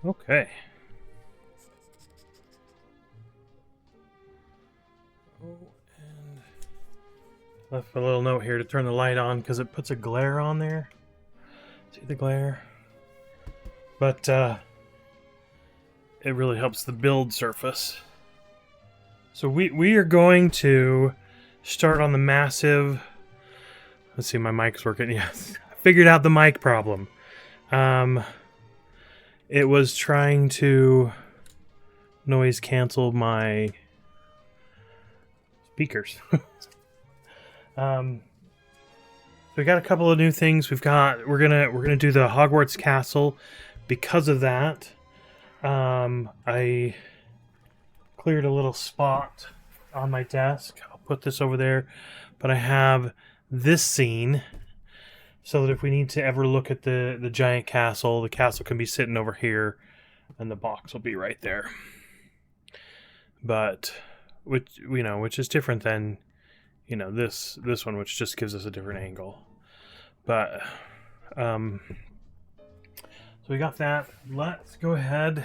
Okay. Oh, and left a little note here to turn the light on because it puts a glare on there. See the glare? But it really helps the build surface. So we are going to start on the massive. Let's see, my mic's working. Yes, I figured out the mic problem. It was trying to noise cancel my speakers. So we got a couple of new things. We're gonna do the Hogwarts castle. Because of that, I cleared a little spot on my desk. I'll put this over there, but I have this scene so that if we need to ever look at the giant castle, the castle can be sitting over here, and the box will be right there. But which is different than this one, which just gives us a different angle. But so we got that. Let's go ahead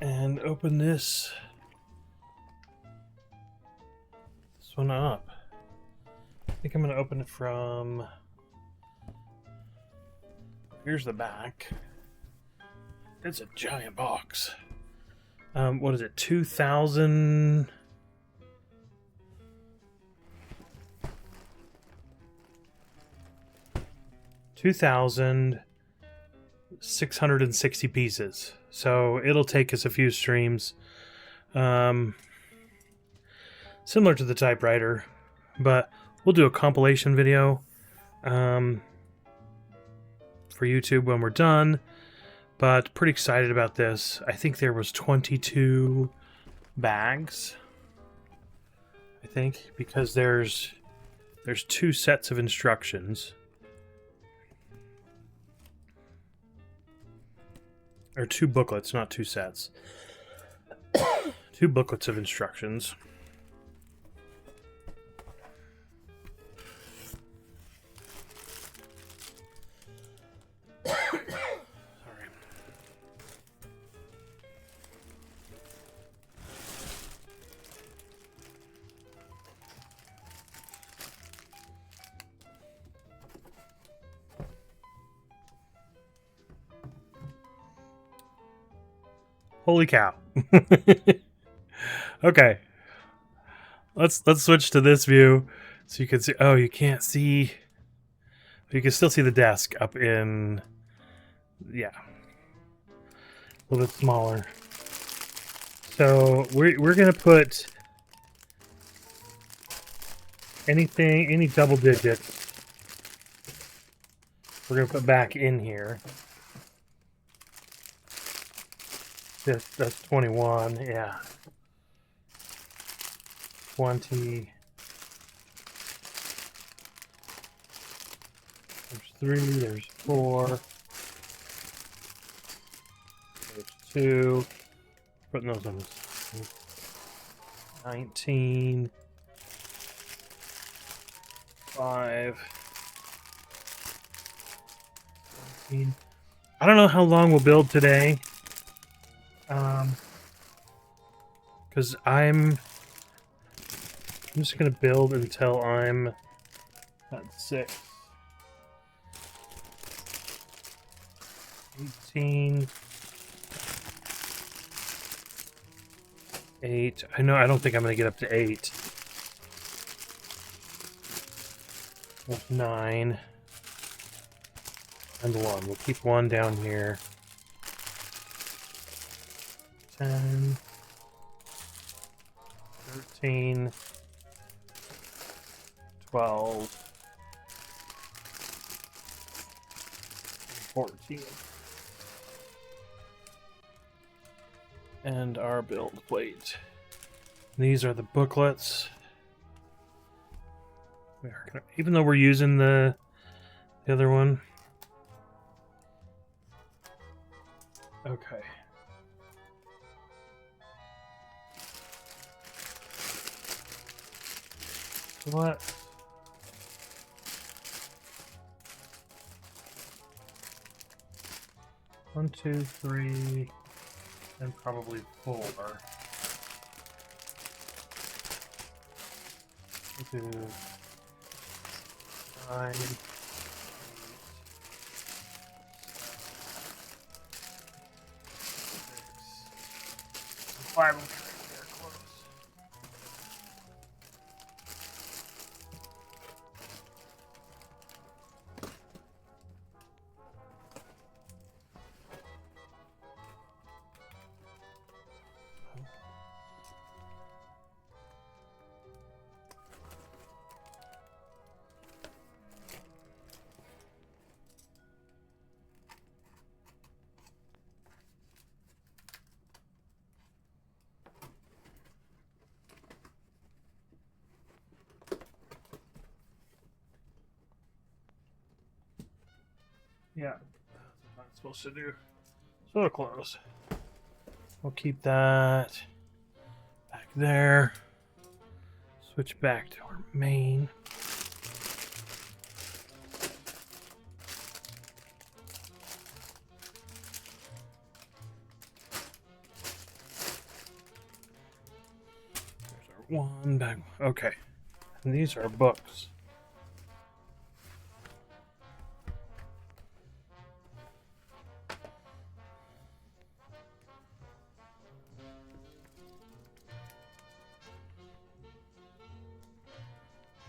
and open this one up. I think I'm going to open it from. Here's the back. It's a giant box. What is it? 2,000. 2,660 pieces. So it'll take us a few streams. Similar to the typewriter, but we'll do a compilation video for YouTube when we're done. But pretty excited about this. I think there was 22 bags. I think because there's 2 sets of instructions. Or 2 booklets, not 2 sets. 2 booklets of instructions. Sorry. Holy cow. Okay. Let's switch to this view so you can see. Oh, you can't see. You can still see the desk up in. Yeah. A little bit smaller. So we're gonna put any double digits. We're gonna put back in here. That's 21, yeah. 20. There's 3, there's 4. There's 2. Putting those on 19. 5. 17. I don't know how long we'll build today. Because I'm just gonna build until I'm at 6. 18. 8. I don't think I'm gonna get up to 8. That's 9. And 1. We'll keep 1 down here. 10, 13, 12, 14. And our build plate. These are the booklets. Even though we're using the other one. Okay. What? 1, 2, 3, and probably 4. 2, 9, 8, 5 will be right there close. Yeah, that's what I'm supposed to do. So close. We'll keep that back there. Switch back to our main. There's our one bag. Okay. And these are books.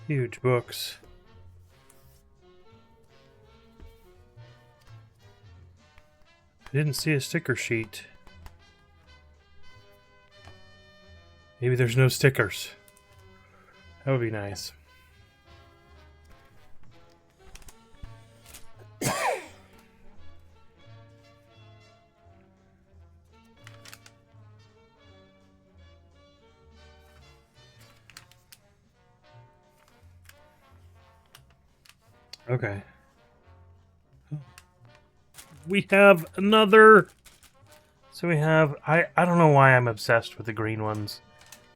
Huge books. I didn't see a sticker sheet. Maybe there's no stickers. That would be nice. Okay. We have another. So we have. I don't know why I'm obsessed with the green ones.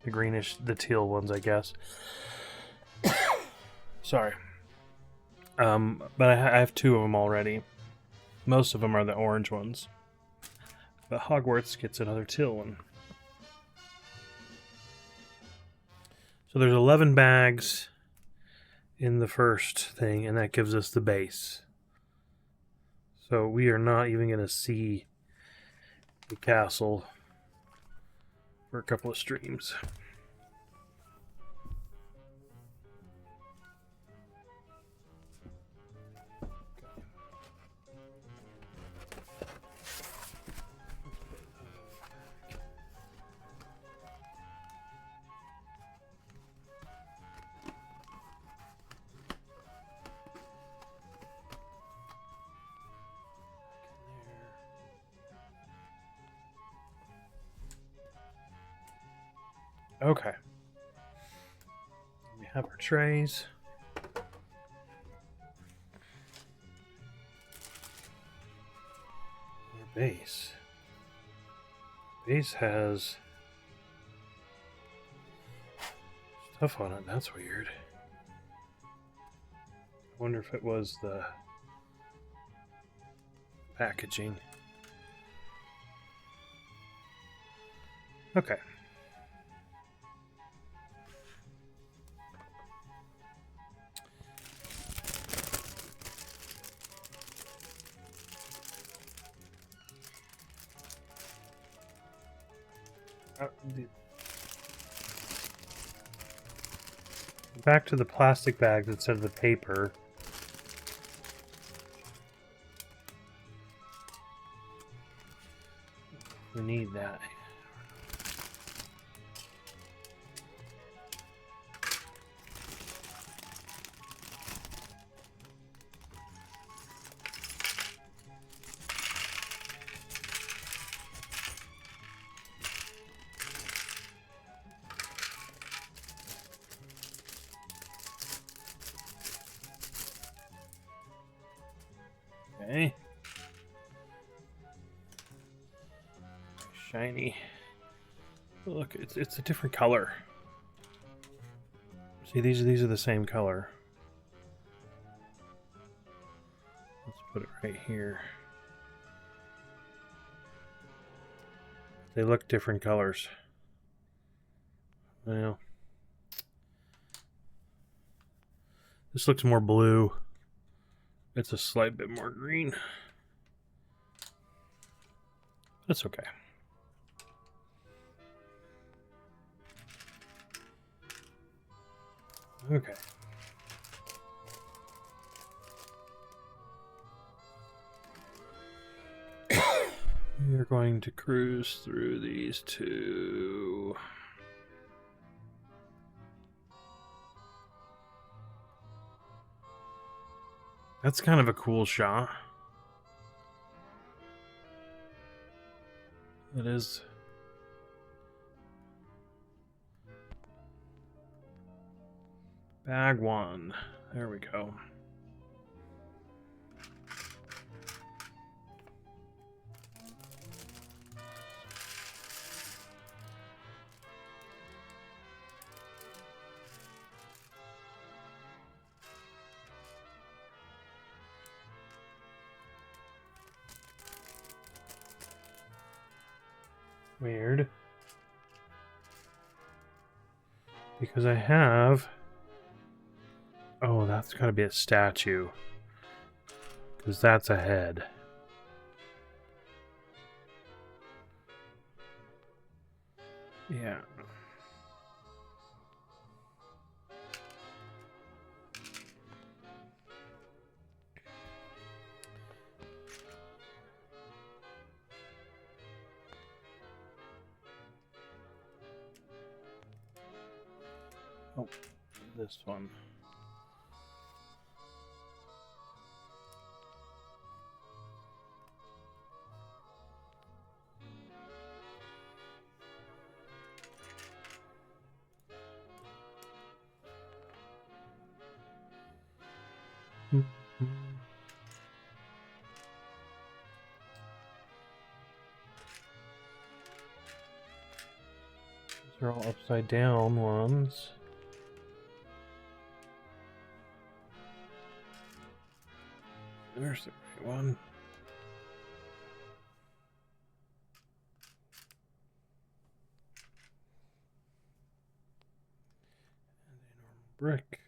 The greenish, the teal ones, I guess. Sorry. But I have 2 of them already. Most of them are the orange ones. But Hogwarts gets another teal one. So there's 11 bags in the first thing, and that gives us the base. So we are not even going to see the castle for a couple of streams. Okay. We have our trays. Our base. Base has stuff on it. That's weird. I wonder if it was the packaging. Okay. Back to the plastic bags instead of the paper. We need that. Okay. Shiny. Look, it's a different color. See, these are the same color. Let's put it right here. They look different colors. Well, this looks more blue. It's a slight bit more green. That's okay. Okay. We're going to cruise through these two. That's kind of a cool shot. It is. Bag one. There we go. Weird. Because I have... Oh, that's got to be a statue. Because that's a head. Yeah. Oh, this one. These are all upside down ones. There's the right one. And a normal brick.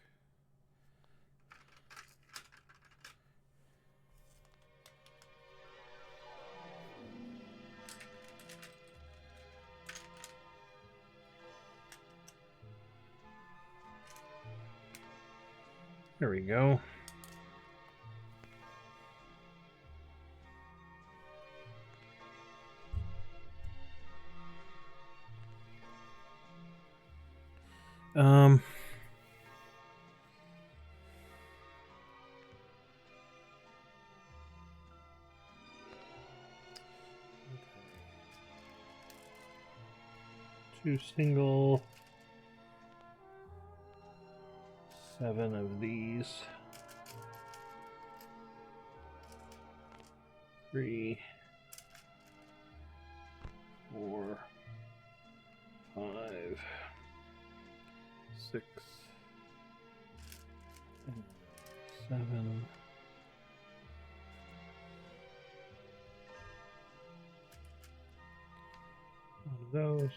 There we go. Two single, 7 of these, 3, 4, 5, 6, 7. One of those.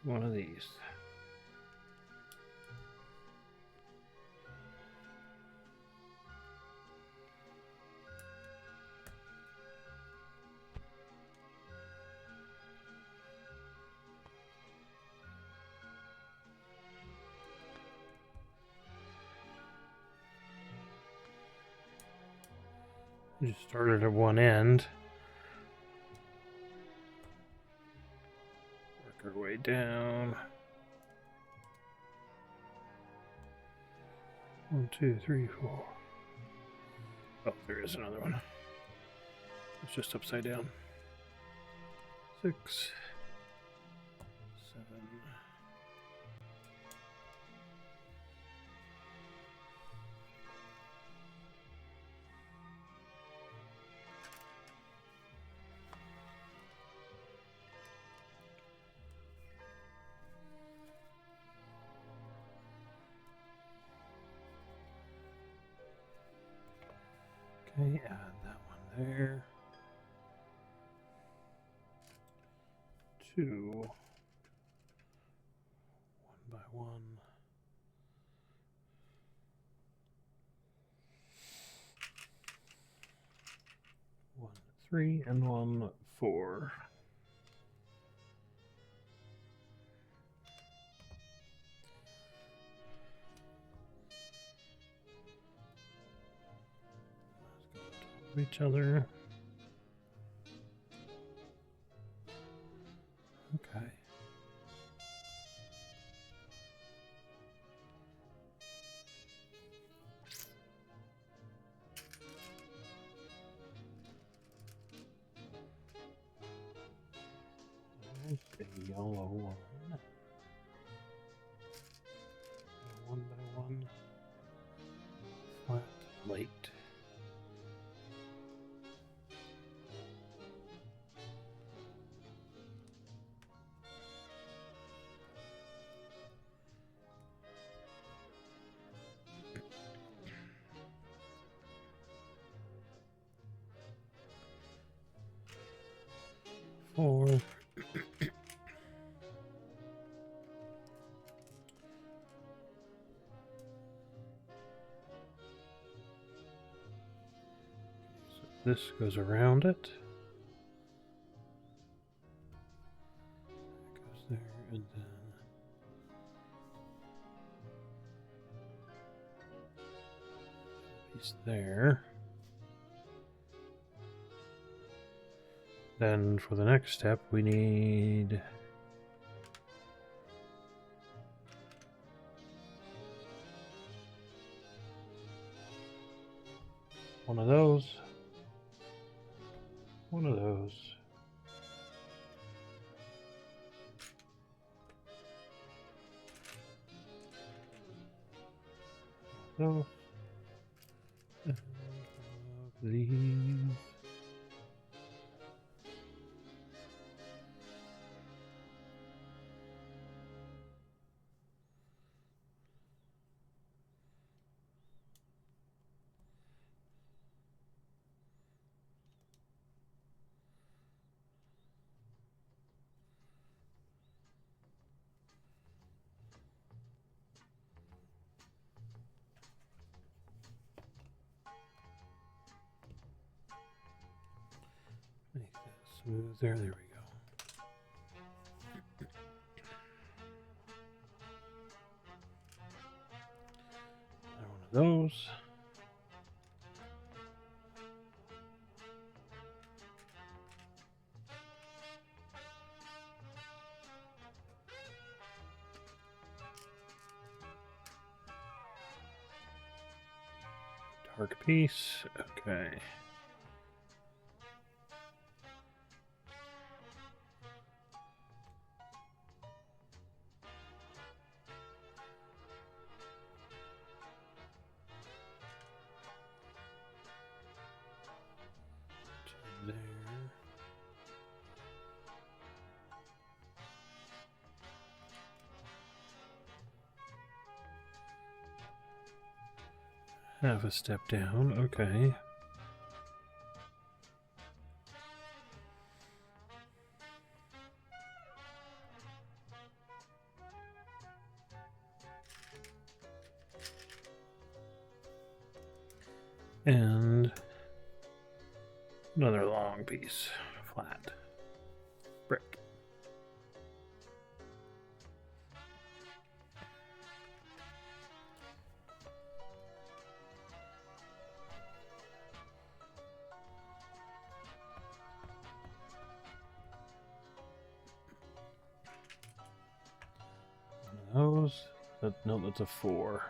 One of these. Just started at one end. Work our way down. 1, 2, 3, 4. Oh, there is another one. It's just upside down. 6, 7. Okay, add that one there. 2. 1 by 1. 1, 3, and 1, 4. Each other. Okay. There's a yellow one. 1 by 1. Flat plate. Four. So this goes around it. It goes there and then piece there. Then for the next step we need one of those, one of those, those, and these. Make that smooth there. There we go. Another one of those. Dark piece. Okay. There. Half a step down, okay. And another long piece, flat brick. One of those. No, that's a 4.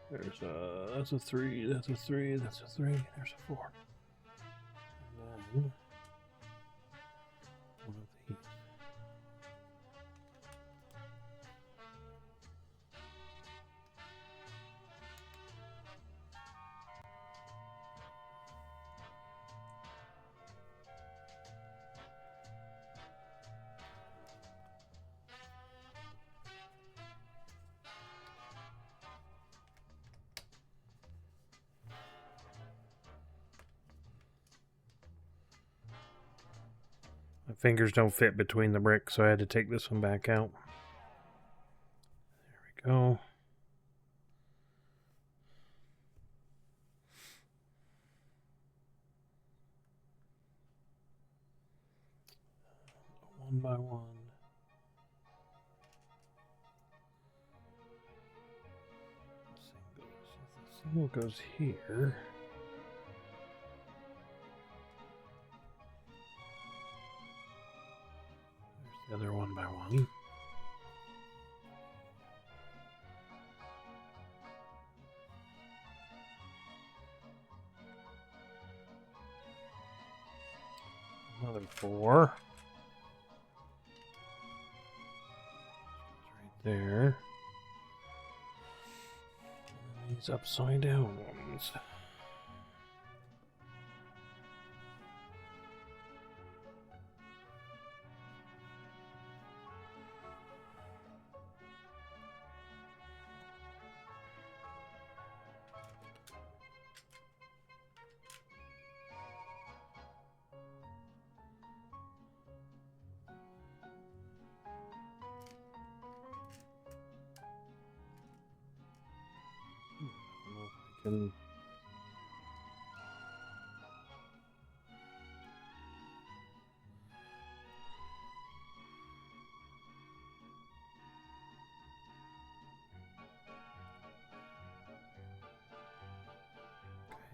There's a, that's a 3, that's a 3, that's a 3, there's a 4. And then one of these. fingers don't fit between the bricks, so I had to take this one back out. There we go. One by one. The single goes here. There's the other one by one. Another 4. Right there. And these upside down ones. Can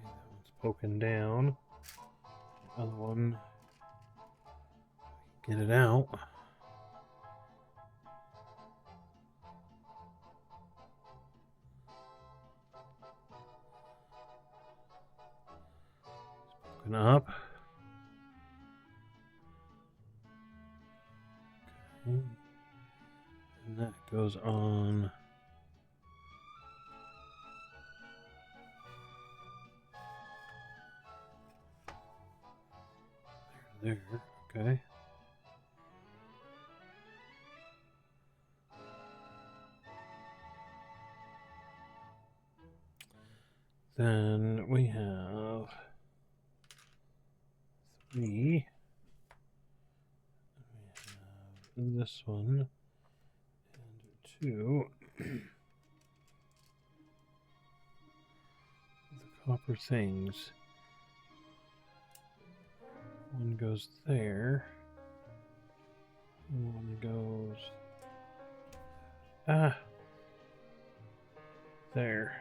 that one's poking down. The other one, get it out. Poking up. Okay. And that goes on. There, okay. Then we have 3. We have this one and 2. The copper things. One goes there. And one goes there. That goes there.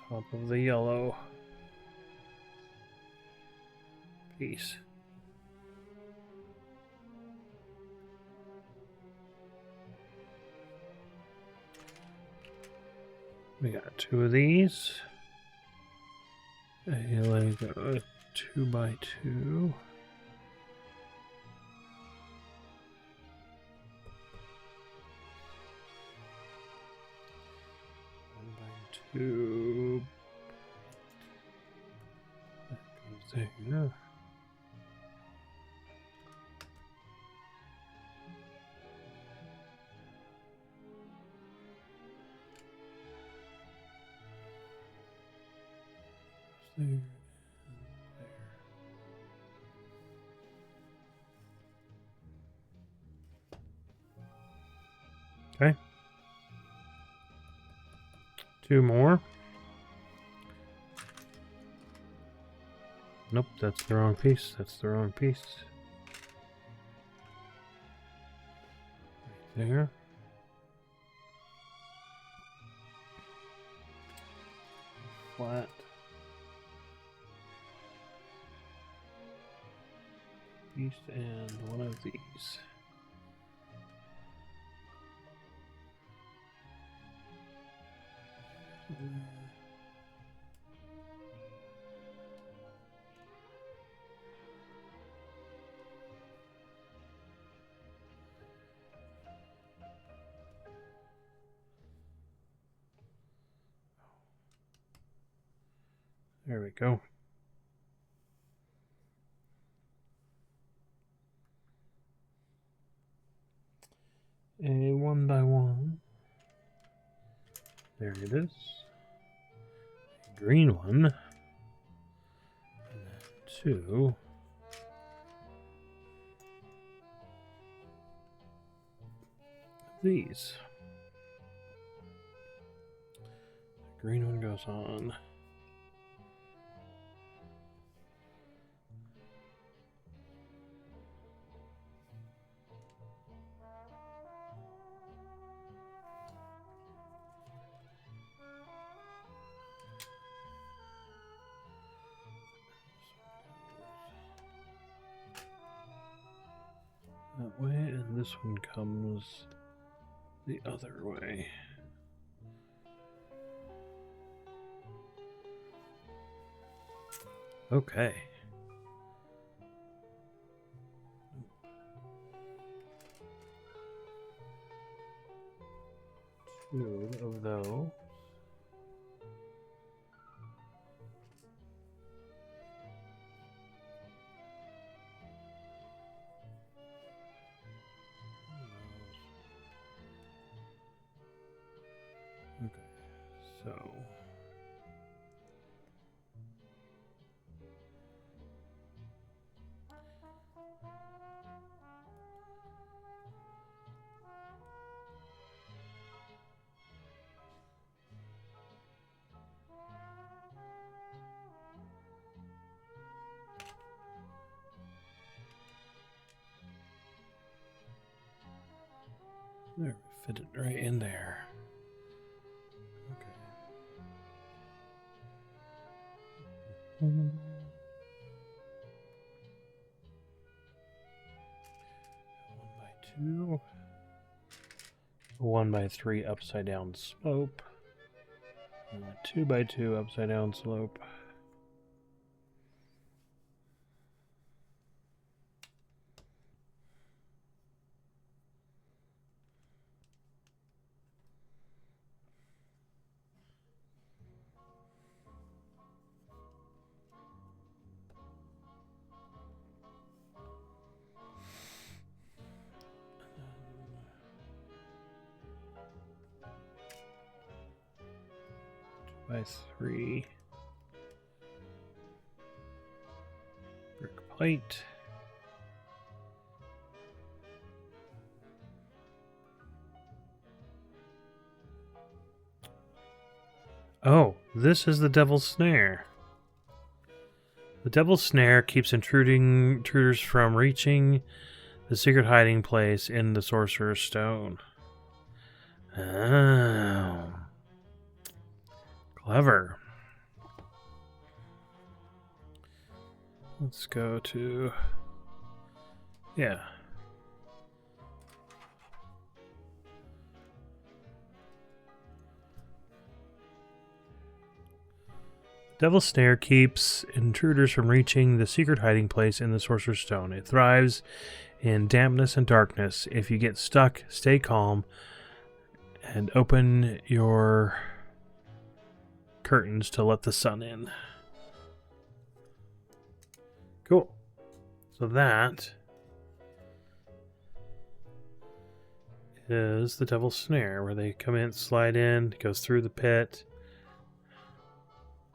Top of the yellow piece. We got 2 of these. Like a 2 by 2. Two. That goes there. There and there. Okay. 2 more. Nope, that's the wrong piece. That's the wrong piece. Right there. Flat. Piece and one of these. There we go. A 1 by 1. There it is. A green one. And then 2. These. The green one goes on. That way, and this one comes the other way. Okay. 2 of those. Okay, so there, fit it right in there. Okay. 1 by 2. 1 by 3 upside down slope. And a 2 by 2 upside down slope. By 3 brick plate. Oh, this is the Devil's Snare. The Devil's Snare keeps intruders from reaching the secret hiding place in the Sorcerer's Stone. Oh. Clever. Let's go to... yeah. Devil's Snare keeps intruders from reaching the secret hiding place in the Sorcerer's Stone. It thrives in dampness and darkness. If you get stuck, stay calm and open your curtains to let the sun in. Cool. So that is the Devil's Snare, where they come in, slide in, goes through the pit,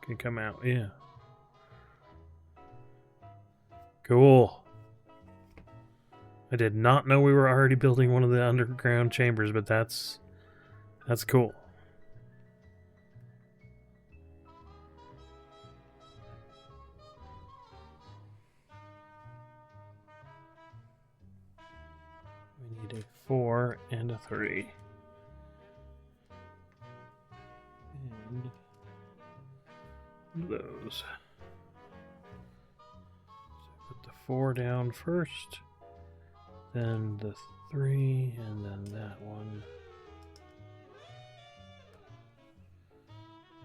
can come out. Yeah. Cool. I did not know we were already building one of the underground chambers, but that's cool. We need a 4 and a 3. And those. So put the 4 down first, then the 3, and then that one.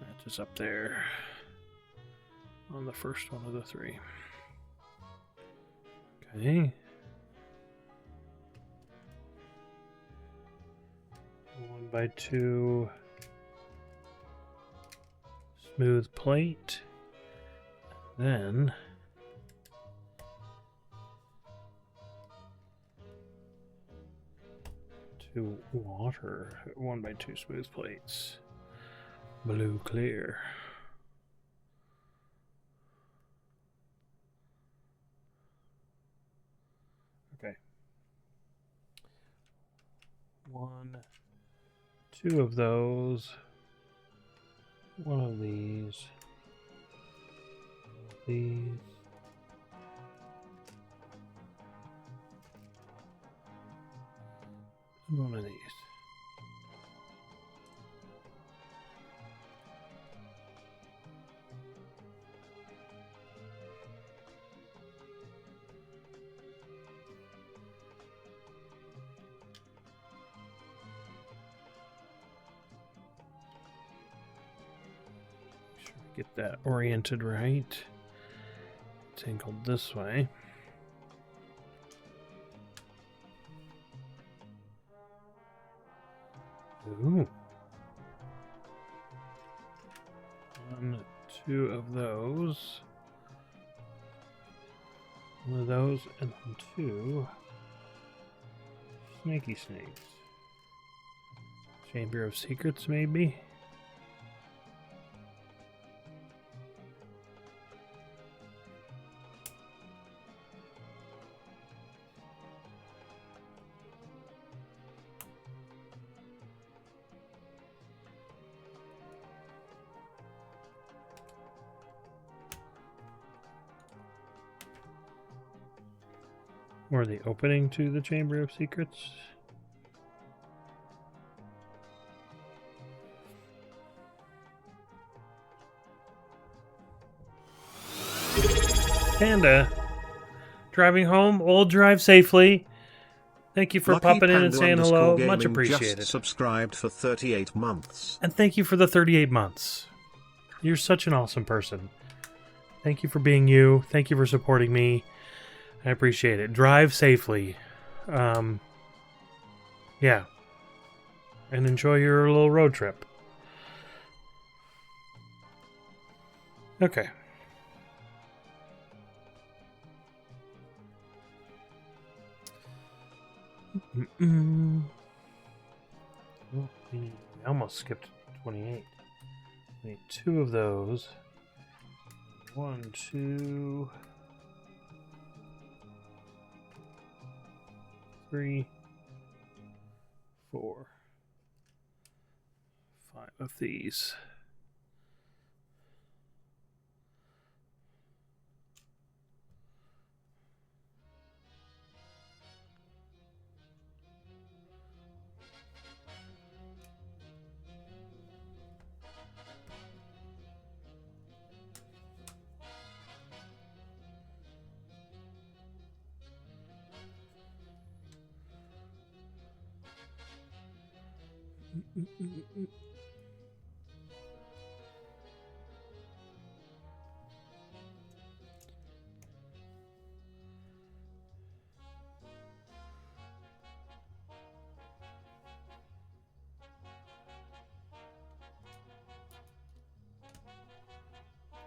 That's just up there on the first one of the 3. Okay. 1 by 2 smooth plate. Then two water, 1x2 smooth plates, blue clear. Okay. 1, 2 of those. One of these. These. And one of these. Get that oriented right. It's angled this way. Ooh. 1, 2 of those. One of those, and then 2 snaky snakes. Chamber of Secrets, maybe? Or the opening to the Chamber of Secrets. Panda, driving home. Old drive safely. Thank you for Lucky popping in and Panda saying hello. _ Much gaming appreciated. just subscribed for 38 months. And thank you for the 38 months. You're such an awesome person. Thank you for being you. Thank you for supporting me. I appreciate it. Drive safely. Yeah. And enjoy your little road trip. Okay. Oh, we almost skipped 28. We need 2 of those. 1, 2, 3, 4, 5 of these.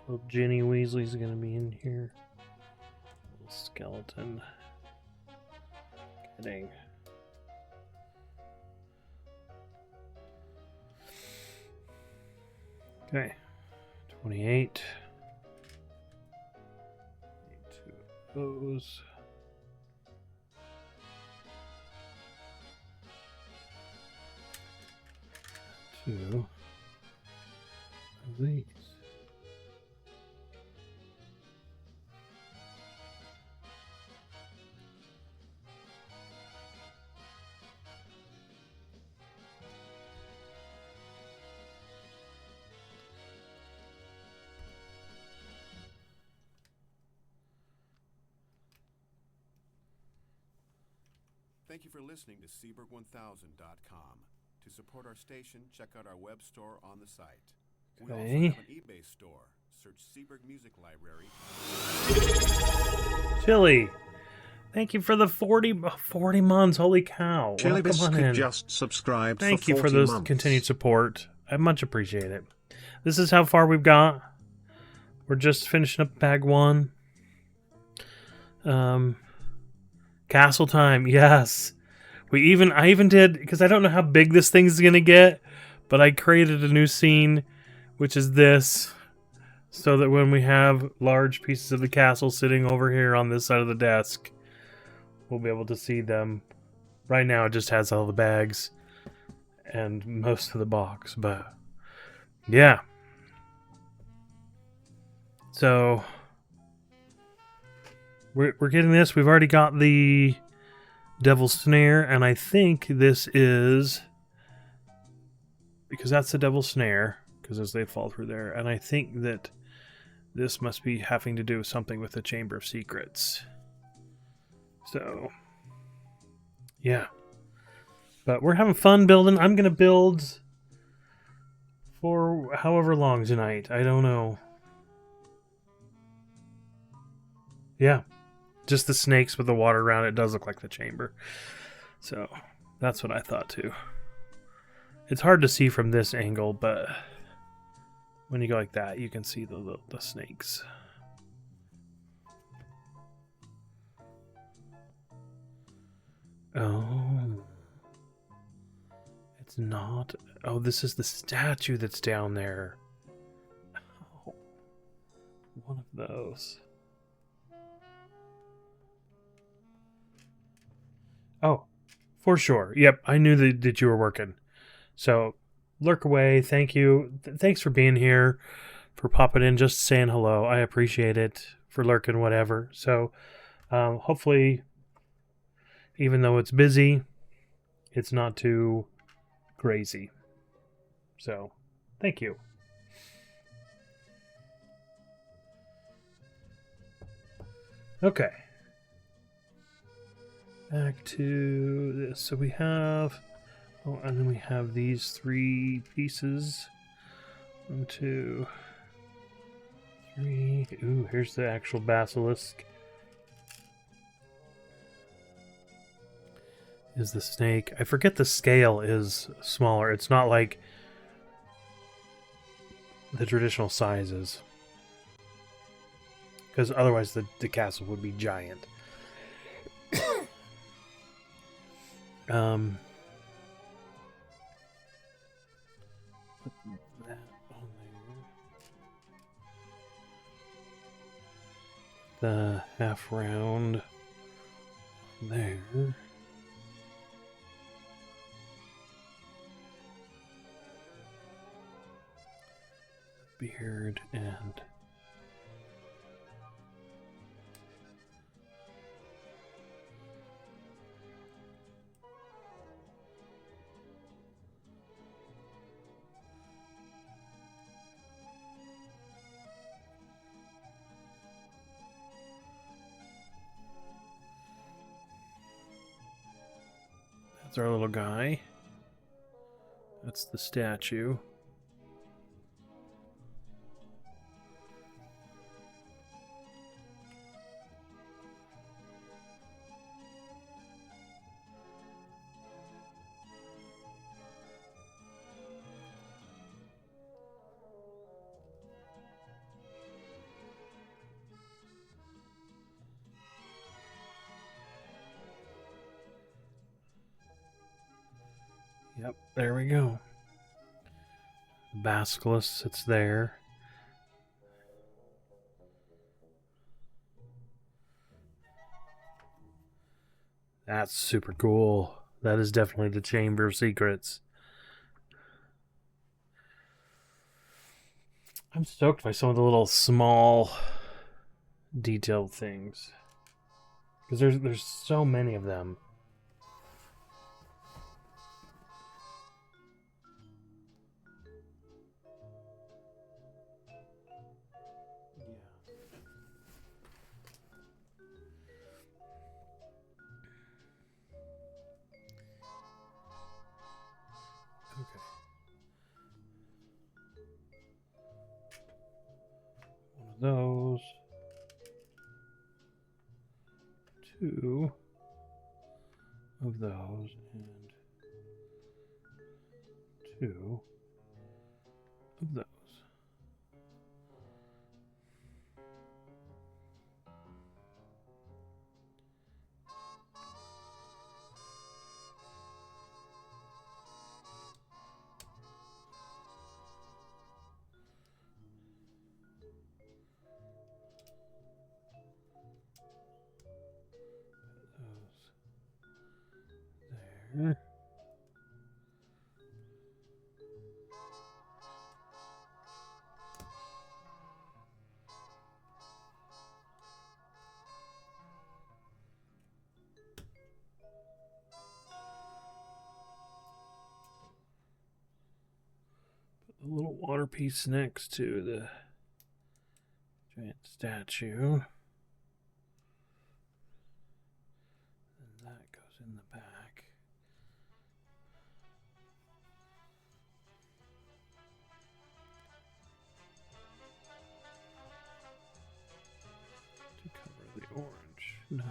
Little Ginny Weasley's gonna be in here. Little skeleton. Kidding. Okay. 28. Need 2 of those. Two of these. Thank you for listening to Seaberg1000.com. To support our station, check out our web store on the site. We also have an eBay store. Search Seaberg Music Library. Chili, thank you for the 40 months. Holy cow. Chili Welcome on Biscuit in. just subscribed Thank for 40 you for those months. continued support. I much appreciate it. This is how far we've got. we're just finishing up bag 1. Castle time, yes. I even did, because I don't know how big this thing's gonna get, but I created a new scene, which is this, so that when we have large pieces of the castle sitting over here on this side of the desk, we'll be able to see them. Right now it just has all the bags and most of the box, but yeah. So we're getting this. We've already got the Devil's Snare, and I think this is, because that's the Devil's Snare, because as they fall through there, and I think that this must be having to do with something with the Chamber of Secrets. So yeah, but we're having fun building. I'm gonna build for however long tonight. I don't know. Yeah, just the snakes with the water around it does look like the chamber. So that's what I thought too. It's hard to see from this angle, but when you go like that, you can see the snakes. Oh. It's not. Oh, this is the statue that's down there. Oh, one of those. Oh, for sure. Yep, I knew that you were working. So, lurk away. Thank you. Thanks for being here, for popping in, just saying hello. I appreciate it, for lurking, whatever. So, hopefully, even though it's busy, it's not too crazy. So, thank you. Okay. Back to this. So we have... Oh, and then we have these 3 pieces. 1, 2, 3. Ooh, here's the actual basilisk. Is the snake. I forget the scale is smaller. It's not like the traditional sizes, because otherwise the castle would be giant. Put that on there. The half round there. Beard and that's our little guy. That's the statue. Yep, there we go. The basilisk sits there. That's super cool. That is definitely the Chamber of Secrets. I'm stoked by some of the little small detailed things, because there's so many of them. Okay. One of those. 2 of those, and 2 of those. there. Put the little water piece next to the giant statue. And that goes in the back. To cover the orange. Nice.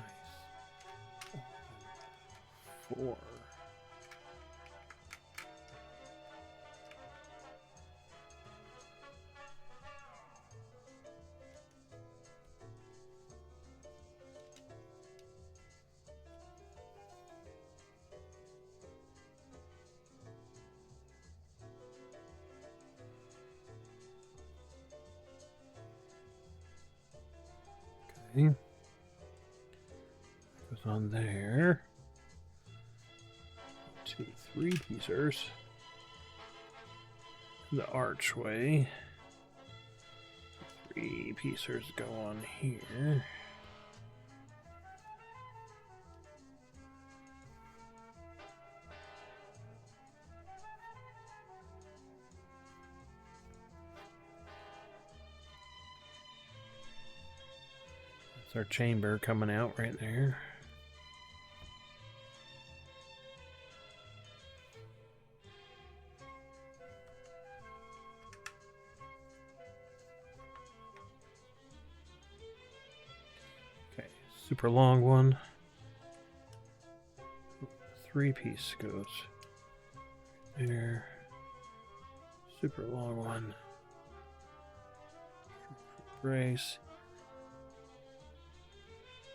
4. Okay. Goes on there. 2, 3 piecers. The archway. 3 piecers go on here. That's our chamber coming out right there. Okay, super long one. 3-piece goes there. Super long one. Brace.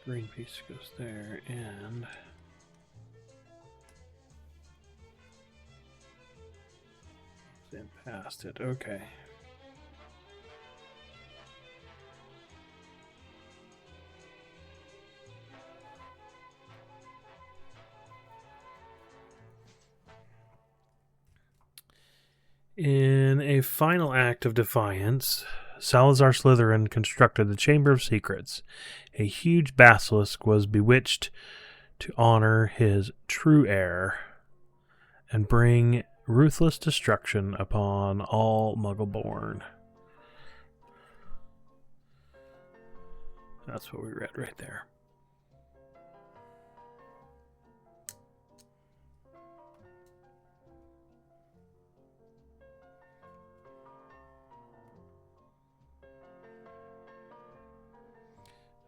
Green piece goes there, and then past it. Okay. In a final act of defiance, Salazar Slytherin constructed the Chamber of Secrets. A huge basilisk was bewitched to honor his true heir and bring ruthless destruction upon all Muggle-born. That's what we read right there.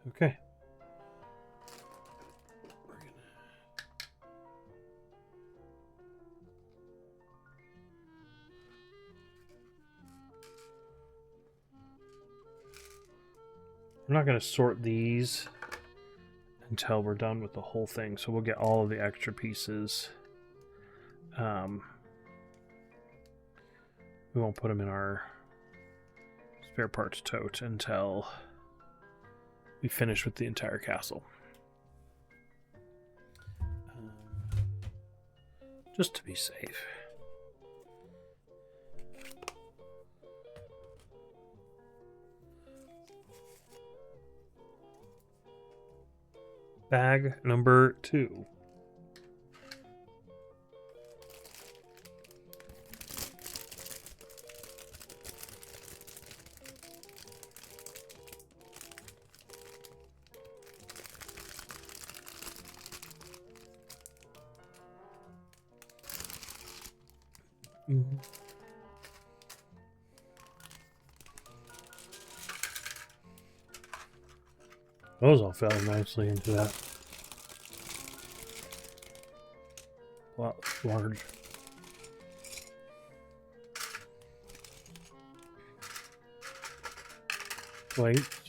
Okay. We're not going to sort these until we're done with the whole thing, so we'll get all of the extra pieces. We won't put them in our spare parts tote until we finish with the entire castle. Just to be safe. Bag number 2. Those all fell nicely into that. Wow, large. Plates.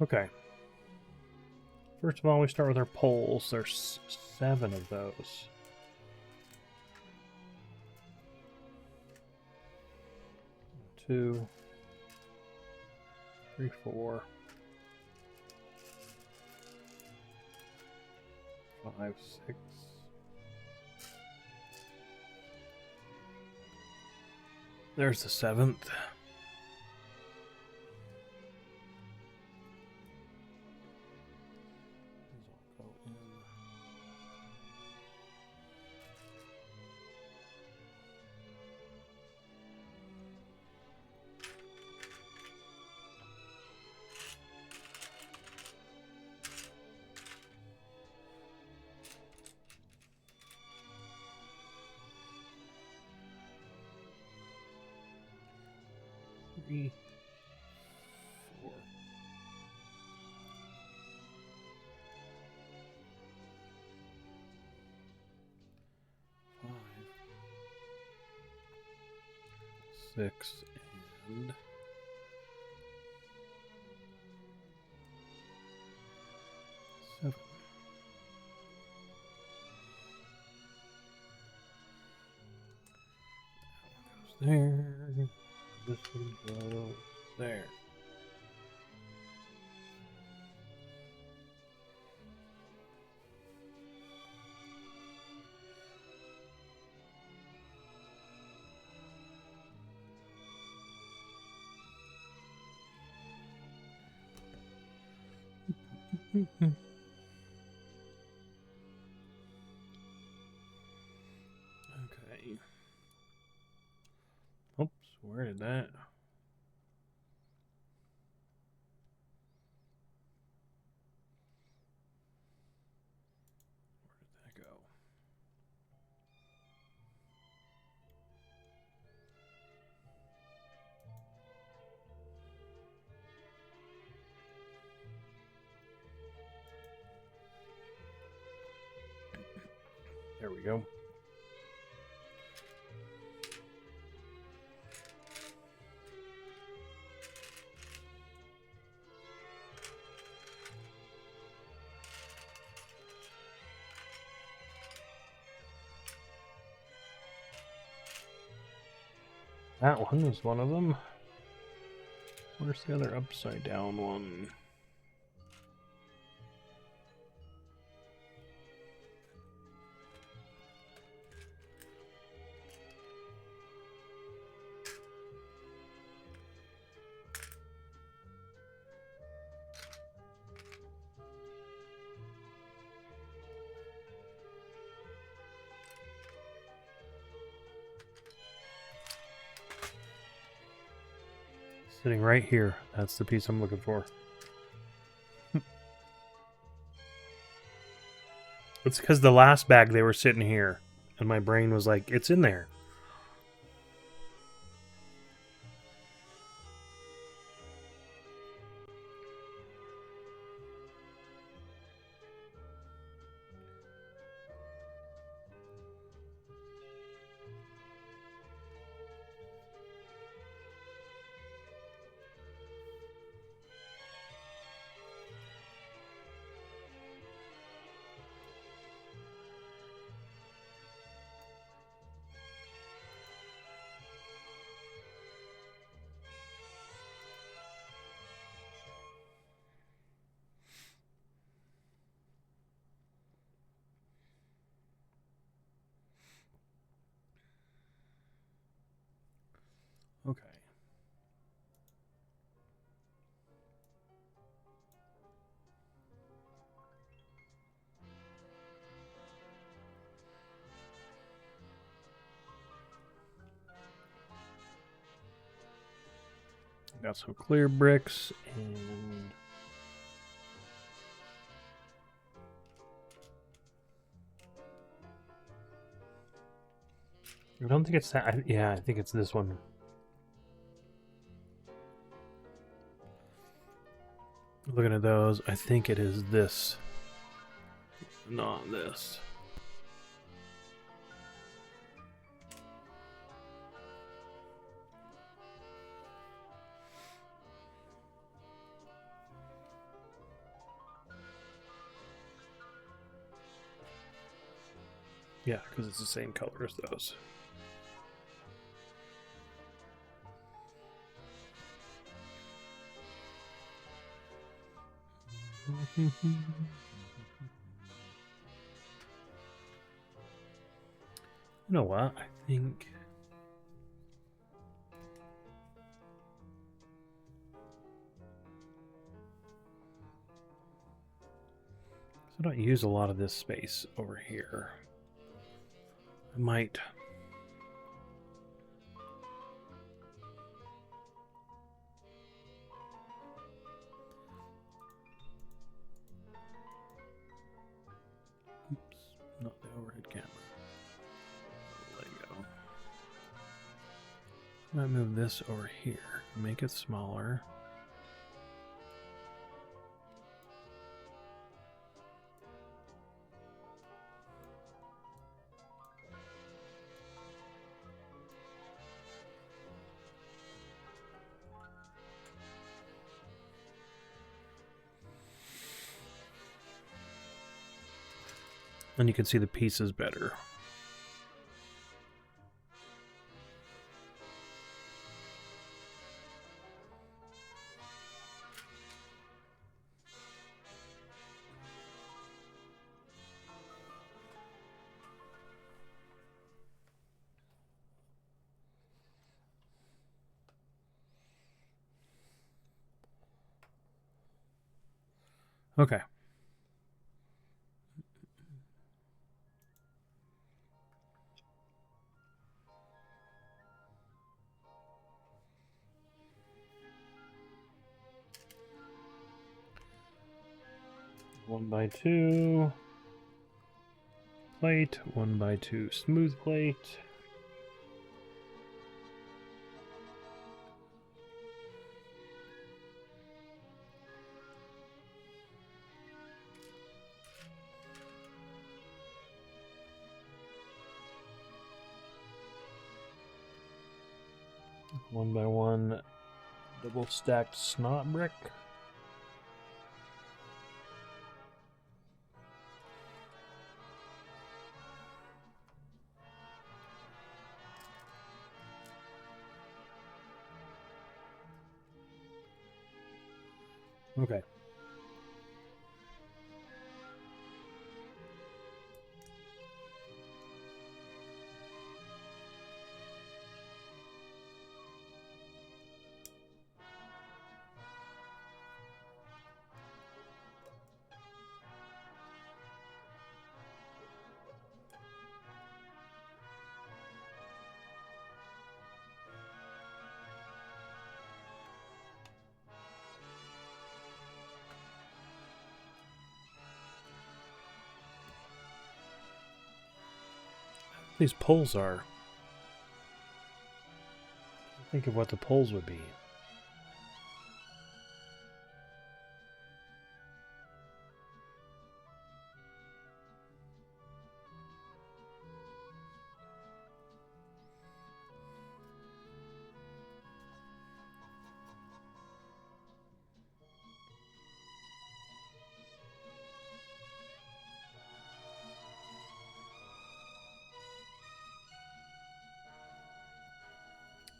Okay. First of all, we start with our poles. There's 7 of those. Two, 3, 4, 5, 6. There's the 7th. These all go in. Three, 4. 5, 6, and 7. That one goes there. This one goes there. Okay. Oops, where did that? Where did that go? There we go. That one is one of them. Where's the other upside down one? Sitting right here. That's the piece I'm looking for. It's because the last bag they were sitting here, and my brain was like, it's in there. Okay. Got some clear bricks and I don't think it's that. Yeah, I think it's this one. Looking at those, I think it is this. Not this. Yeah, because it's the same color as those. You know what? I think I don't use a lot of this space over here. I might. Oops, not the overhead camera. Let it go. I might move this over here, make it smaller. And you can see the pieces better. Okay. One by two plate, 1x2 smooth plate. One by one double stacked snot brick. Okay. These poles are. Think of what the poles would be.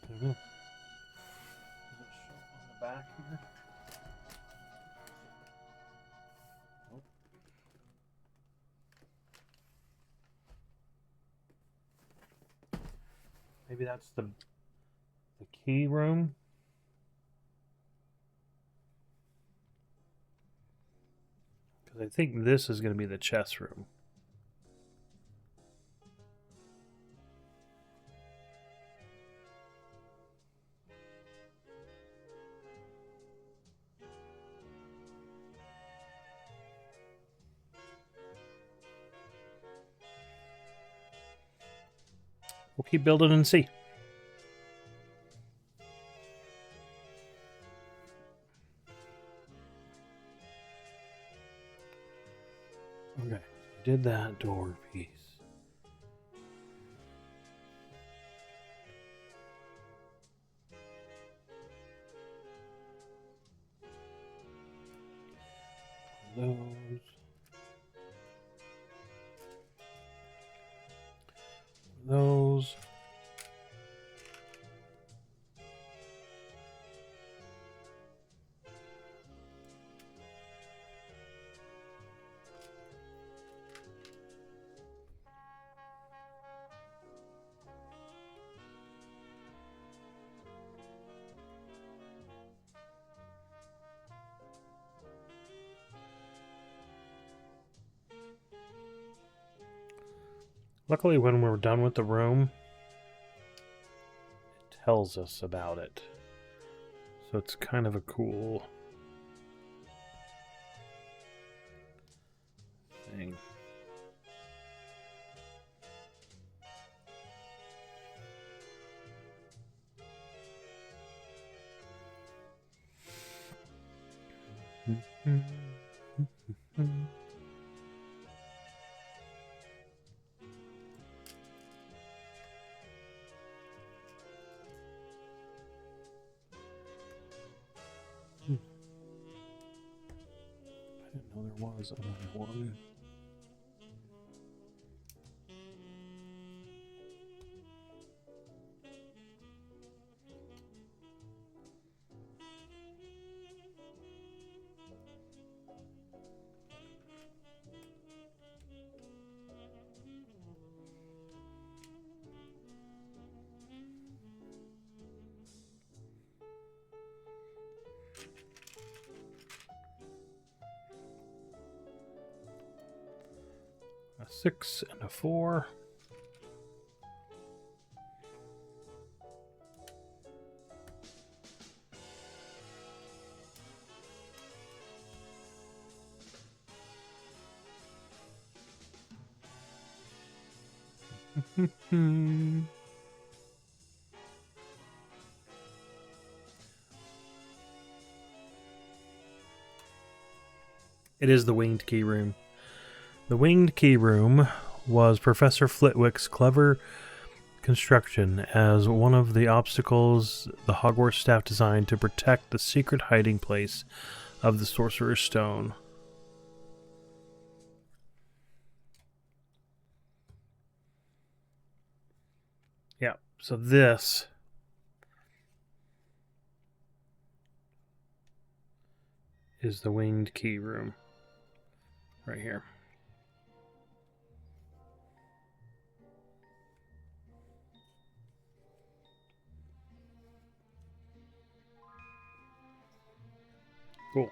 I don't know. Does it show on the back here? Nope. Maybe that's the key room. Because I think this is going to be the chess room. We'll keep building and see. Okay, did that door piece. Those. Luckily, when we're done with the room, it tells us about it. So it's kind of a cool thing. I didn't know there was another one. A 6 and a 4. It is the Winged Key Room. The Winged Key Room was Professor Flitwick's clever construction as one of the obstacles the Hogwarts staff designed to protect the secret hiding place of the Sorcerer's Stone. Yeah, so this is the Winged Key Room right here. Cool.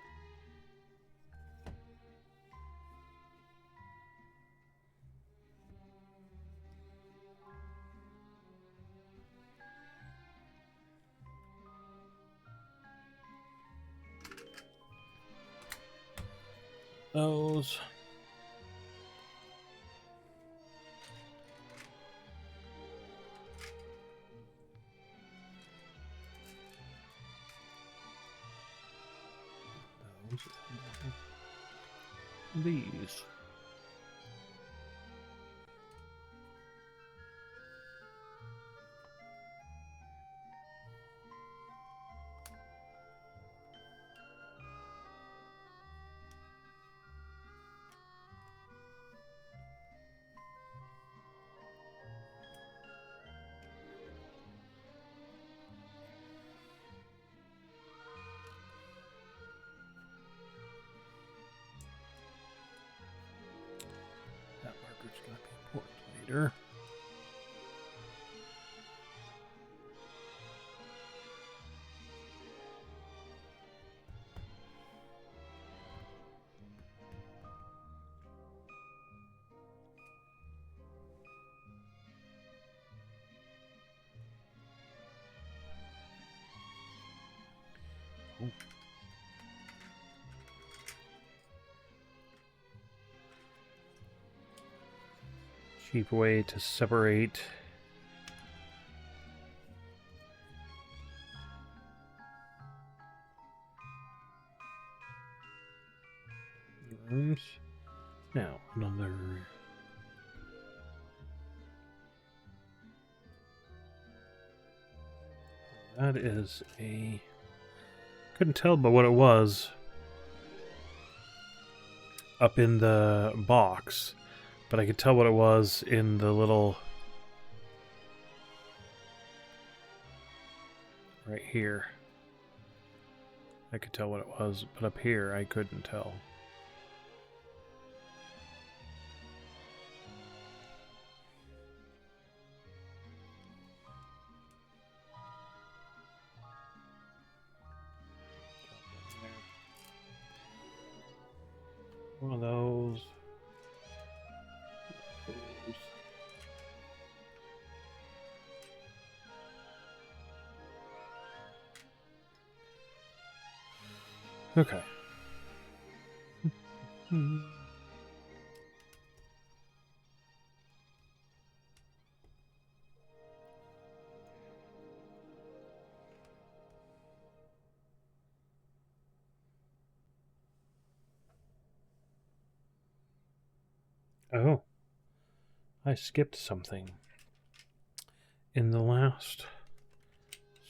Those. These. That marker's going to be important later. Ooh. Cheap way to separate rooms. Now, another. That is a. Couldn't tell but what it was up in the box, but I could tell what it was in the little. Right here. I could tell what it was, but up here I couldn't tell. One of those. Okay. Oh, I skipped something. In the last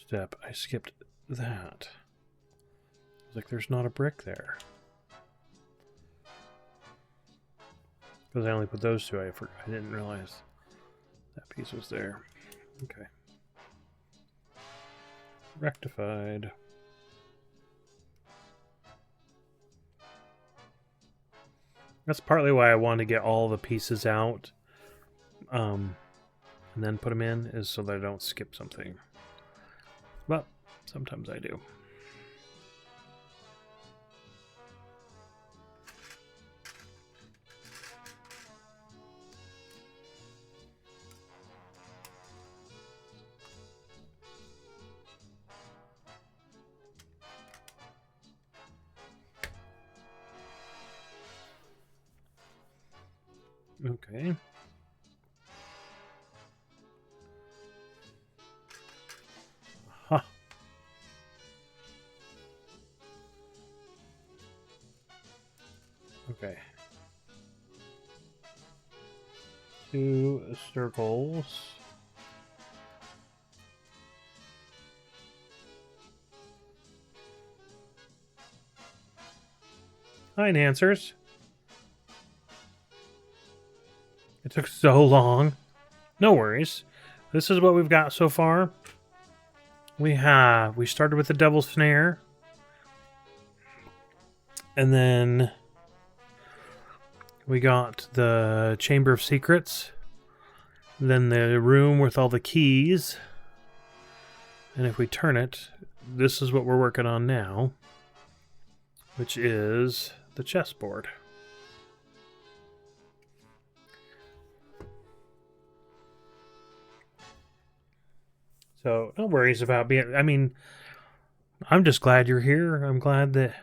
step, I skipped that. It's like there's not a brick there. Because I only put those two, I didn't realize that piece was there. Okay. Rectified. That's partly why I wanted to get all the pieces out. And then put them in, is so that I don't skip something. But sometimes I do. Okay. Huh. Okay. 2 circles. Hi, Nancers. It took so long. No worries. This is what we've got so far. We started with the Devil's Snare. And then we got the Chamber of Secrets. Then the room with all the keys. And if we turn it, this is what we're working on now, which is the chessboard. So no worries about being, I mean, I'm just glad you're here. I'm glad that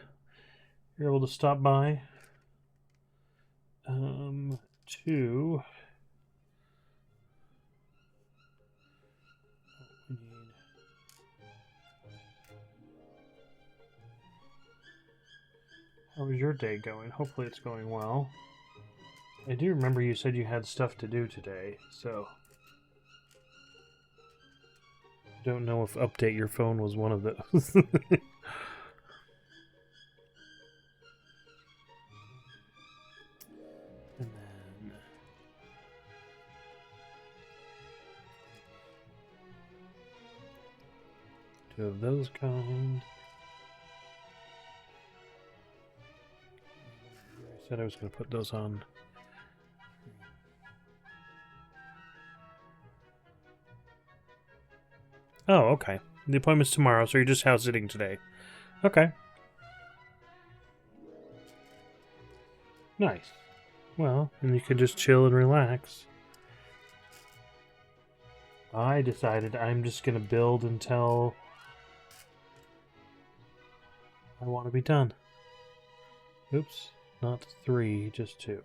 you're able to stop by. 2. We need. How was your day going? Hopefully it's going well. I do remember you said you had stuff to do today, so don't know if update your phone was one of those. And then 2 of those kind. I said I was going to put those on. Oh, okay. The appointment's tomorrow, so you're just house sitting today. Okay. Nice. Well, and you can just chill and relax. I decided I'm just going to build until I want to be done. Oops. Not 3, just 2.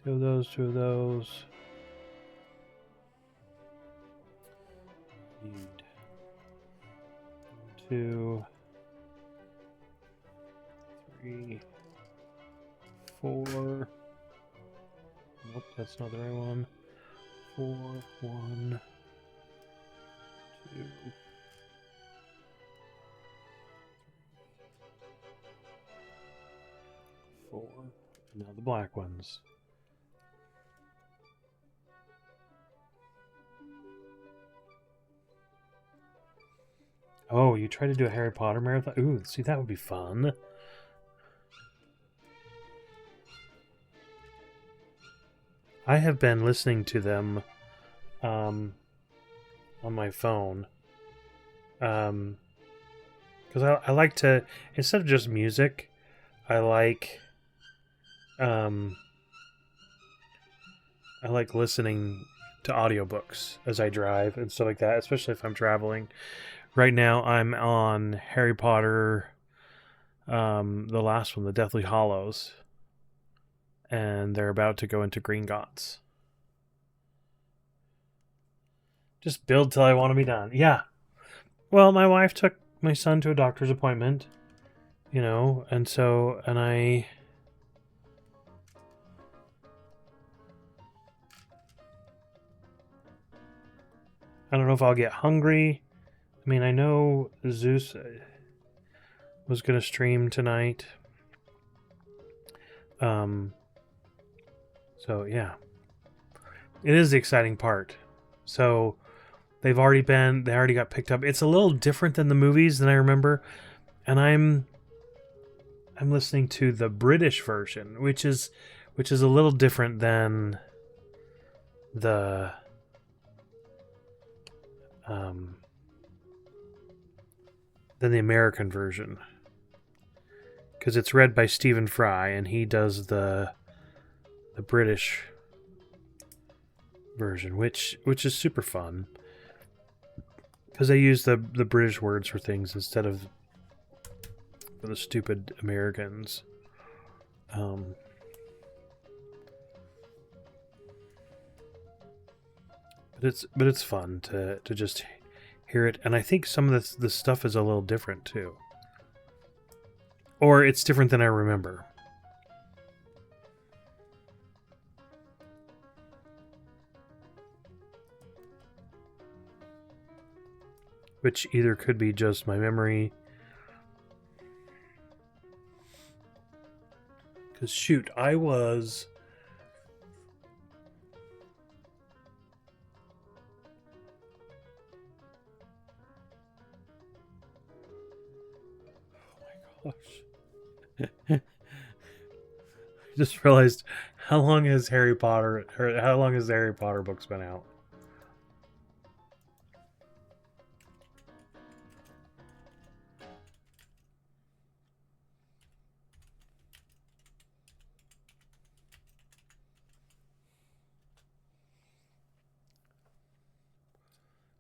2 of those, 2 of those. Need 2, 3, 4. Nope, that's not the right one. 4, 1, 2. 4. Now the black ones. Oh, you try to do a Harry Potter marathon? Ooh, see, that would be fun. I have been listening to them on my phone. Because I like to, instead of just music, I like listening to audiobooks as I drive and stuff like that, especially if I'm traveling Right now, I'm on Harry Potter, the last one, the Deathly Hallows, and they're about to go into Gringotts. Just build till I want to be done. Yeah. Well, my wife took my son to a doctor's appointment, and so, and I don't know if I'll get hungry. I mean, I know Zeus was going to stream tonight. So yeah, it is the exciting part. So they already got picked up. It's a little different than the movies than I remember, and I'm listening to the British version, which is a little different than the American version, because it's read by Stephen Fry, and he does the British version, which is super fun, because they use the British words for things instead of for the stupid Americans. But it's fun to just hear it, and I think some of the stuff is a little different too, or it's different than I remember. Which either could be just my memory. Because shoot, I was... Oh my gosh. I just realized how long has the Harry Potter books been out?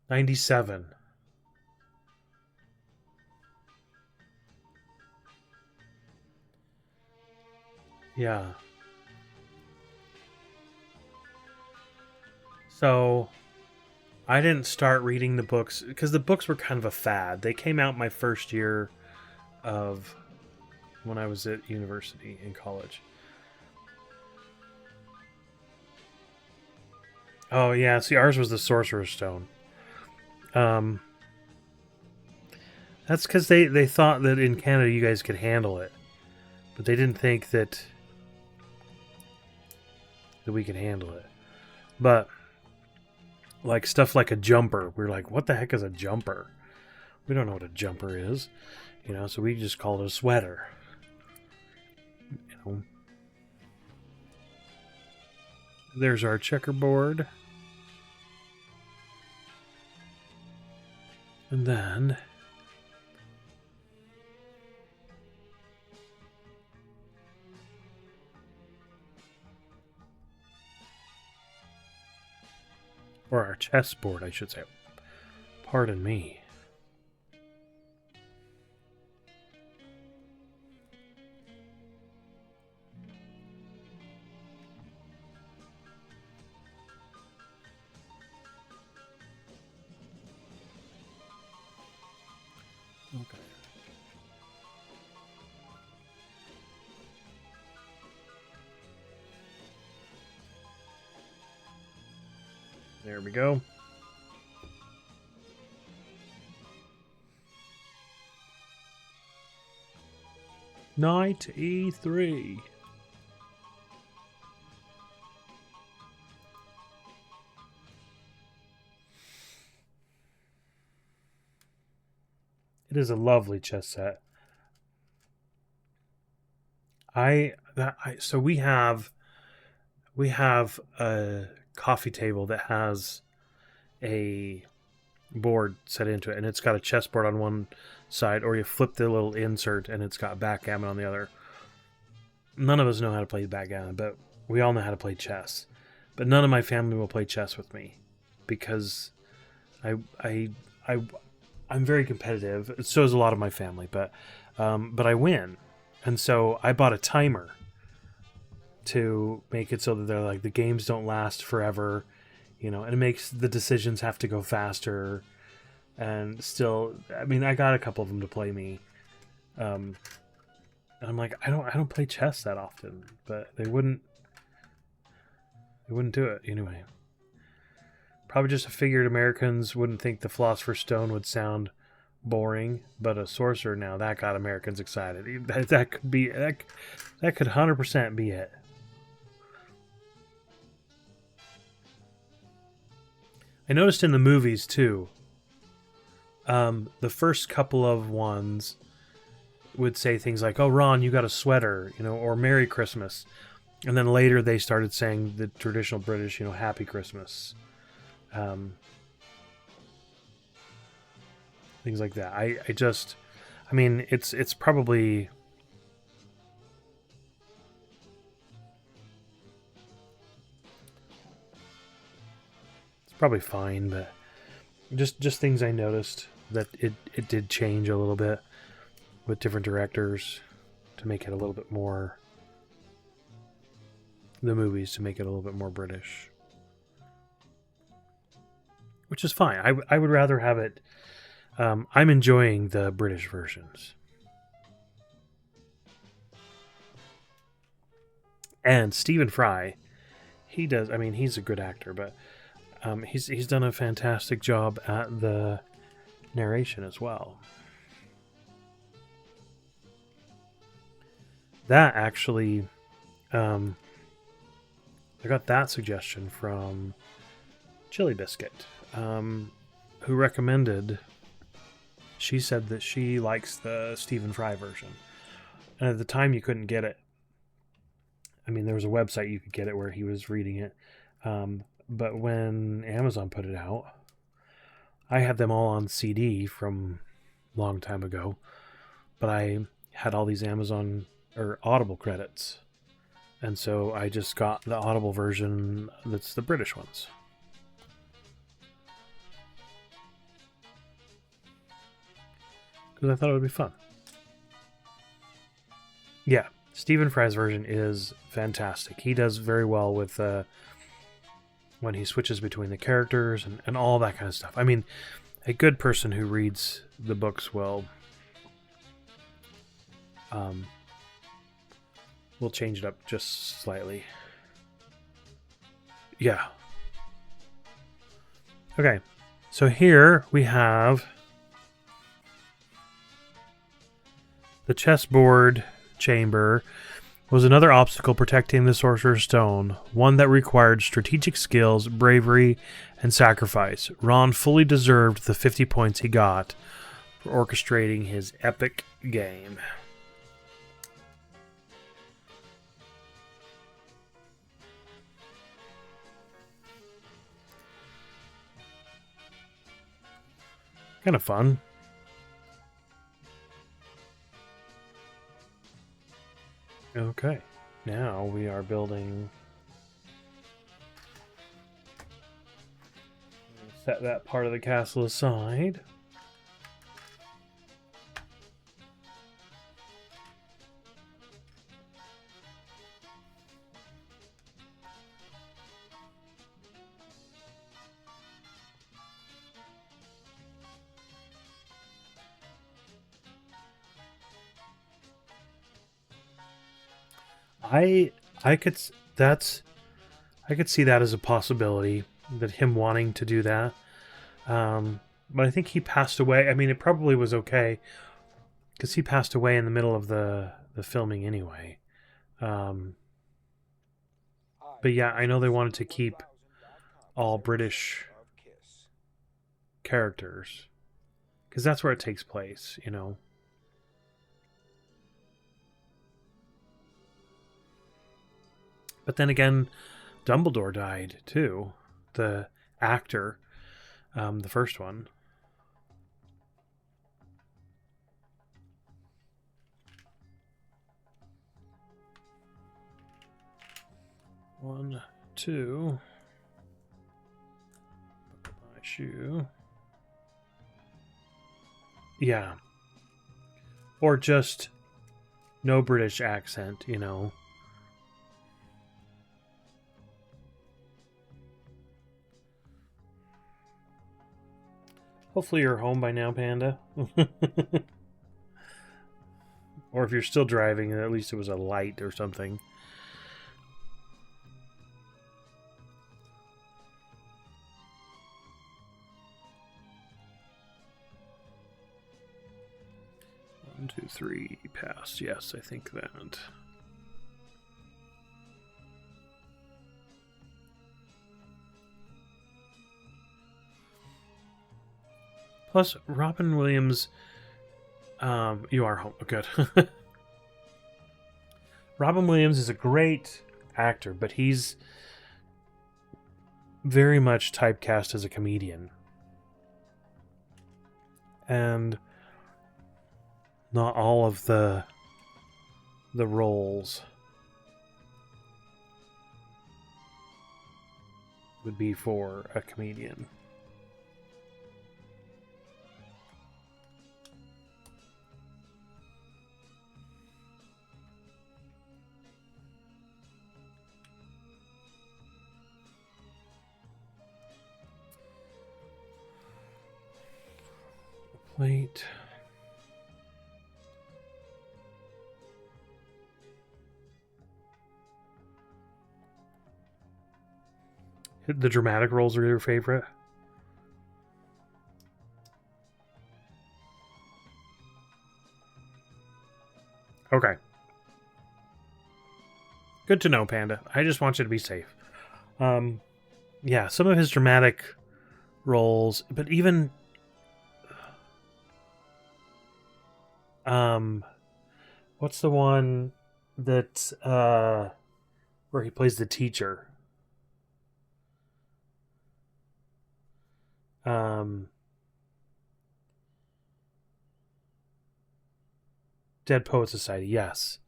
'97. Yeah. So I didn't start reading the books because the books were kind of a fad. They came out my first year of when I was at university in college. Oh yeah, see, ours was the Sorcerer's Stone. That's because they thought that in Canada you guys could handle it, but they didn't think that we could handle it. But like stuff like a jumper, we're like, what the heck is a jumper? We don't know what a jumper is, so we just called it a sweater. There's our checkerboard. And then or our chessboard, I should say. Pardon me. Okay. There we go. Knight E3. It is a lovely chess set. So we have a coffee table that has a board set into it, and it's got a chessboard on one side, or you flip the little insert and it's got backgammon on the other. None of us know how to play backgammon, but we all know how to play chess. But none of my family will play chess with me because I I'm very competitive. So is a lot of my family, but I win, and so I bought a timer to make it so that they're like the games don't last forever, you know, and it makes the decisions have to go faster. And still, I mean, I got a couple of them to play me, and I'm like, I don't play chess that often, but they wouldn't do it anyway. Probably just figured Americans wouldn't think the Philosopher's Stone would sound boring, but a sorcerer now that got Americans excited. That could be that could 100% be it. I noticed in the movies too. The first couple of ones would say things like, "Oh, Ron, you got a sweater," you know, or "Merry Christmas," and then later they started saying the traditional British, you know, "Happy Christmas," things like that. I mean, it's probably fine, but just things I noticed that it did change a little bit with different directors to make it a little bit more, the movies to make it a little bit more British, which is fine. I would rather have it. I'm enjoying the British versions, and Stephen Fry, he does. I mean, he's a good actor, but he's done a fantastic job at the narration as well. That actually, I got that suggestion from Chili Biscuit, who recommended. She said that she likes the Stephen Fry version, and at the time you couldn't get it. I mean, there was a website you could get it where he was reading it, but when Amazon put it out, I had them all on CD from a long time ago, but I had all these Amazon or Audible credits, and so I just got the Audible version that's the British ones. Because I thought it would be fun. Yeah, Stephen Fry's version is fantastic. He does very well with when he switches between the characters and all that kind of stuff. I mean, a good person who reads the books will change it up just slightly. Yeah. Okay, so here we have the chessboard chamber was another obstacle protecting the Sorcerer's Stone, one that required strategic skills, bravery, and sacrifice. Ron fully deserved the 50 points he got for orchestrating his epic game. Kind of fun. Okay, now we are building. Set that part of the castle aside. I could I could see that as a possibility, that him wanting to do that. But I think he passed away. I mean, it probably was okay because he passed away in the middle of the filming anyway. But yeah, I know they wanted to keep all British characters because that's where it takes place, you know. But then again, Dumbledore died too. The actor, the first one. One, two. Buckle my shoe. Yeah. Or just no British accent, you know. Hopefully you're home by now, Panda. Or if you're still driving, at least it was a light or something. One, two, three, pass. Yes, I think that. Plus, Robin Williams. You are home. Good. Robin Williams is a great actor, but he's very much typecast as a comedian. And not all of the roles would be for a comedian. Plate. The dramatic roles are your favorite? Okay. Good to know, Panda. I just want you to be safe. Yeah, some of his dramatic roles, but even what's the one that where he plays the teacher? Dead Poet Society, yes.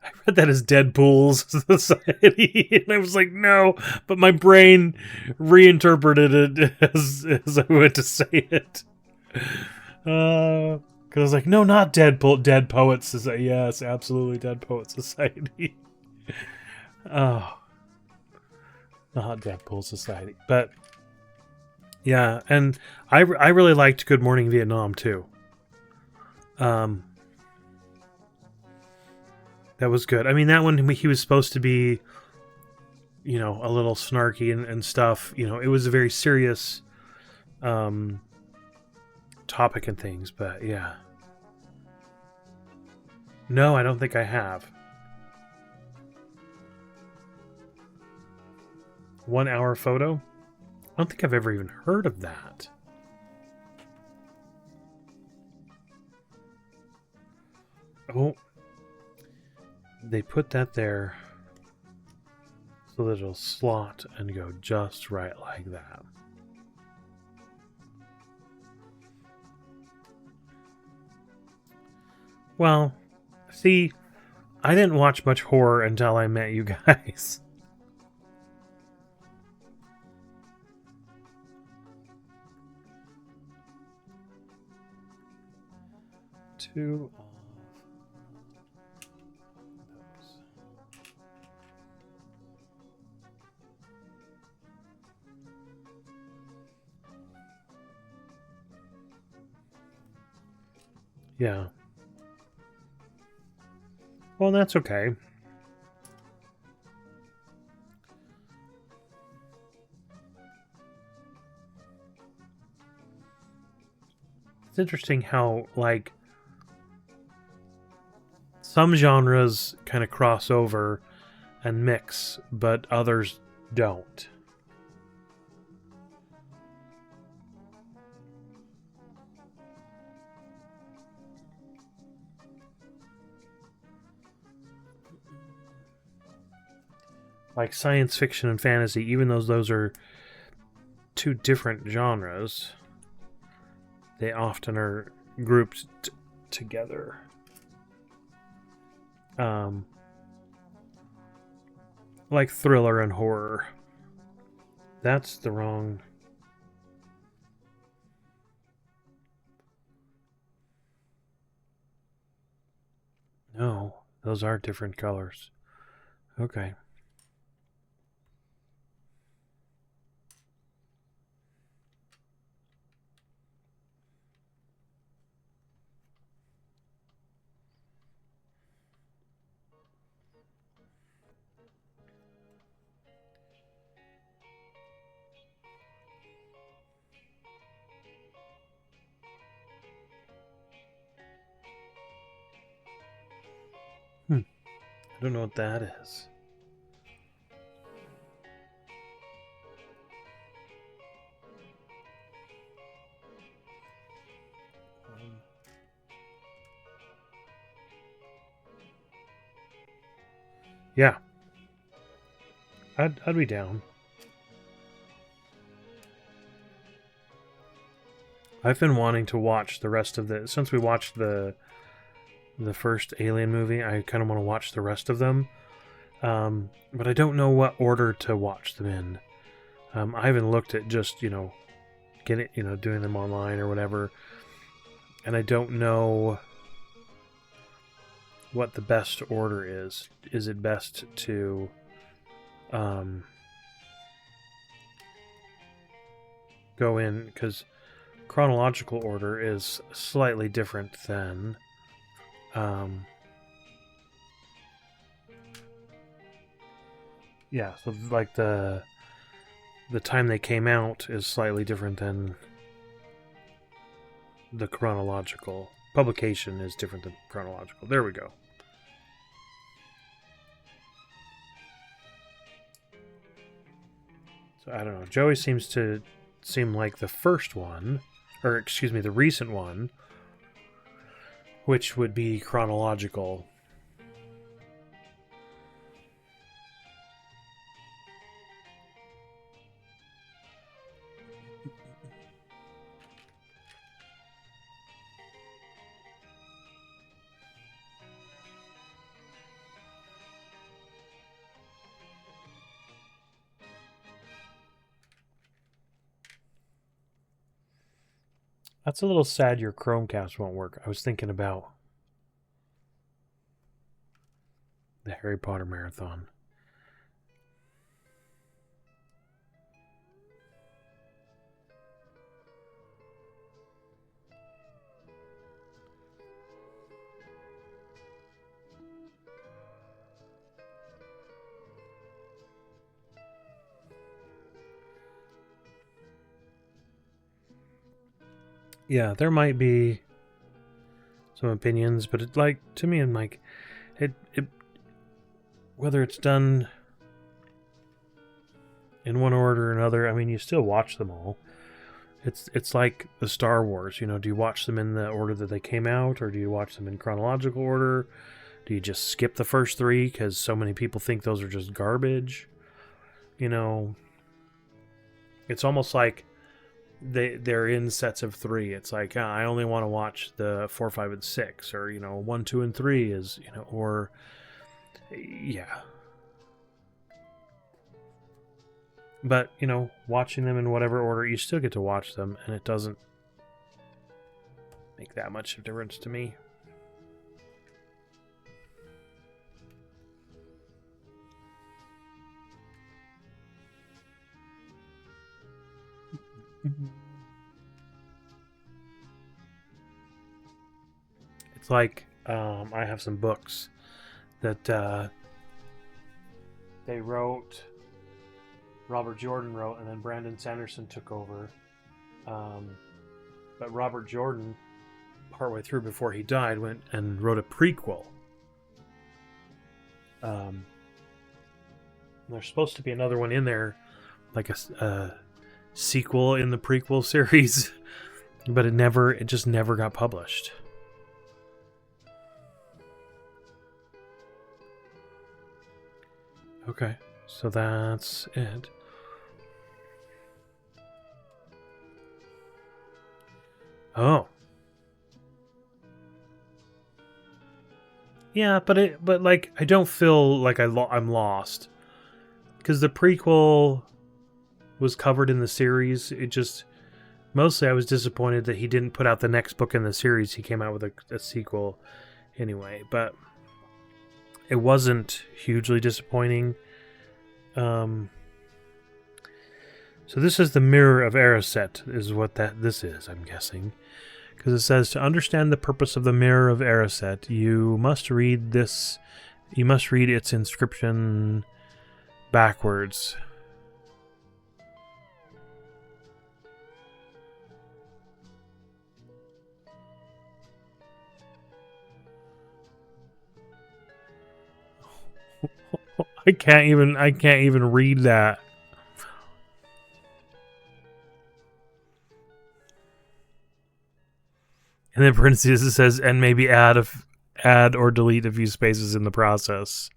I read that as Deadpool's Society, and I was like, no, but my brain reinterpreted it as I went to say it. Because I was like, no, not Deadpool, Dead Poets Society. Yes, absolutely, Dead Poet Society. Oh, not Deadpool Society, but yeah, and I really liked Good Morning Vietnam too. That was good. I mean, that one, he was supposed to be, you know, a little snarky and stuff. You know, it was a very serious topic and things, but yeah. No, I don't think I have. 1 hour photo? I don't think I've ever even heard of that. Oh. They put that there so that it'll slot and go just right like that. Well, see, I didn't watch much horror until I met you guys. Two of those. Yeah. Well, that's okay. It's interesting how, like, some genres kind of cross over and mix, but others don't. Like science fiction and fantasy, even though those are two different genres, they often are grouped together. Like thriller and horror. That's the wrong... No, those are different colors. Okay. I don't know what that is. Yeah. I'd be down. I've been wanting to watch the rest of the... Since we watched the first Alien movie, I kind of want to watch the rest of them. But I don't know what order to watch them in. I haven't looked at just, doing them online or whatever. And I don't know what the best order is. Is it best to go in, because chronological order is slightly different than yeah, so like the time they came out is slightly different than the chronological publication is different than chronological. There we go. So I don't know. Joey seems to seem like the first one, or excuse me, the recent one, which would be chronological. That's a little sad your Chromecast won't work. I was thinking about the Harry Potter marathon. Yeah, there might be some opinions, but to me, I'm like, it whether it's done in one order or another, I mean, you still watch them all. It's like the Star Wars, do you watch them in the order that they came out, or do you watch them in chronological order? Do you just skip the first three because so many people think those are just garbage? It's almost like they're in sets of three. It's like, I only want to watch the 4, 5, and 6, or 1, 2, and 3 is or yeah. But watching them in whatever order, you still get to watch them, and it doesn't make that much of a difference to me. It's like I have some books that they wrote, Robert Jordan wrote, and then Brandon Sanderson took over. But Robert Jordan, partway through before he died, went and wrote a prequel. There's supposed to be another one in there, like a sequel in the prequel series, but it just never got published. Okay, so that's it. Oh. Yeah, but I don't feel like I'm lost, because the prequel was covered in the series. It just, mostly I was disappointed that he didn't put out the next book in the series. He came out with a sequel anyway, but it wasn't hugely disappointing. So this is the Mirror of Erised, is what this is, I'm guessing. Because it says, to understand the purpose of the Mirror of Erised, you must read its inscription backwards. I can't even read that. And then parentheses it says, and maybe add or delete a few spaces in the process.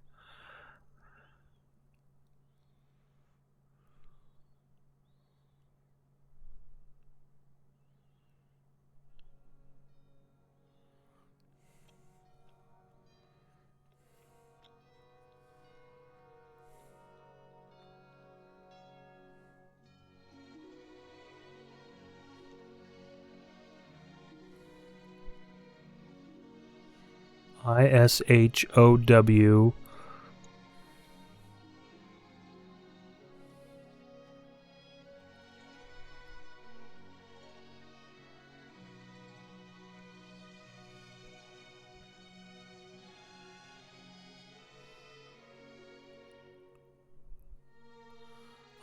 ISHOW.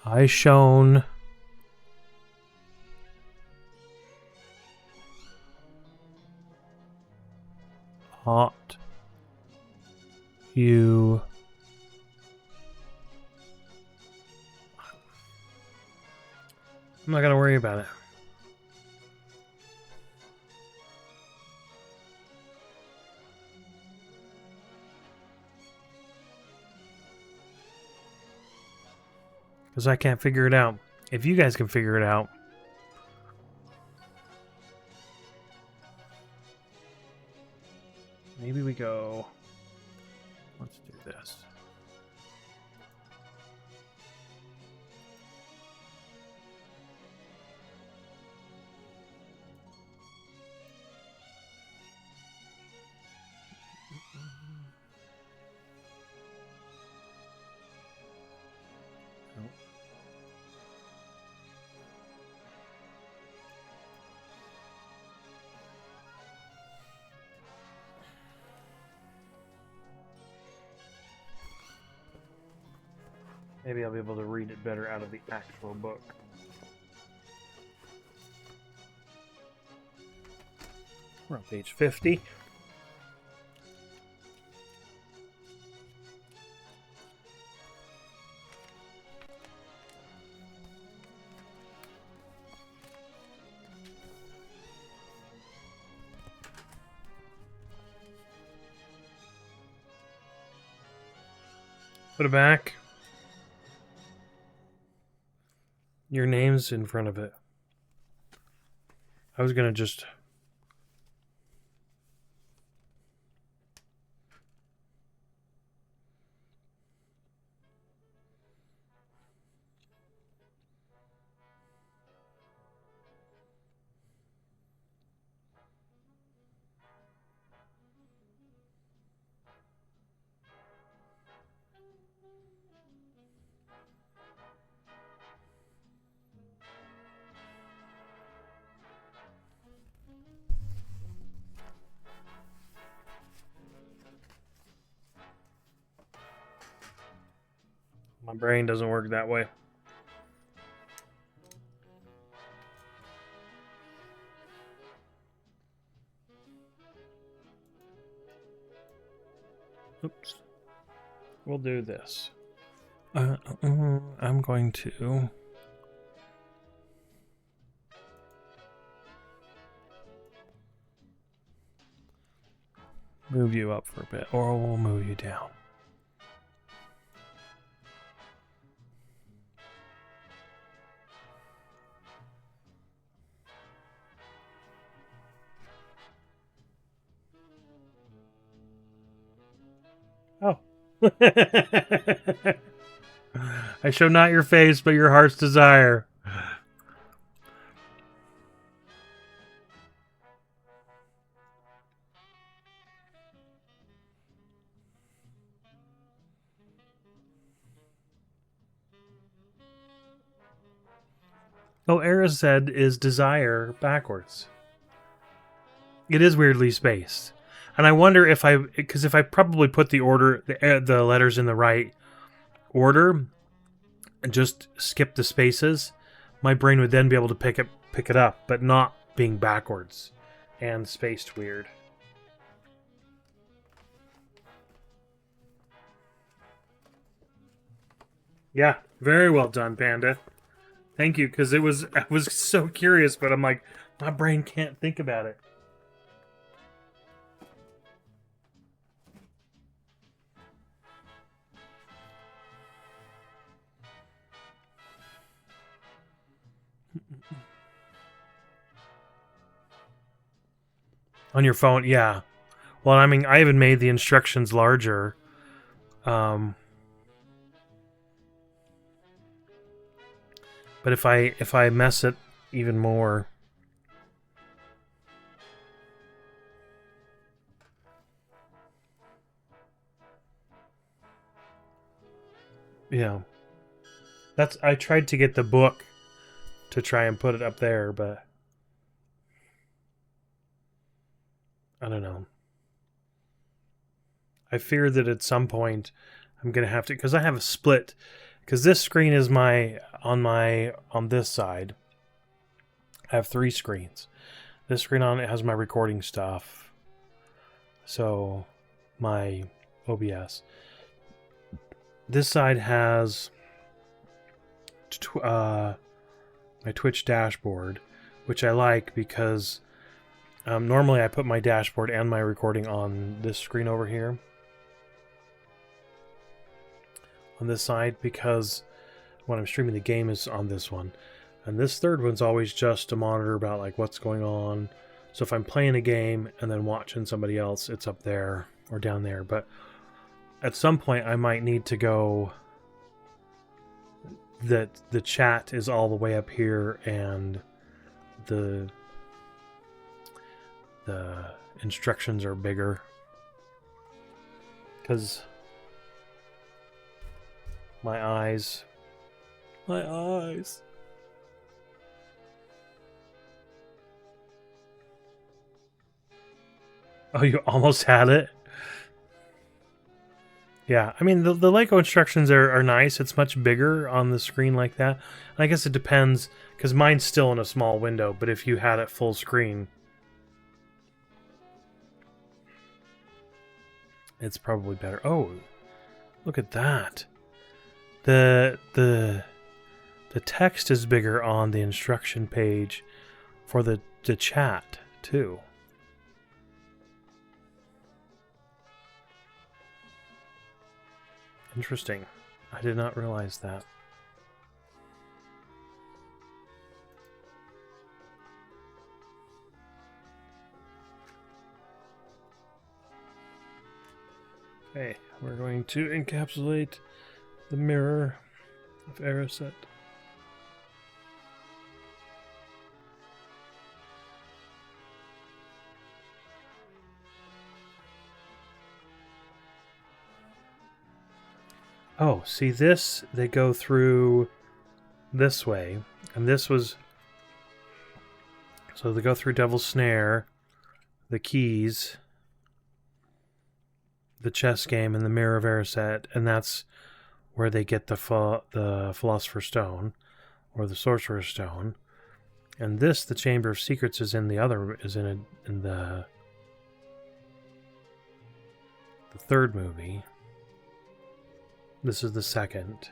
I shown hot you I'm not gonna worry about it. Because I can't figure it out. If you guys can figure it out. Maybe we go. Let's do this. Nope. Maybe I'll be able to read it better out of the actual book. We're on page 50. Put it back. Your name's in front of it. I was gonna just... My brain doesn't work that way. Oops. We'll do this. I'm going to... move you up for a bit, or we'll move you down. Oh. I show not your face, but your heart's desire. Oh, Erised is desire backwards. It is weirdly spaced. And I wonder if because if I probably put the letters in the right order and just skip the spaces, my brain would then be able to pick it up, but not being backwards and spaced weird. Yeah, very well done, Panda. Thank you, because I was so curious, but I'm like, my brain can't think about it. On your phone, yeah. Well, I mean, I even made the instructions larger. But if I mess it even more, yeah. I tried to get the book to try and put it up there, but I don't know. I fear that at some point I'm gonna have to, because I have a split, because this screen is on this side. I have 3 screens. This screen on it has my recording stuff, so my OBS. This side has my Twitch dashboard, which I like because normally I put my dashboard and my recording on this screen over here, on this side, because when I'm streaming the game is on this one. And this third one's always just to monitor about like what's going on. So if I'm playing a game and then watching somebody else, it's up there or down there. But at some point I might need to go that the chat is all the way up here and the instructions are bigger. Because my eyes. Oh, you almost had it? Yeah, I mean, the Lego instructions are nice. It's much bigger on the screen like that. And I guess it depends, because mine's still in a small window, but if you had it full screen, it's probably better. Oh, look at that. The text is bigger on the instruction page for the chat, too. Interesting. I did not realize that. Okay, we're going to encapsulate the mirror of Erised. Oh, see this? They go through this way. And this was... So they go through Devil's Snare, the keys, the chess game, and the Mirror of Erised, and that's where they get the Philosopher's Stone, or the Sorcerer's Stone. And this, the Chamber of Secrets, is in the other... in the third movie. This is the second.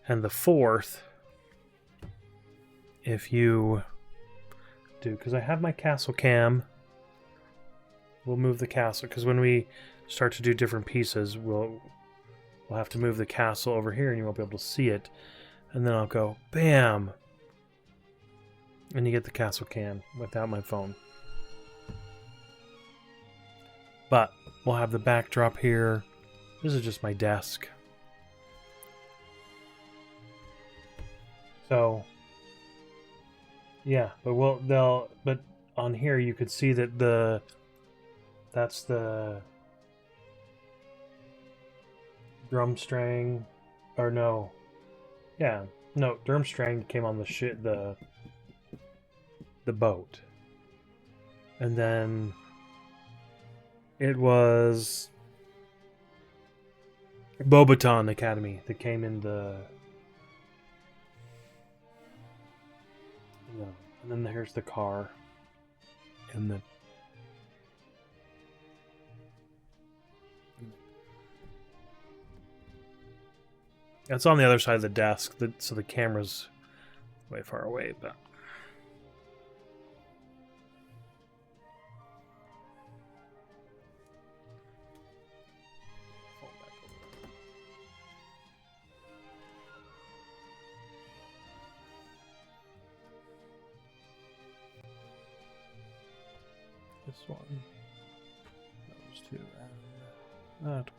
And the fourth, if you do, because I have my castle cam, we'll move the castle, because when we start to do different pieces, we'll have to move the castle over here and you won't be able to see it. And then I'll go, bam! And you get the castle cam without my phone. But we'll have the backdrop here. This is just my desk. So, yeah, but on here you could see that that's the drum string, or no, yeah, No, Durmstrang came on the boat, and then it was Bobaton Academy that came in the. No, and then here's the car, and the. It's on the other side of the desk, so the camera's way far away, but. This one, those two, and that one.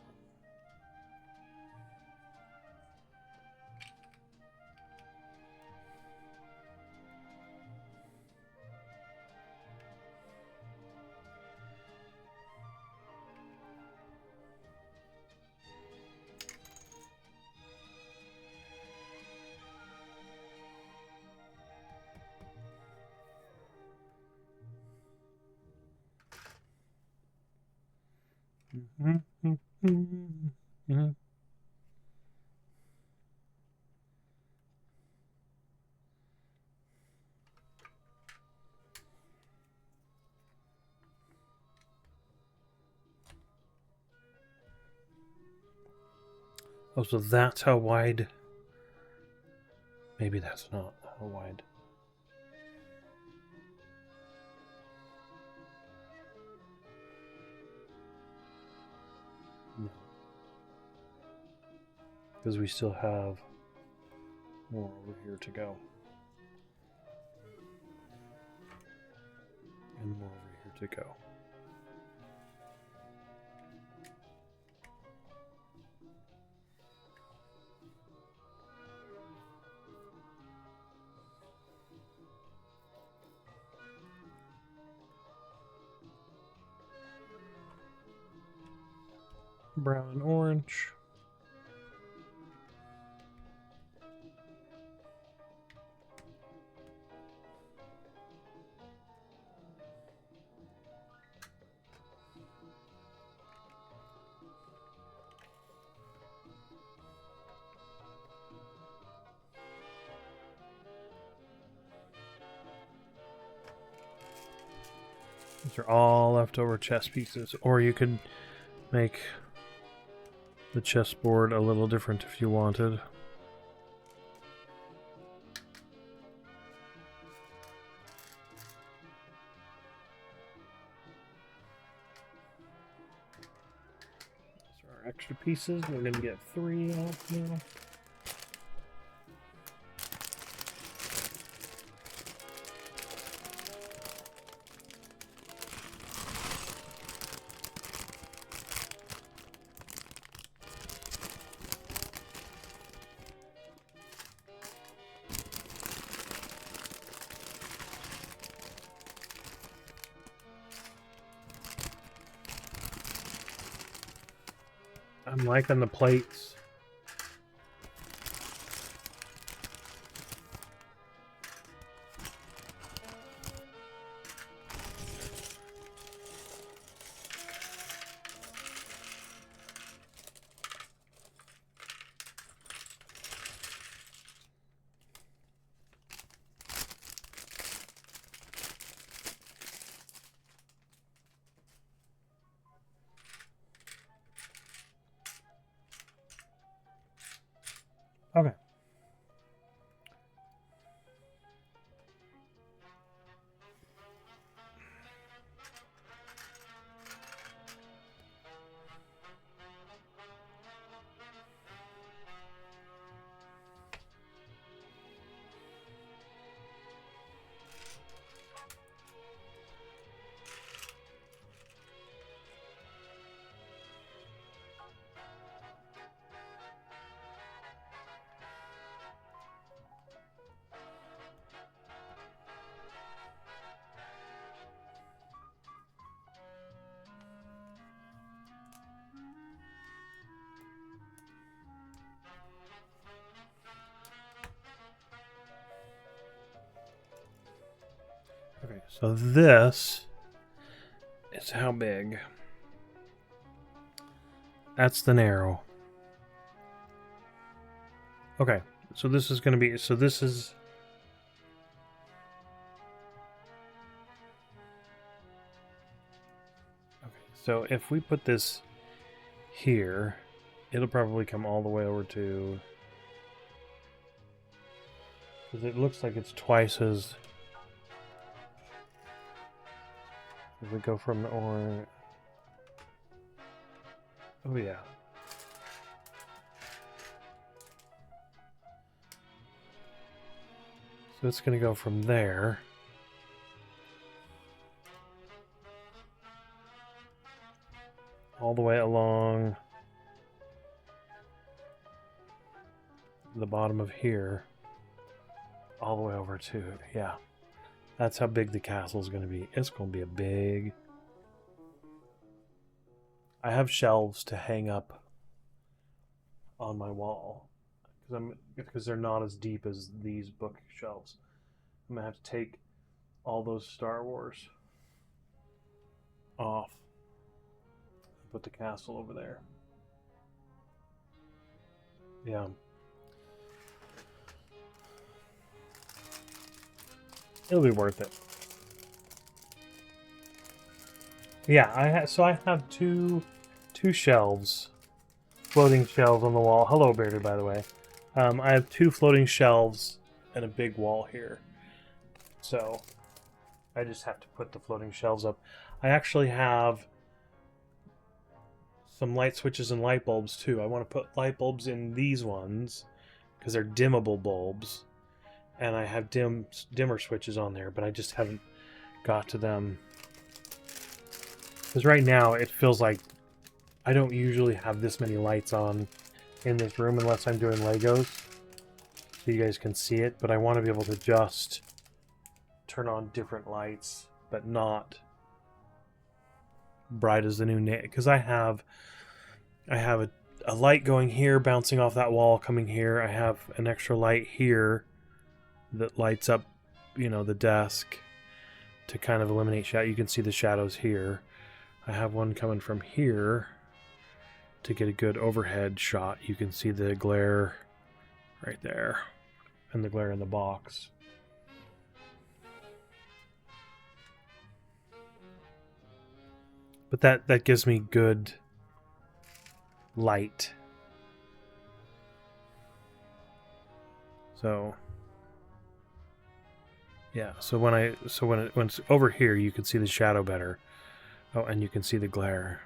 Oh, so that's how wide. Maybe that's not how wide. No. Because we still have more over here to go. And more over here to go. Brown and orange. These are all leftover chess pieces. Or you could make the chessboard a little different if you wanted. These are our extra pieces. We're going to get 3 out now. I'm liking the plates. Okay. Okay, so this is how big. That's the narrow. Okay, so this is going to be, so this is, okay, so if we put this here, it'll probably come all the way over to, because it looks like it's twice as, if we go from the orange, oh yeah. So it's going to go from there all the way along the bottom of here, all the way over to, yeah. That's how big the castle is going to be. It's going to be a big... I have shelves to hang up on my wall because they're not as deep as these bookshelves. I'm going to have to take all those Star Wars off and put the castle over there. Yeah. It'll be worth it. Yeah, I have two shelves, floating shelves on the wall. Hello, Bearded, by the way. I have two floating shelves and a big wall here. So I just have to put the floating shelves up. I actually have some light switches and light bulbs too. I want to put light bulbs in these ones because they're dimmable bulbs. And I have dimmer switches on there, but I just haven't got to them. Because right now it feels like I don't usually have this many lights on in this room unless I'm doing Legos. So you guys can see it, but I want to be able to just turn on different lights, but not bright as the new night. Because I have a light going here, bouncing off that wall, coming here. I have an extra light here that lights up, you know, the desk to kind of eliminate shadow. You can see the shadows here. I have one coming from here to get a good overhead shot. You can see the glare right there and the glare in the box. But that gives me good light. So yeah, so when it's over here, you can see the shadow better. Oh, and you can see the glare.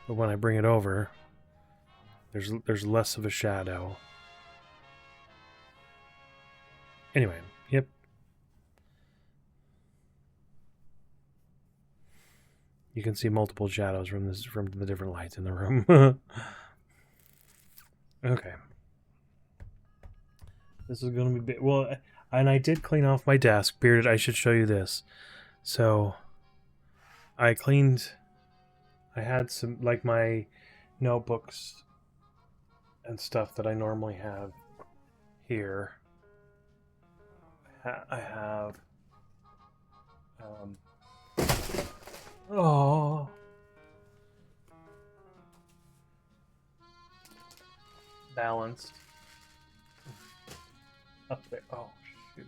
But when I bring it over, there's less of a shadow. Anyway, yep. You can see multiple shadows from the different lights in the room. Okay. This is going to be big. Well, and I did clean off my desk. Bearded, I should show you this. So I had some, like, my notebooks and stuff that I normally have here. I have balanced up there. Oh shoot.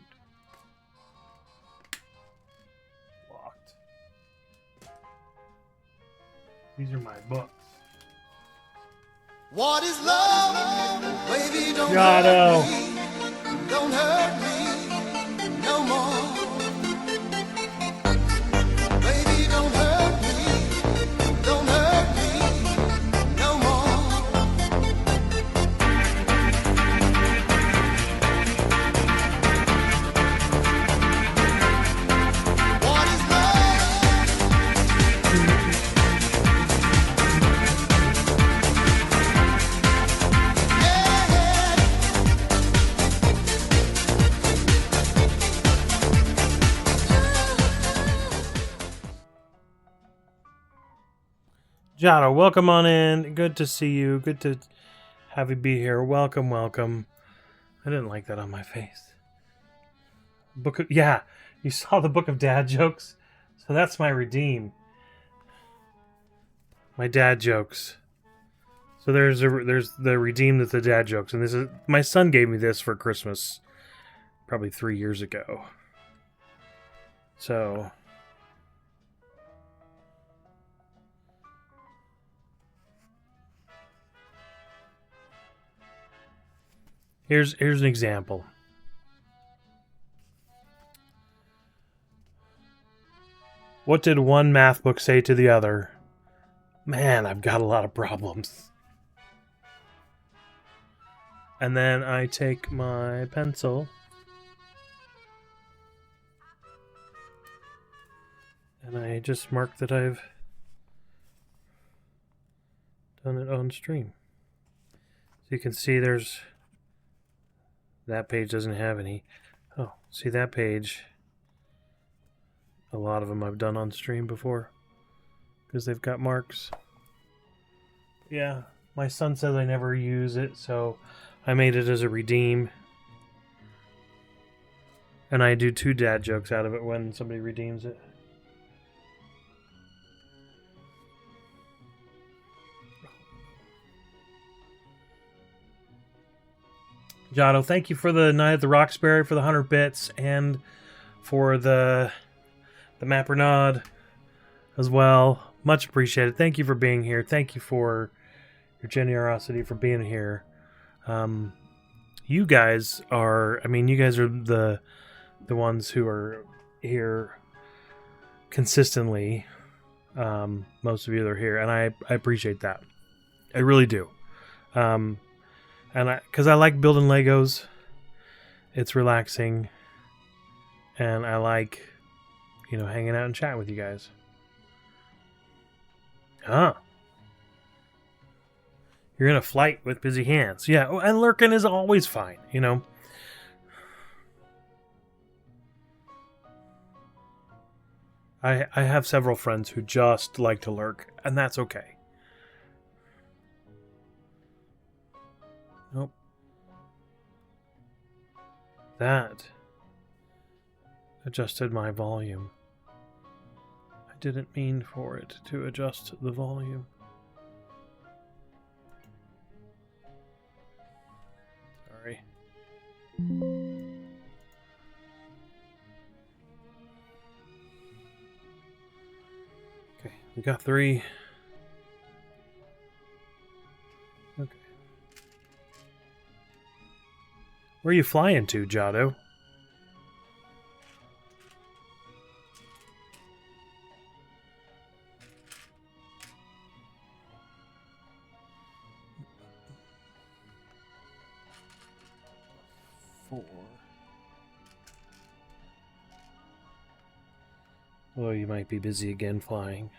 Locked. These are my books. What is love? Baby, don't Giotto. hurt me. Don't hurt me no more. Baby, don't hurt me. Don't hurt me no more. What is Giotto, welcome on in. Good to see you. Good to have you be here. Welcome, welcome. I didn't like that on my face. Yeah, You saw the book of dad jokes? So that's my redeem. My dad jokes. So there's the redeem that's the dad jokes, and this is my son gave me this for Christmas, probably 3 years ago. So here's an example. What did one math book say to the other? Man, I've got a lot of problems. And then I take my pencil and I just mark that I've done it on stream. So you can see there's... That page doesn't have any. Oh, see that page? A lot of them I've done on stream before because they've got marks. Yeah, my son says I never use it, so I made it as a redeem. And I do 2 dad jokes out of it when somebody redeems it. Giotto, thank you for the Night at the Roxbury, for the 100 bits, and for the Mapper Nod as well. Much appreciated. Thank you for being here. Thank you for your generosity for being here. You guys are, you guys are the ones who are here consistently. Most of you that are here, and I appreciate that. I really do. Because I like building Legos. It's relaxing. And I like, hanging out and chatting with you guys. You're in a flight with busy hands. Yeah, and lurking is always fine, I have several friends who just like to lurk, and that's okay. Nope. That adjusted my volume. I didn't mean for it to adjust the volume. Sorry. Okay, we got 3. Okay. Where are you flying to, Giotto? Oh, you might be busy again flying.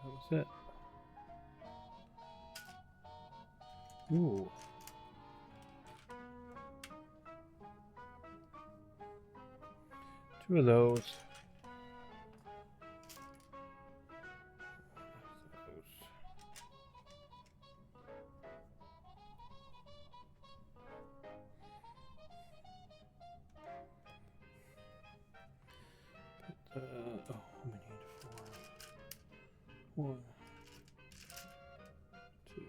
That was it. Ooh. Two of those. Oh, we need 4. 1, 2, 3.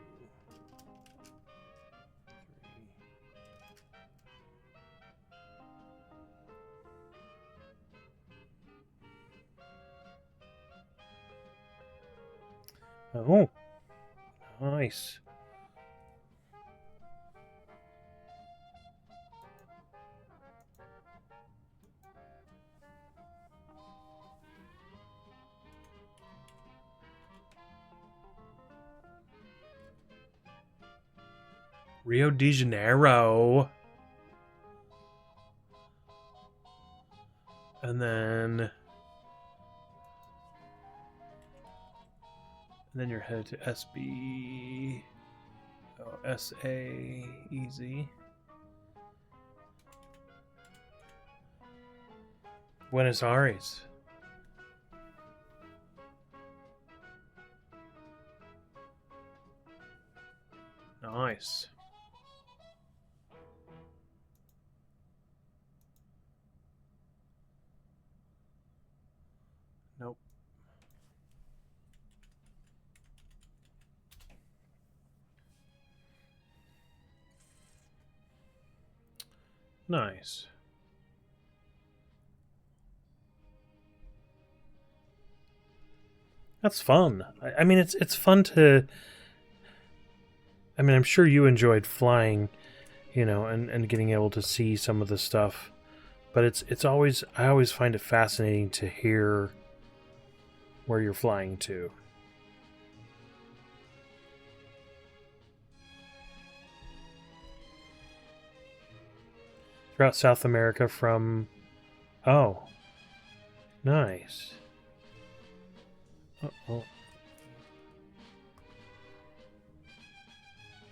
Oh, nice. Rio de Janeiro. And then you're headed to SB. Oh, SA. Easy. Buenos Aires. Nice. Nope. Nice. That's fun. I mean, it's fun to. I mean, I'm sure you enjoyed flying, you know, and getting able to see some of the stuff, but it's always I always find it fascinating to hear where you're flying to. Throughout South America from. Oh. Nice. Uh-oh.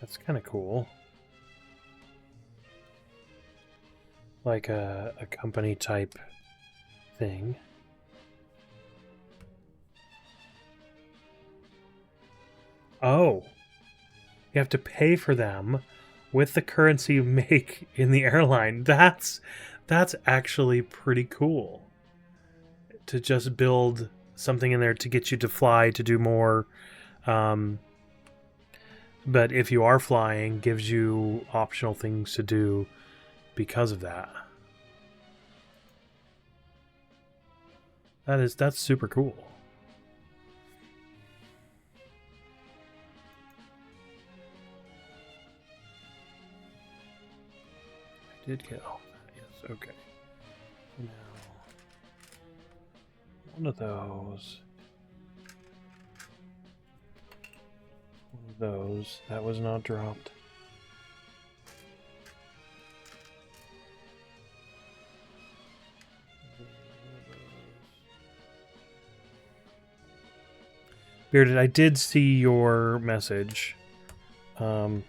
That's kind of cool. Like a company type thing. Oh. You have to pay for them with the currency you make in the airline. That's actually pretty cool. To just build something in there to get you to fly to do more. But if you are flying, gives you optional things to do because of that. That's super cool. I did get all that, yes, okay. Now, one of those. One of those. That was not dropped. Bearded, I did see your message. And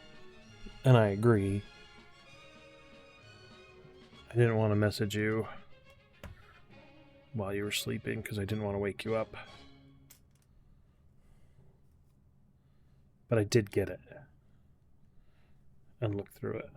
I agree. I didn't want to message you while you were sleeping because I didn't want to wake you up. But I did get it and look through it.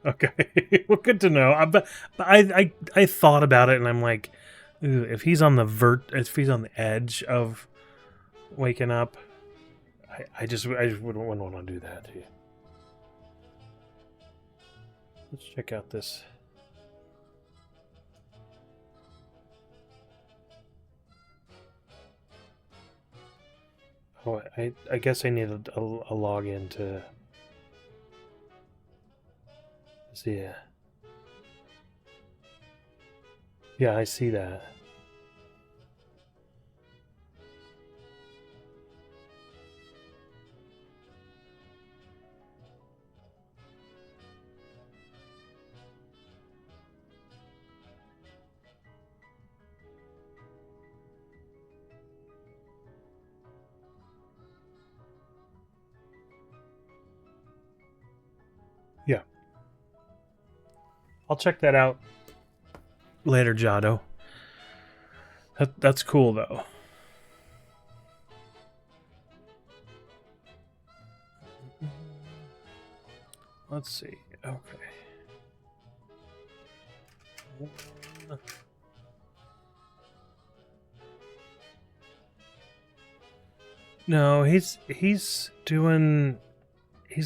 Okay, well, good to know. But I thought about it, and I'm like, ooh, if he's on the edge of waking up, I just wouldn't want to do that. Let's check out this. Oh, I guess I need a login to see it. Yeah, I see that. Yeah. I'll check that out later, Jado. That's cool, though. Let's see. Okay. No, he's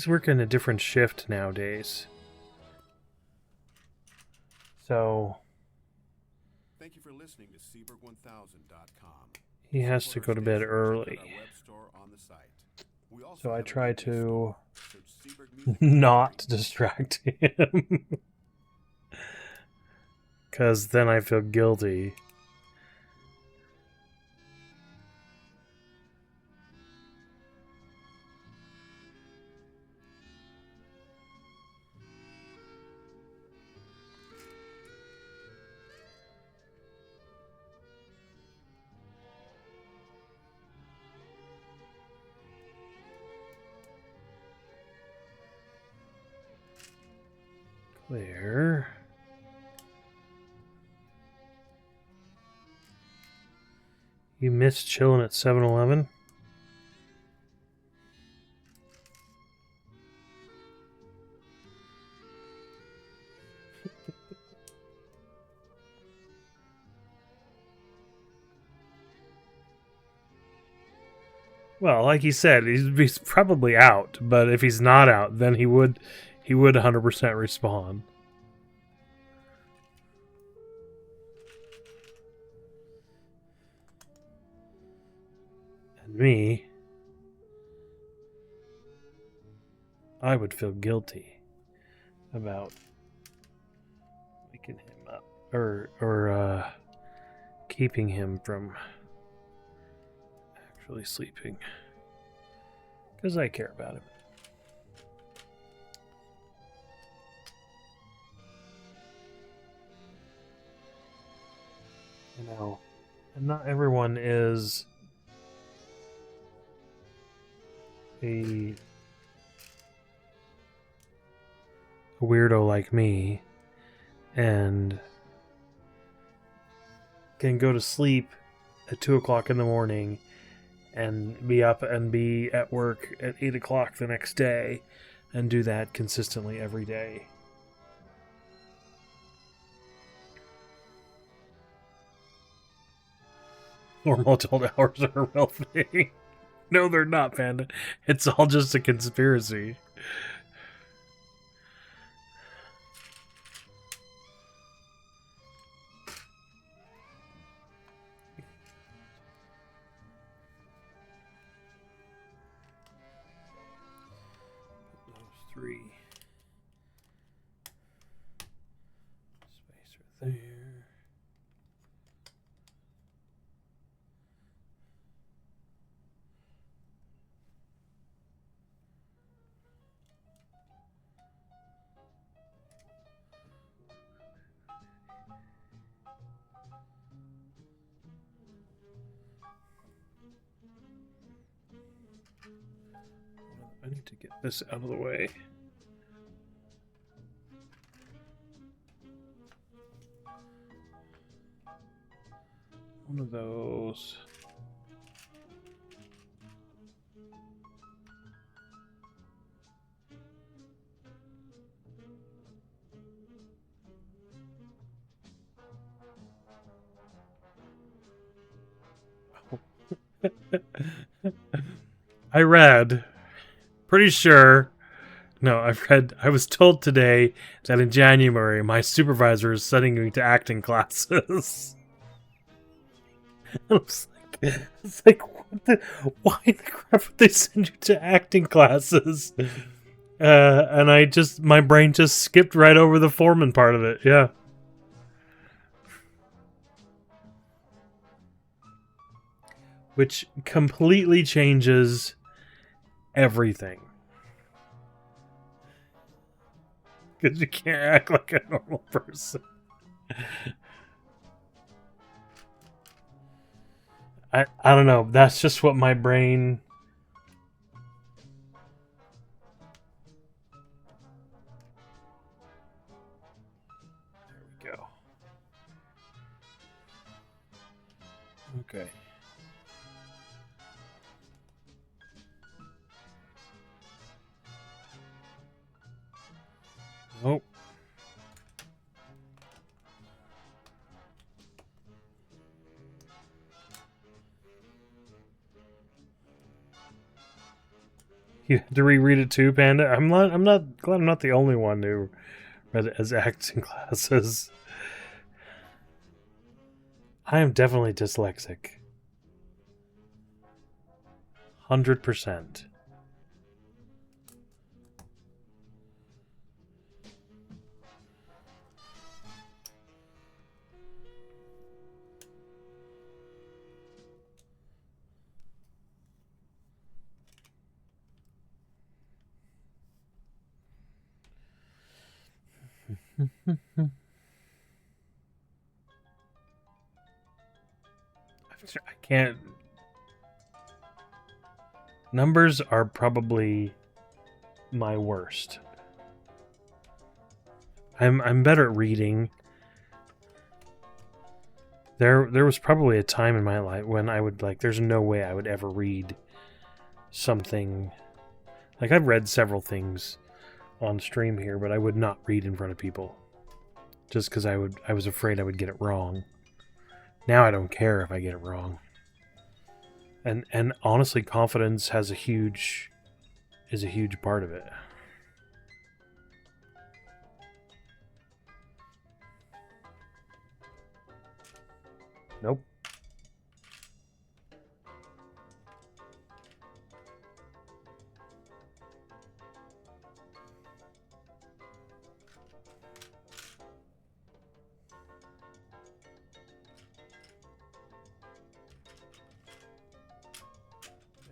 working a different shift nowadays. So Thank you for listening to Seaberg1000.com. he has to go to bed early. We also So I have an try eBay to store. Search Seaberg Music not distract him. Because then I feel guilty. Clear. You missed chilling at 7-Eleven? Well, like he said, he's probably out, but if he's not out, then he would 100% respawn. And me, I would feel guilty about waking him up or keeping him from actually sleeping, because I care about him. You know, and not everyone is a weirdo like me and can go to sleep at 2 o'clock in the morning and be up and be at work at 8 o'clock the next day and do that consistently every day. Normal adult hours are a real thing. No, they're not, Panda. It's all just a conspiracy. Those 3. Space right there. I need to get this out of the way. One of those. I read, pretty sure. No, I was told today that in January my supervisor is sending me to acting classes. I was why the crap would they send you to acting classes? And my brain just skipped right over the foreman part of it. Yeah. Which completely changes everything. Because you can't act like a normal person. I don't know. That's just what my brain... There we go. Okay. Oh. You had to reread it too, Panda. I'm not glad I'm not the only one who read it as acting classes. I am definitely dyslexic. 100%. I can't. Numbers are probably my worst. I'm better at reading. There was probably a time in my life when I would there's no way I would ever read something. Like, I've read several things on stream here, but I would not read in front of people. Just because I was afraid I would get it wrong. Now I don't care if I get it wrong. And honestly, confidence is a huge part of it. Nope.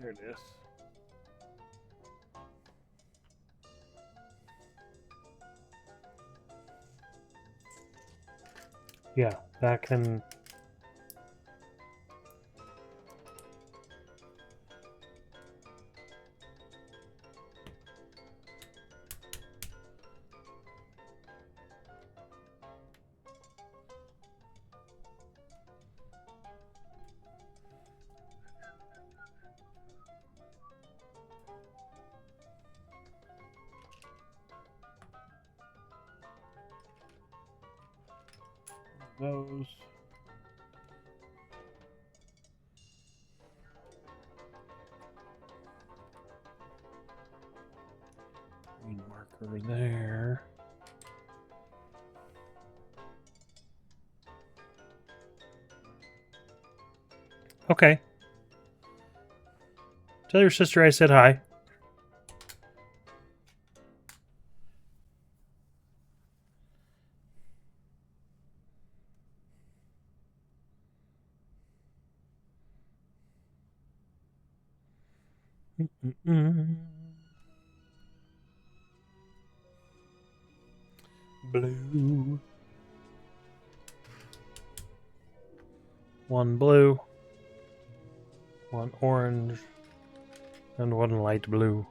There it is. Yeah, that can... those. Green marker there. Okay. Tell your sister I said hi. Blue. One blue. One orange. And one light blue.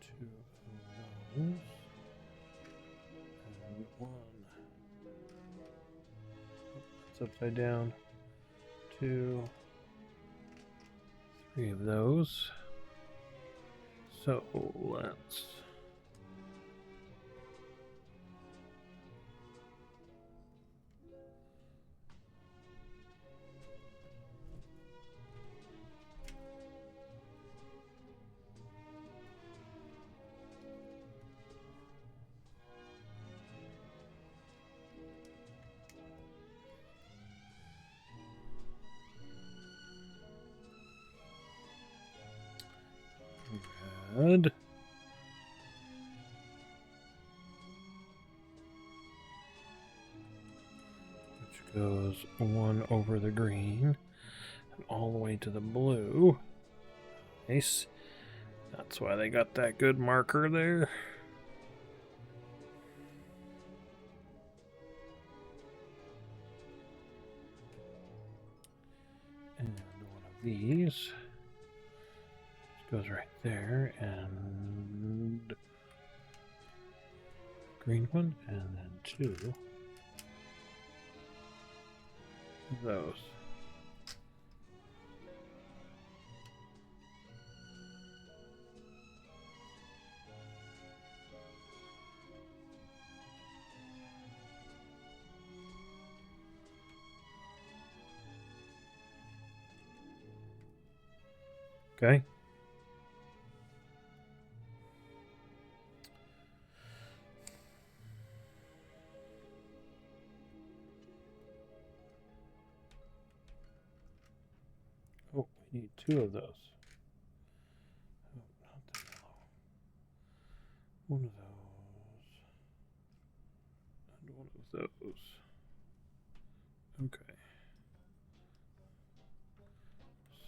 Two of those. And one. It's upside down. Two. Three of those. So let's... Red. Which goes one over the green and all the way to the blue. Nice. That's why they got that good marker there. And one of these goes right there, and green one, and then two of those. Okay. Oh, we need two of those. Oh, not the yellow. One of those. And one of those. Okay.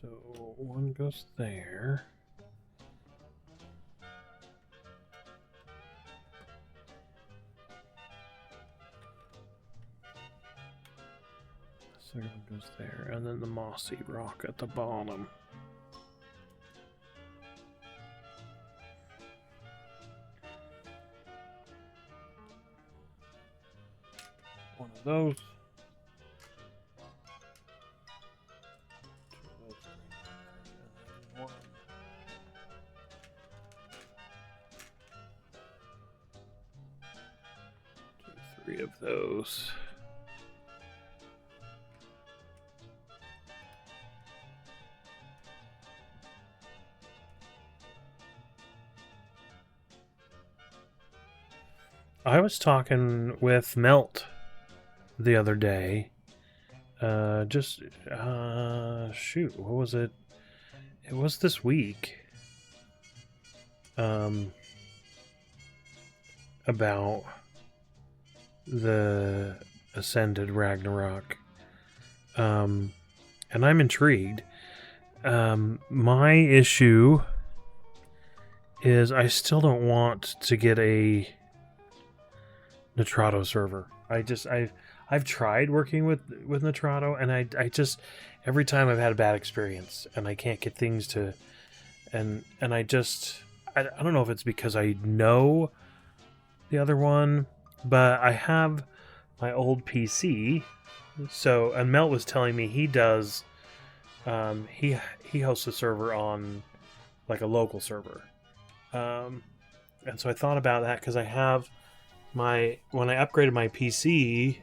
So one goes there. The second one goes there, and then the mossy rock at the bottom. One of those. One. Two, three of those. I was talking with Melt the other day. Shoot, what was it? It was this week. About the Ascended Ragnarok. And I'm intrigued. My issue is I still don't want to get a Nitrado server. I've tried working with Nitrado, and I just every time I've had a bad experience, and I can't get things to, and I don't know if it's because I know the other one, but I have my old PC. So, and Melt was telling me he does, he hosts a server on like a local server, and so I thought about that because I have when I upgraded my PC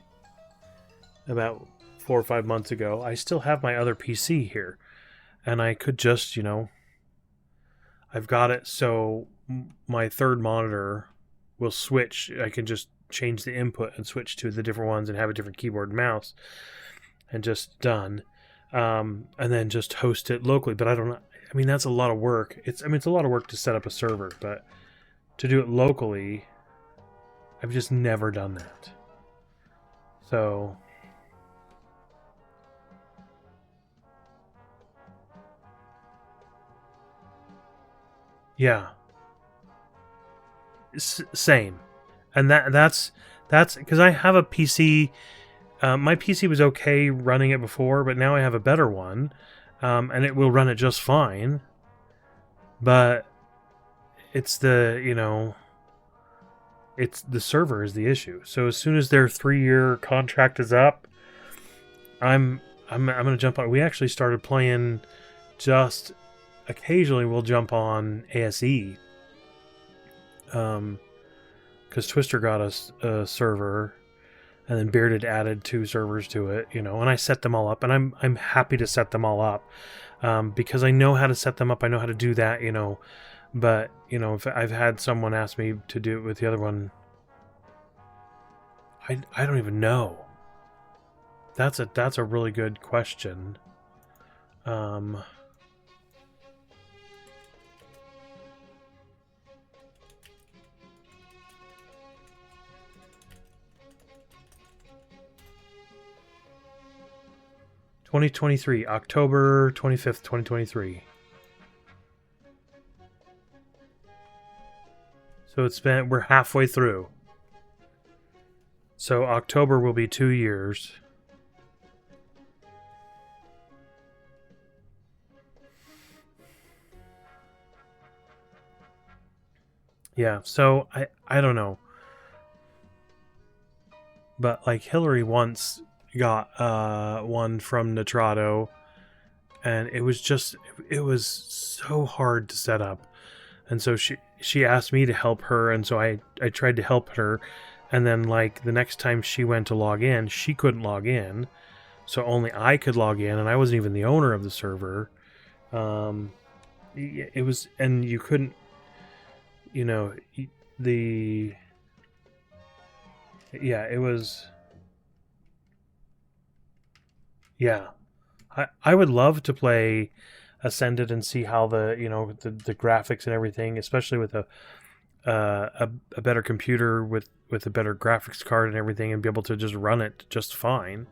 about 4 or 5 months ago, I still have my other PC here, and I could just, I've got it so my third monitor will switch. I can just change the input and switch to the different ones and have a different keyboard and mouse, and just done. And then just host it locally. But I don't know. I mean, that's a lot of work. It's a lot of work to set up a server, but to do it locally, I've just never done that. So yeah, same. And that's because I have a PC. My PC was okay running it before, but now I have a better one, and it will run it just fine. But it's it's the server is the issue. So as soon as their 3-year contract is up, I'm gonna jump on. We actually started playing. Just occasionally we'll jump on ASE, because Twister got us a server, and then Bearded added 2 servers to it, and I set them all up, and I'm happy to set them all up, because I know how to set them up. I know how to do that, But if I've had someone ask me to do it with the other one, I don't even know. That's a really good question. 2023, October 25th, 2023. So we're halfway through. So October will be 2 years. Yeah, so I don't know. But like Hillary once got one from Nitrado, and it was so hard to set up. And so she asked me to help her, and so I tried to help her, and then like the next time she went to log in, she couldn't log in, so only I could log in, and I wasn't even the owner of the server. It was, and you couldn't, it was, yeah. I would love to play Ascended and see how the graphics and everything, especially with a better computer with a better graphics card and everything, and be able to just run it just fine.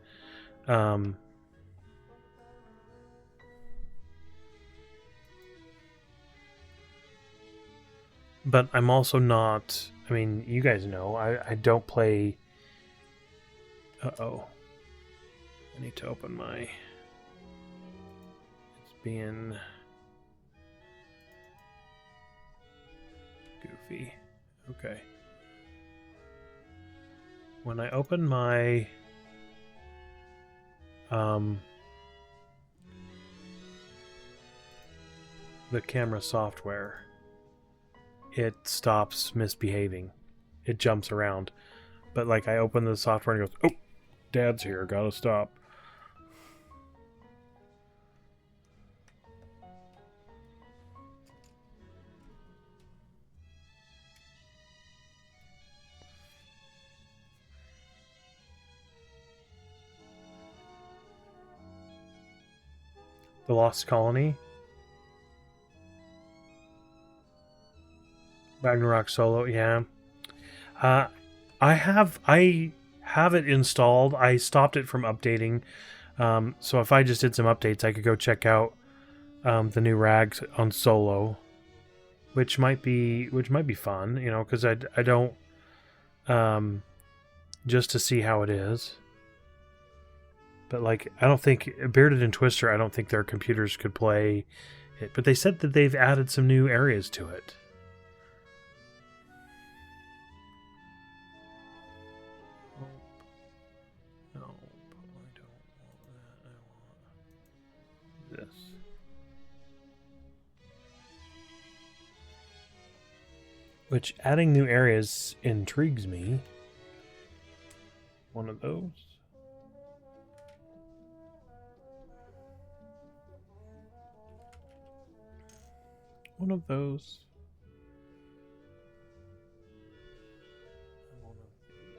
But I'm also not. I mean, you guys know I don't play. Uh-oh. I need to open my. It's being goofy. Okay. When I open my the camera software, it stops misbehaving. It jumps around. But like I open the software and it goes, "Oh, Dad's here, gotta stop." The Lost Colony. Ragnarok Solo, yeah. I have it installed. I stopped it from updating. So if I just did some updates, I could go check out the new Rags on Solo, which might be fun, you know, because I don't just to see how it is. But like, I don't think Bearded and Twister, I don't think their computers could play it. But they said that they've added some new areas to it. No, I don't want that. I want this. Which, adding new areas intrigues me. One of those. One of those. One of these.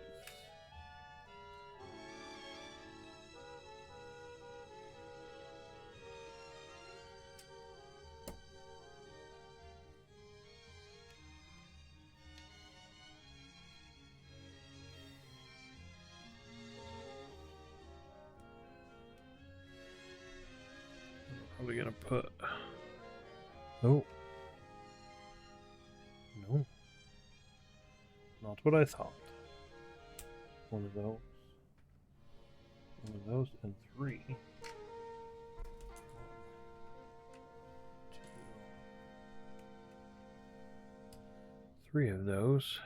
I'm probably gonna put. Oh. No. Not what I thought. One of those. One of those and 3. 2. 3 of those.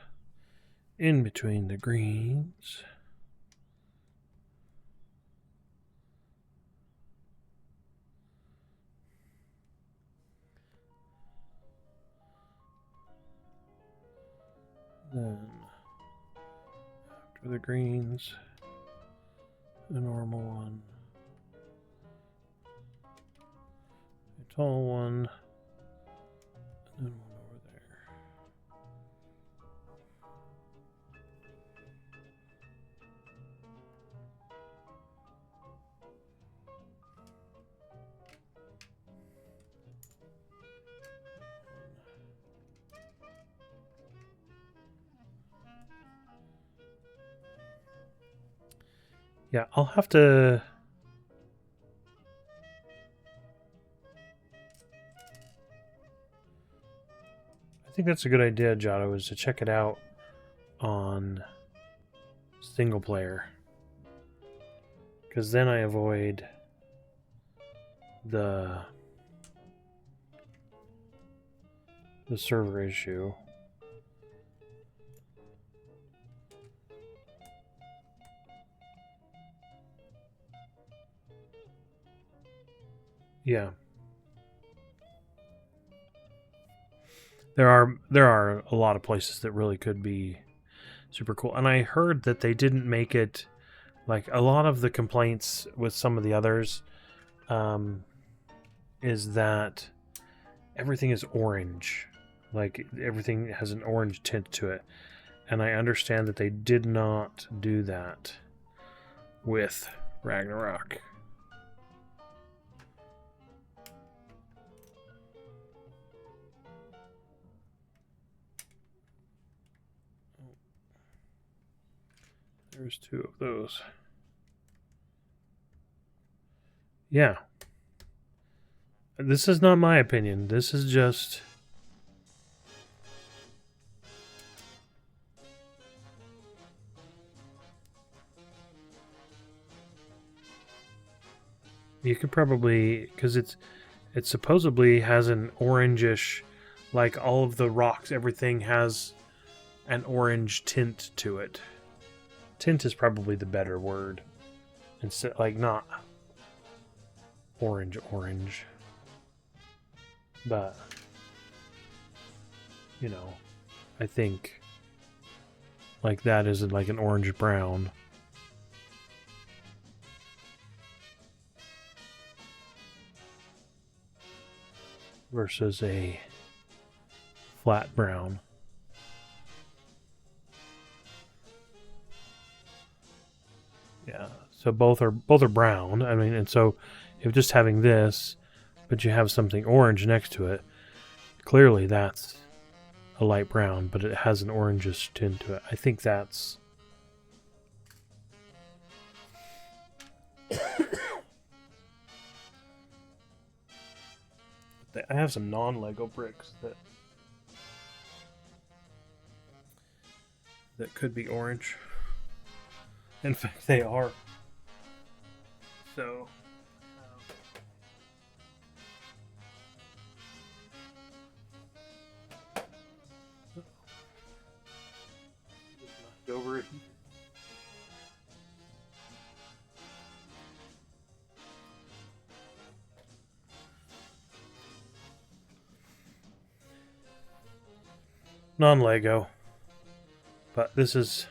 In between the greens. Then, after the greens, a normal one, a tall one, and then one over there. Yeah, I'll have to... I think that's a good idea, Giotto, is to check it out on single player. Because then I avoid the server issue. Yeah. There are a lot of places that really could be super cool. And I heard that they didn't make it like a lot of the complaints with some of the others is that everything is orange. Like everything has an orange tint to it. And I understand that they did not do that with Ragnarok. There's two of those. Yeah. This is not my opinion. This is just... You could probably... Because it supposedly has an orangish... Like all of the rocks, everything has an orange tint to it. Tint is probably the better word. Instead, like, not orange. But, you know, I think like that is like an orange brown. Versus a flat brown. Yeah, so both are brown. I mean, and so if just having this, but you have something orange next to it, clearly that's a light brown, but it has an orangish tint to it. I think that's... I have some non-Lego bricks that could be orange. In fact, they are. So... over it. Non-Lego, but this is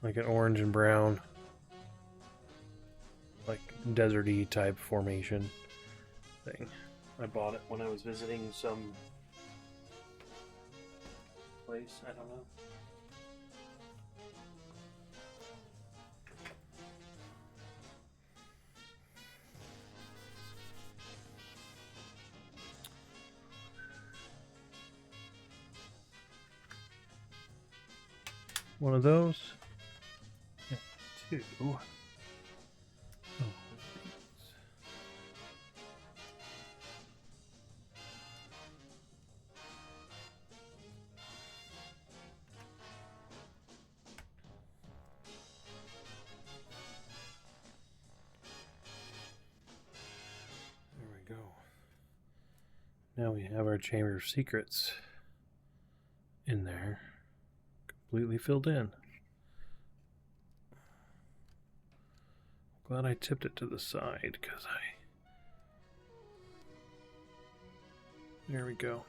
like an orange and brown, like deserty type formation thing. I bought it when I was visiting some place, I don't know. One of those. Yeah, two. Oh. There we go. Now we have our Chamber of Secrets in there. Completely filled in. Glad I tipped it to the side because there we go.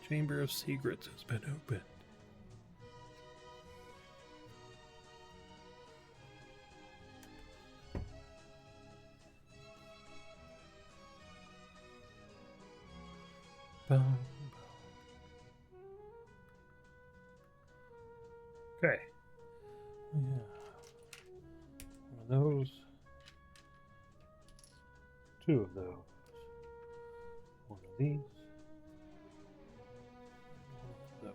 Chamber of Secrets has been opened. Okay. Yeah. One of those. Two of those. One of these. One of those.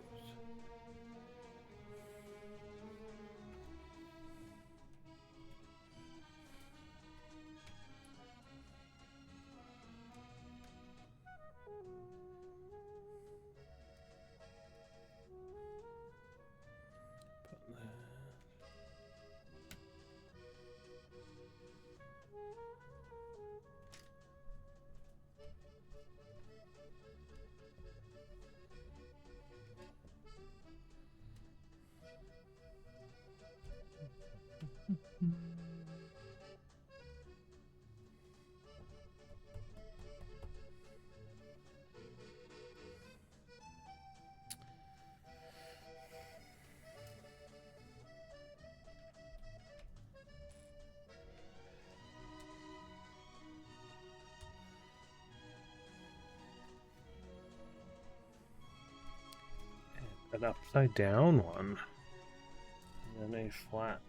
An upside down one, and then a flat.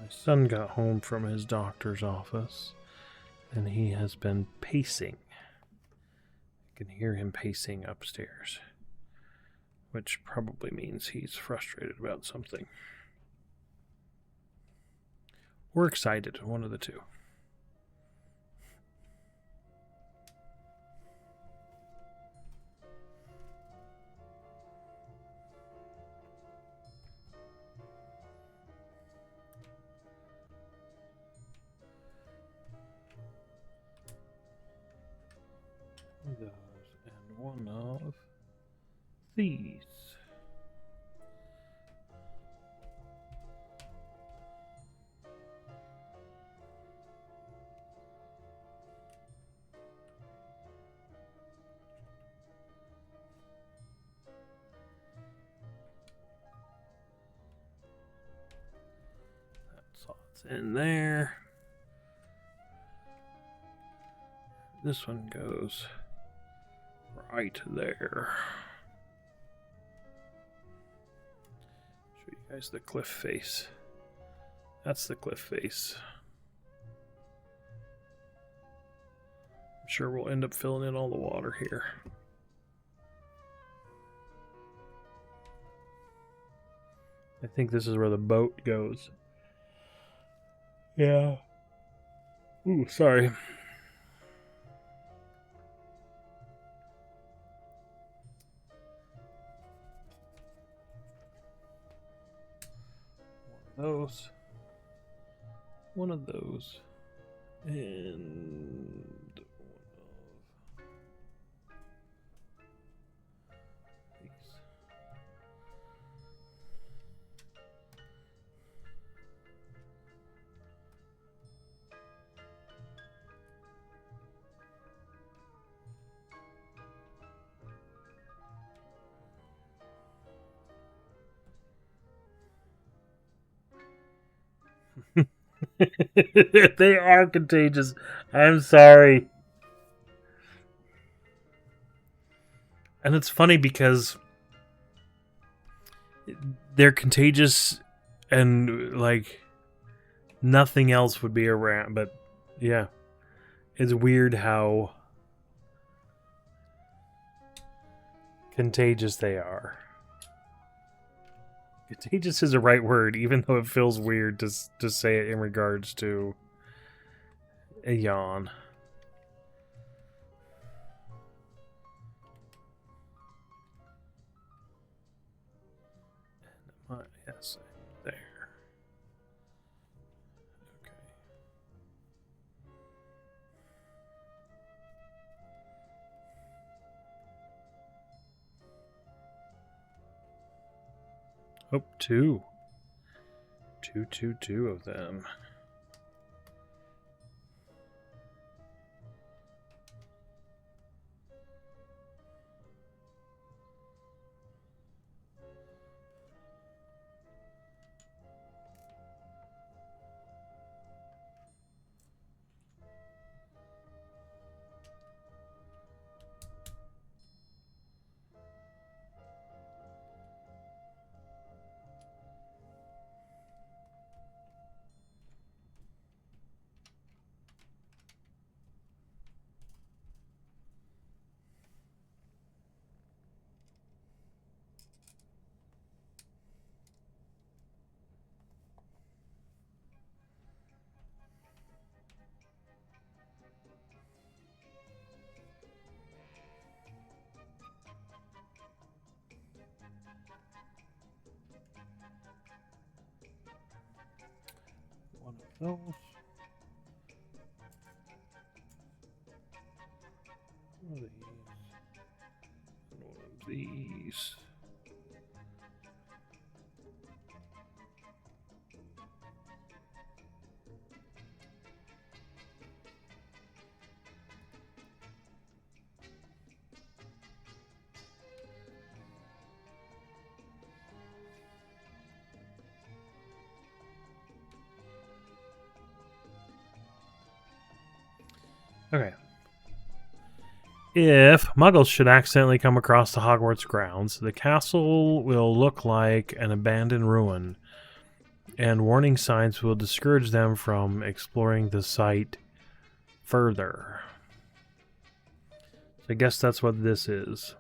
My son got home from his doctor's office, and he has been pacing. I can hear him pacing upstairs, which probably means he's frustrated about something. Or excited, one of the two. Those and one of these. That slots in there. This one goes right there. Show you guys the cliff face. That's the cliff face. I'm sure we'll end up filling in all the water here. I think this is where the boat goes. Yeah. Ooh, sorry. Those, one of those, and one of these. They are contagious. I'm sorry. And it's funny because they're contagious and like nothing else would be around. But yeah, it's weird how contagious they are. Contagious is the right word, even though it feels weird to say it in regards to a yawn. Yes, there. Okay. Oh, two of them. One of those. One of these. And one of these. Okay. If Muggles should accidentally come across the Hogwarts grounds, the castle will look like an abandoned ruin. and warning signs will discourage them from exploring the site further. So I guess that's what this is.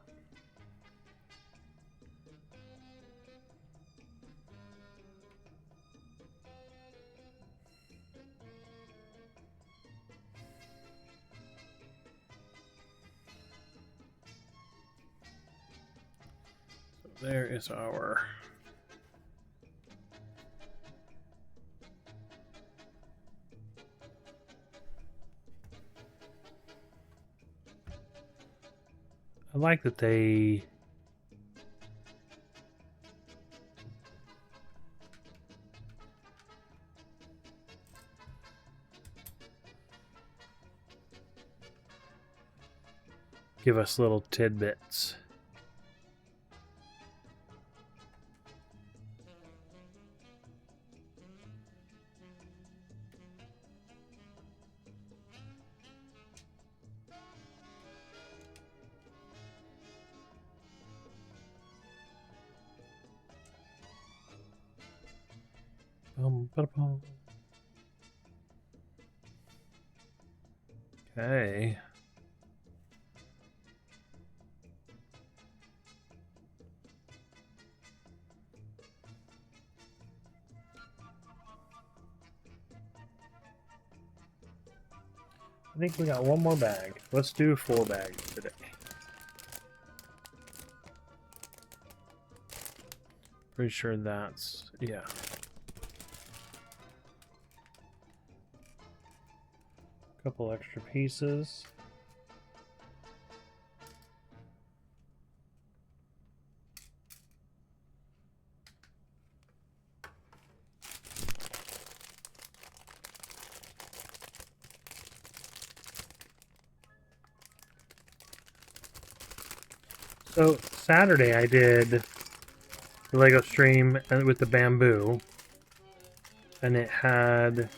So there is our I like that they give us little tidbits. Ba-da-bum. Okay. I think we got one more bag. Let's do 4 bags today. Pretty sure that's, yeah. Couple extra pieces. So Saturday I did the Lego stream with the bamboo, and it had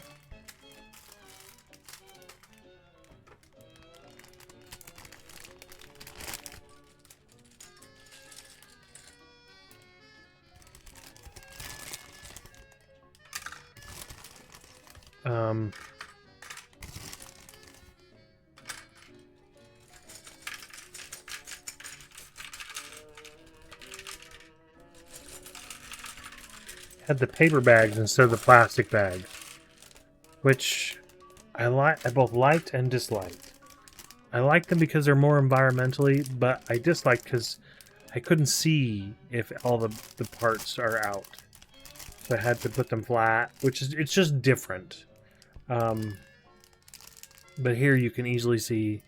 had the paper bags instead of the plastic bags, which I both liked and disliked. I liked them because they're more environmentally, but I disliked because I couldn't see if all the parts are out. So I had to put them flat, which is, it's just different. But here you can easily see,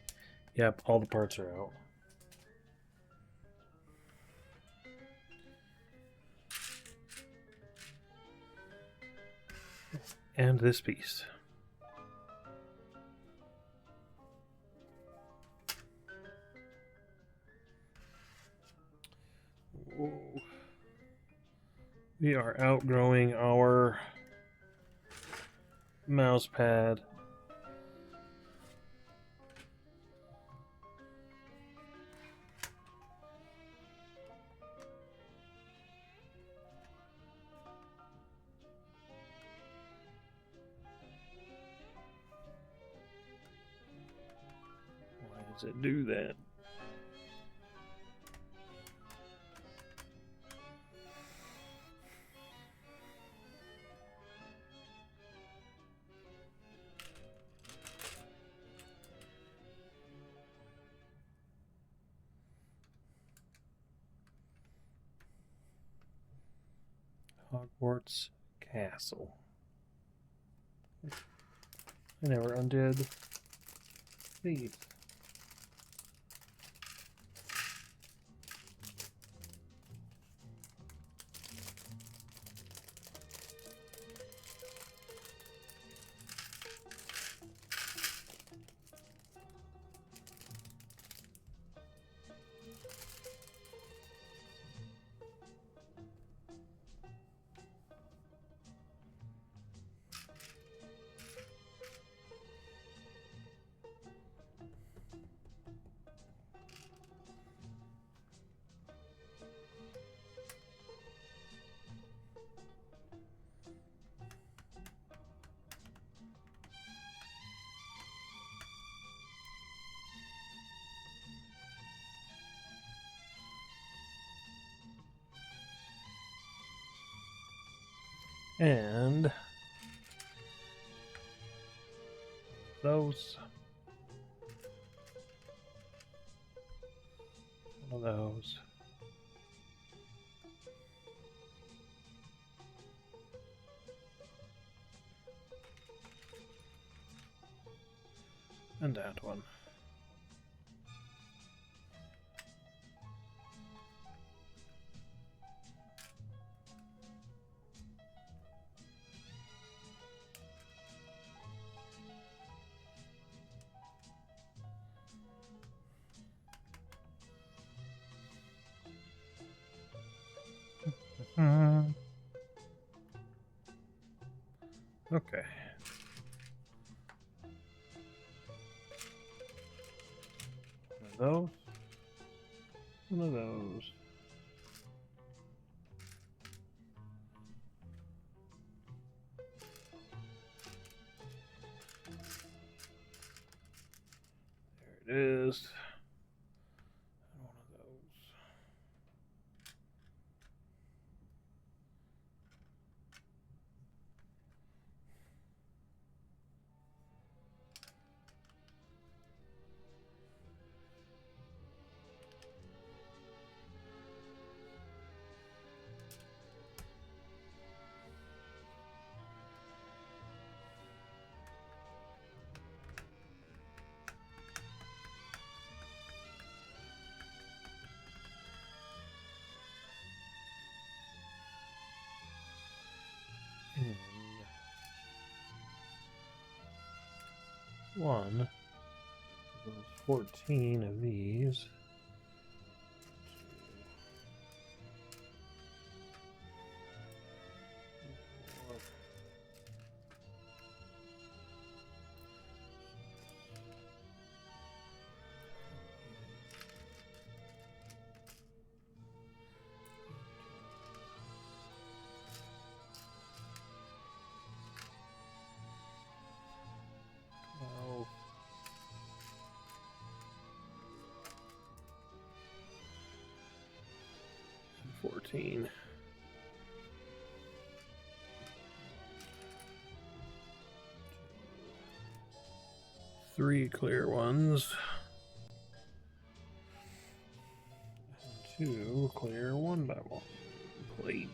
yep, all the parts are out. And this piece. Whoa. We are outgrowing our mouse pad. Why does it do that? Hogwarts Castle. I never undid these. And those. One of those. And that one. Okay. One of those. One of those. There it is. And one of those. And one of those 14 of these. Oh. And 14. Three clear ones. And two clear 1x1 plates.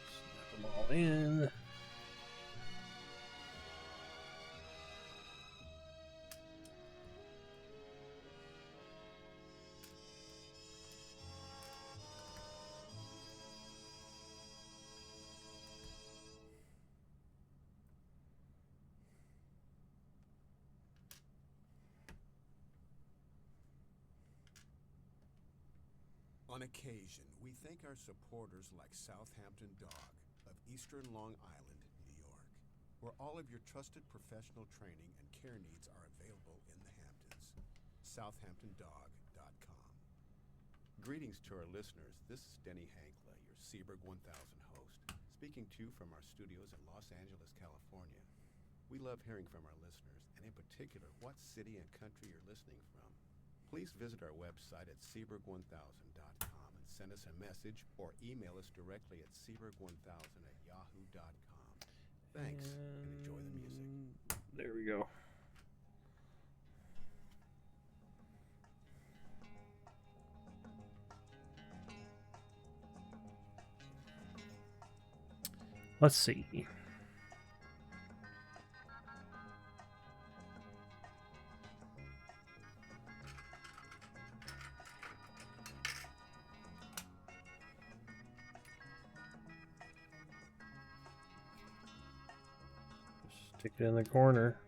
Snap them all in. On occasion, we thank our supporters like Southampton Dog of Eastern Long Island, New York, where all of your trusted professional training and care needs are available in the Hamptons. SouthamptonDog.com. Greetings to our listeners. This is Denny Hankla, your Seaberg 1000 host, speaking to you from our studios in Los Angeles, California. We love hearing from our listeners, and in particular, what city and country you're listening from. Please visit our website at Seaberg1000.com and send us a message or email us directly at Seaberg1000@yahoo.com. Thanks, and enjoy the music. There we go. Let's see. Stick it in the corner.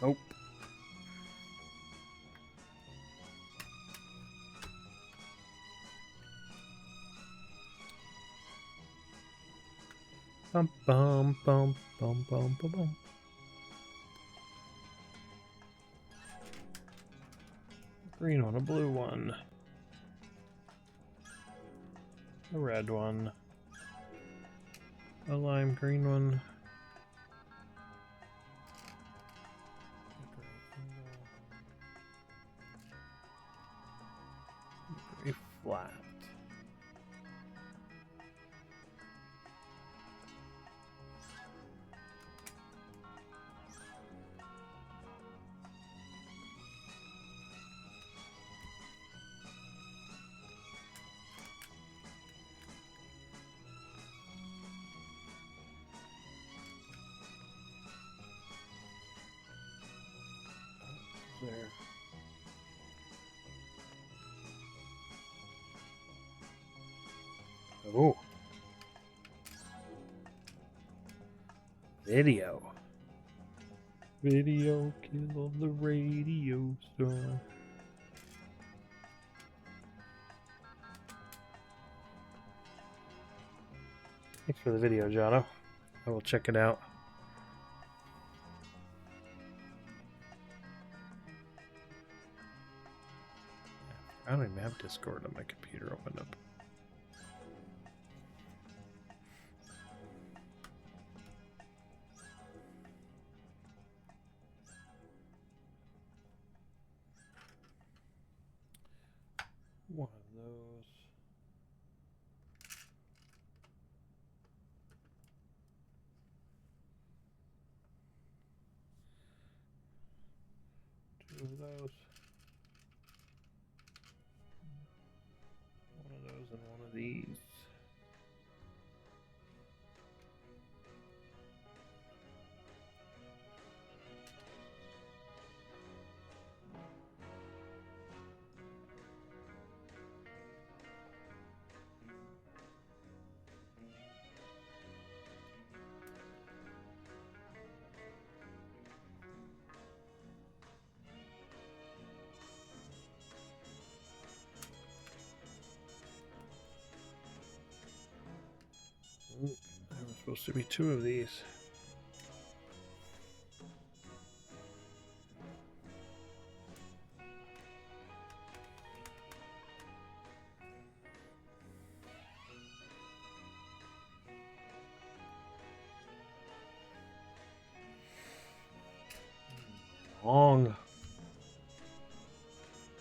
Nope. Bum bum bum bum bum bum bum. Green one, a blue one, a red one, a lime green one. Very flat. There. Oh. Video. Video killed the radio star. Thanks for the video, Jono. I will check it out. I don't even have Discord on my computer opened up. One of those. Two of those. One of those and one of these. There were supposed to be two of these. Long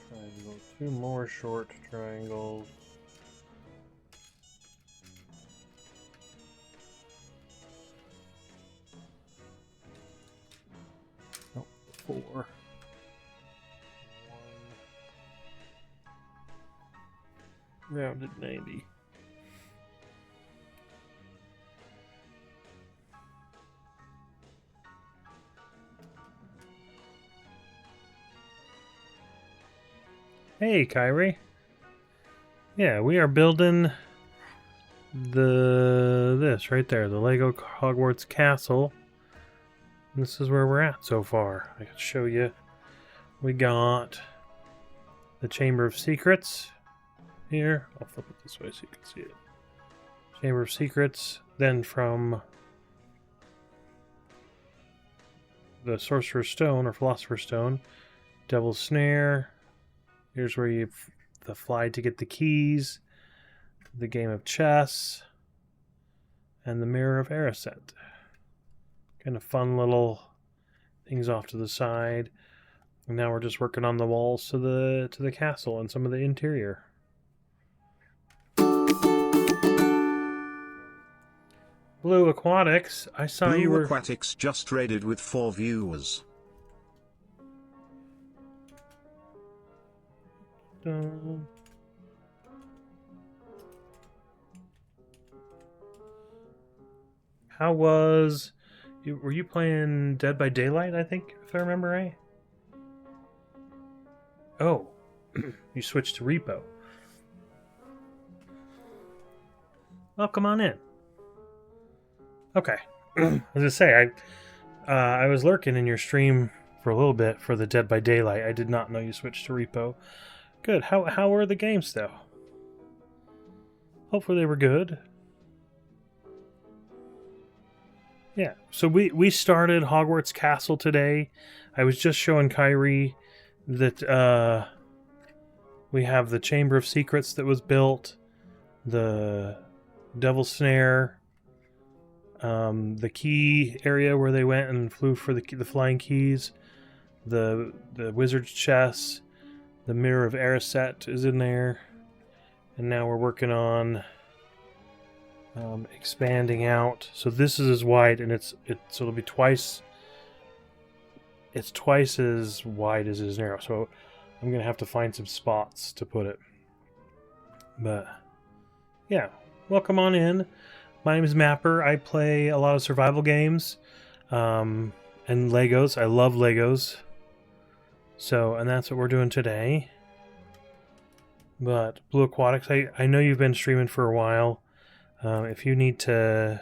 triangle, two more short triangles. Oh, four. One. Rounded 90. Hey, Kyrie. Yeah, we are building this right there, the Lego Hogwarts Castle. And this is where we're at so far. I can show you. We got the Chamber of Secrets here. I'll flip it this way so you can see it. Chamber of Secrets. Then from the Sorcerer's Stone or Philosopher's Stone, Devil's Snare. Here's where you the fly to get the keys, the game of chess, and the Mirror of Erised. Kind of fun little things off to the side. And now we're just working on the walls to the castle and some of the interior. Blue Aquatics, I saw Blue you were... Aquatics just raided with 4 viewers. How was... Were you playing Dead by Daylight, I think, if I remember right? Oh, you switched to Repo. Well, come on in. Okay. I was gonna say, I was lurking in your stream for a little bit for the Dead by Daylight. I did not know you switched to repo. Good. How were the games though? Hopefully they were good. Yeah. So we started Hogwarts Castle today. I was just showing Kyrie that we have the Chamber of Secrets that was built, the Devil's Snare, the key area where they went and flew for the flying keys, the wizard's chess, the Mirror of Erised is in there, and now we're working on expanding out. So this is as wide, and so it'll be twice. It's twice as wide as it is narrow. So I'm gonna have to find some spots to put it. But yeah, welcome on in. My name is Mapper. I play a lot of survival games and Legos. I love Legos. So, and that's what we're doing today. But Blue Aquatics, I know you've been streaming for a while. If you need to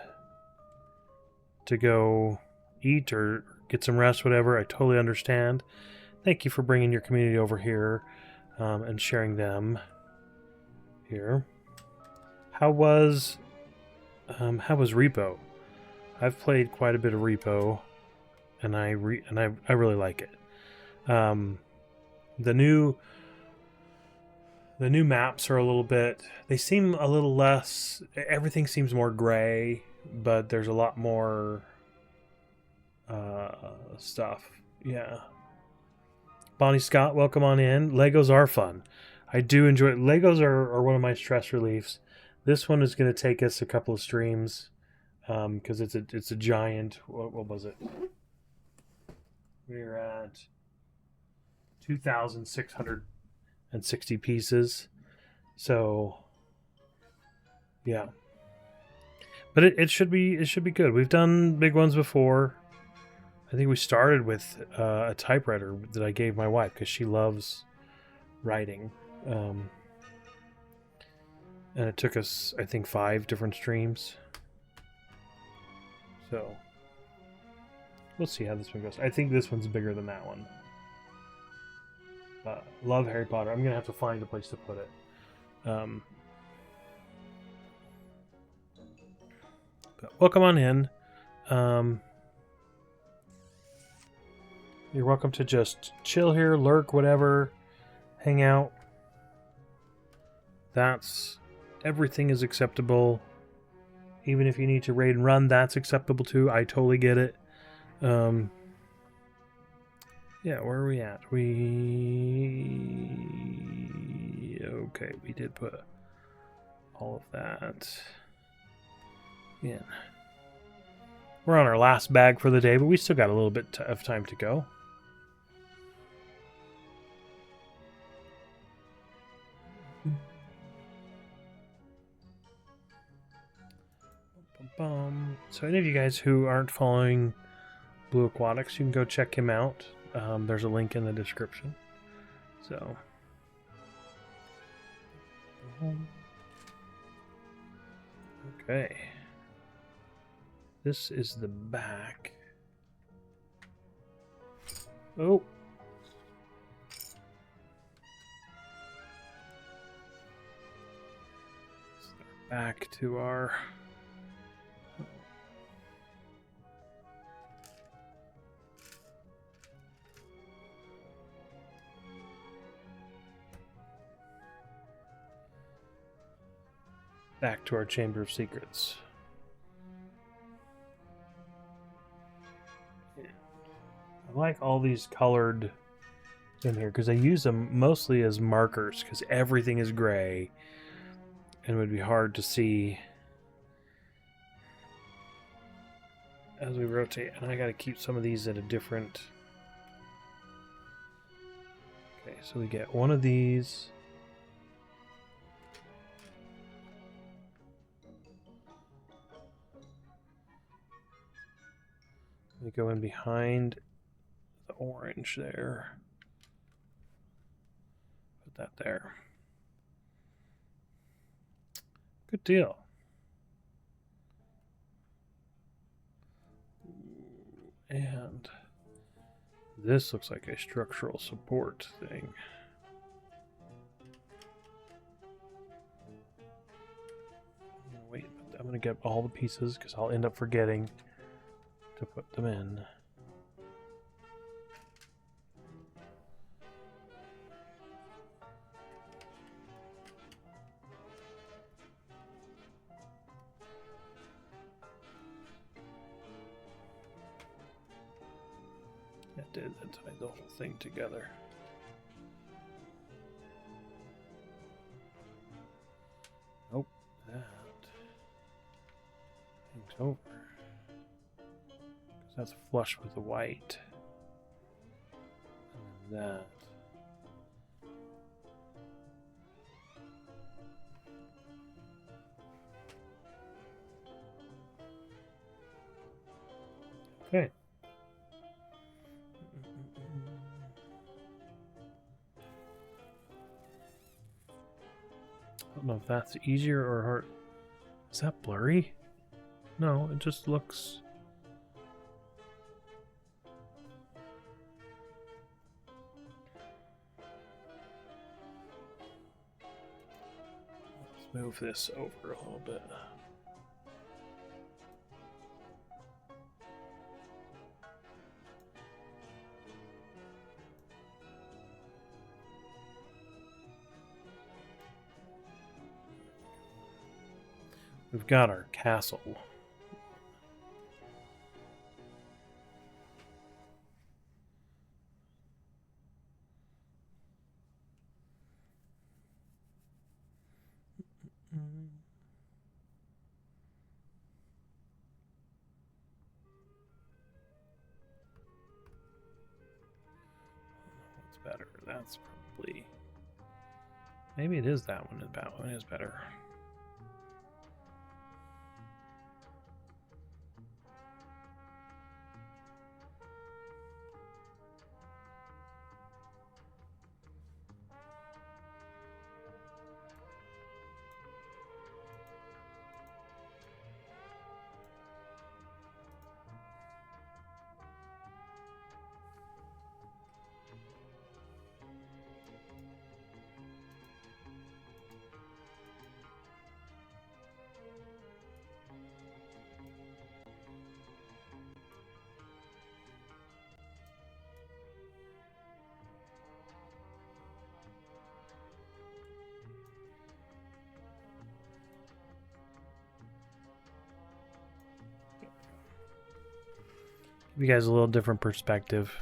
go eat or get some rest, whatever, I totally understand. Thank you for bringing your community over here and sharing them here. How was Repo? I've played quite a bit of Repo, and I really like it. The new maps are a little bit. They seem a little less. Everything seems more gray, but there's a lot more stuff. Yeah. Bonnie Scott, welcome on in. Legos are fun. I do enjoy it. Legos are one of my stress reliefs. This one is going to take us a couple of streams because it's a giant. What was it? We're at 2,660 pieces. So yeah, but it should be good. We've done big ones before. I think we started with a typewriter that I gave my wife because she loves writing. And it took us, I think, 5 different streams. So we'll see how this one goes. I think this one's bigger than that one. Love Harry Potter. I'm going to have to find a place to put it. But welcome on in. You're welcome to just chill here, lurk, whatever, hang out. Everything is acceptable. Even if you need to raid and run, that's acceptable too. I totally get it. Yeah, where are we at? Okay, we did put all of that in. We're on our last bag for the day, but we still got a little bit of time to go. So any of you guys who aren't following Blue Aquatics, you can go check him out. There's a link in the description. So okay, this is the back. Oh, back to our Chamber of Secrets. Yeah. I like all these colored in here because I use them mostly as markers because everything is gray and it would be hard to see as we rotate. And I got to keep some of these at a different. Okay, so we get one of these. We go in behind the orange there. Put that there. Good deal. And This looks like a structural support thing. Wait, I'm going to get all the pieces because I'll end up forgetting to put them in. That did, that tied the whole thing together. Nope, that hangs over. Because that's flush with the white. And then that. Okay. I don't know if that's easier or hard. Is that blurry? No, it just looks... Let's move this over a little bit. We've got our castle. What's better? That's probably... Maybe it is that one. That one is better. Give you guys a little different perspective.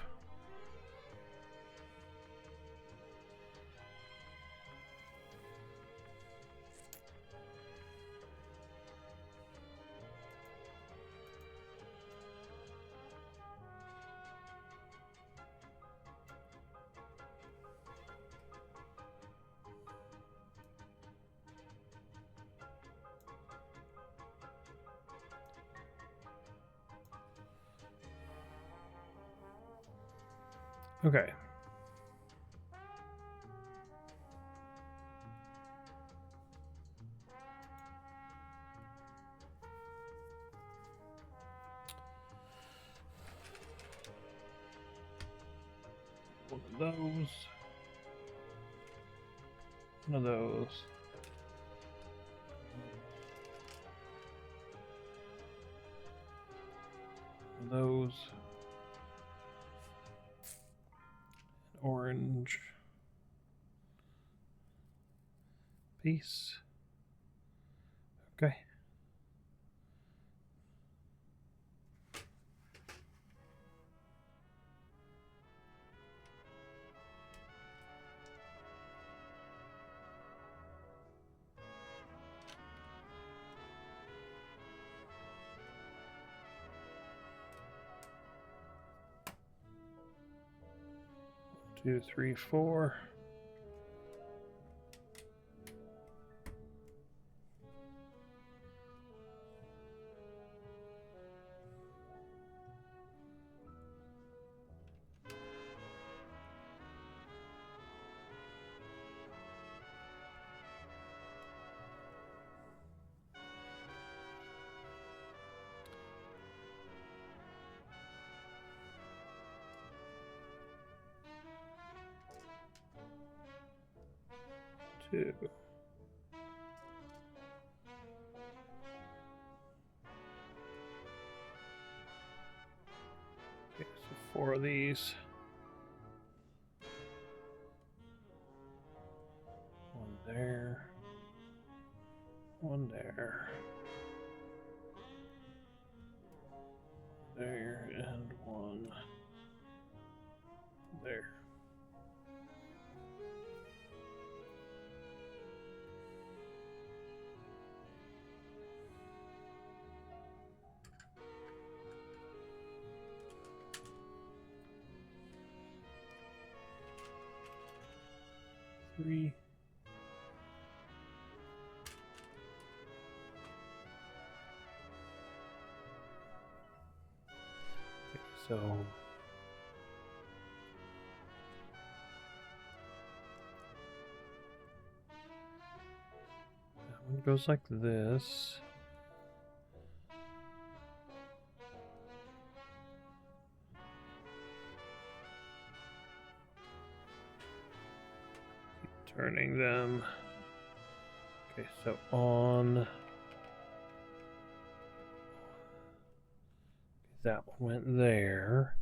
Okay. One of those. One of those. One of those. Orange piece. Okay. Two, three, four. 2. Okay, so 4 of these. 1 there. 1 there. There, and 1 there. Three. Okay, so that one goes like this. Keep turning them. Okay, so on. That one went there.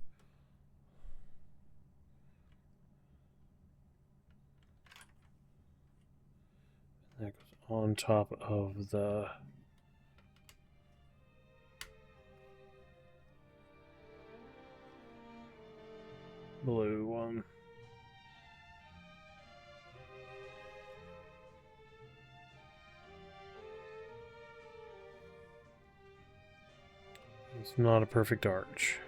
That goes on top of the blue one. It's not a perfect arch.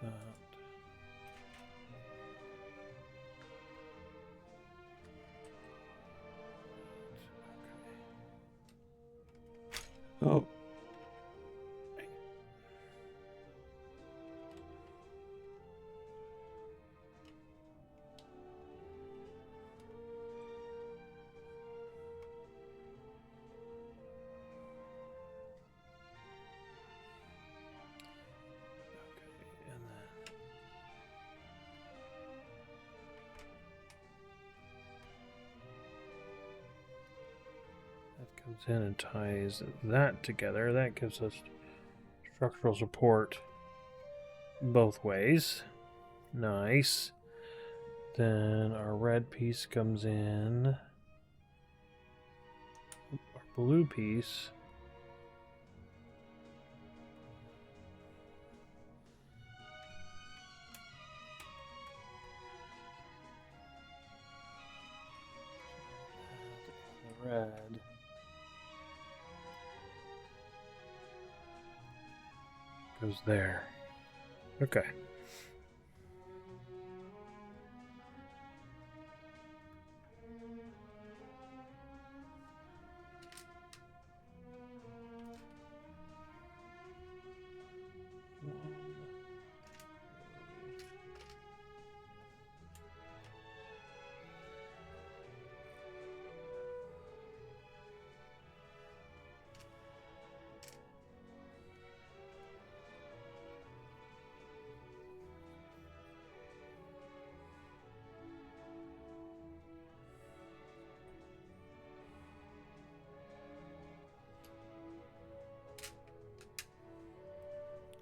That. Oh. That comes in and ties that together. That gives us structural support both ways. Nice. Then our red piece comes in. Our blue piece. The red. Goes there. Okay.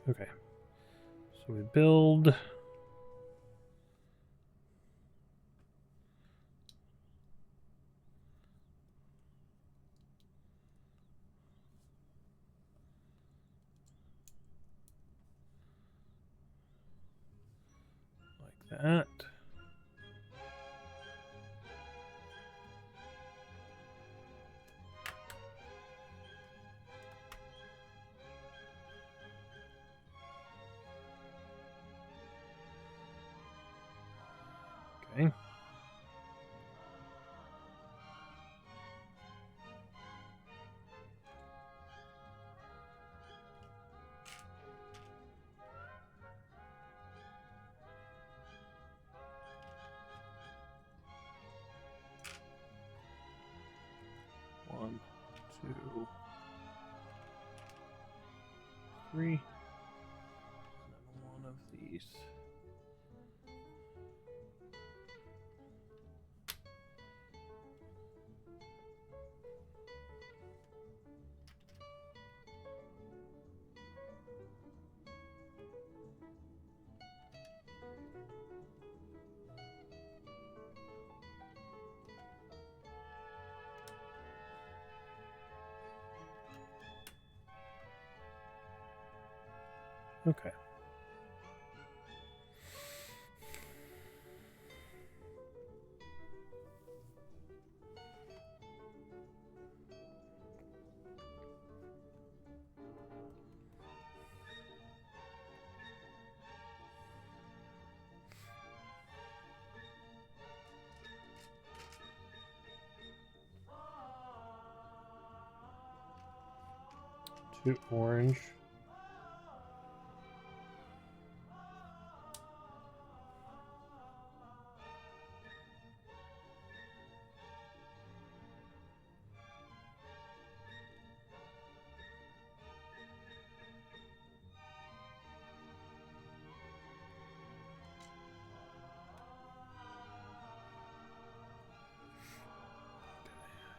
Okay, so we build like that. Okay. One, two, 2, 3, and then one of these. Okay. Two orange.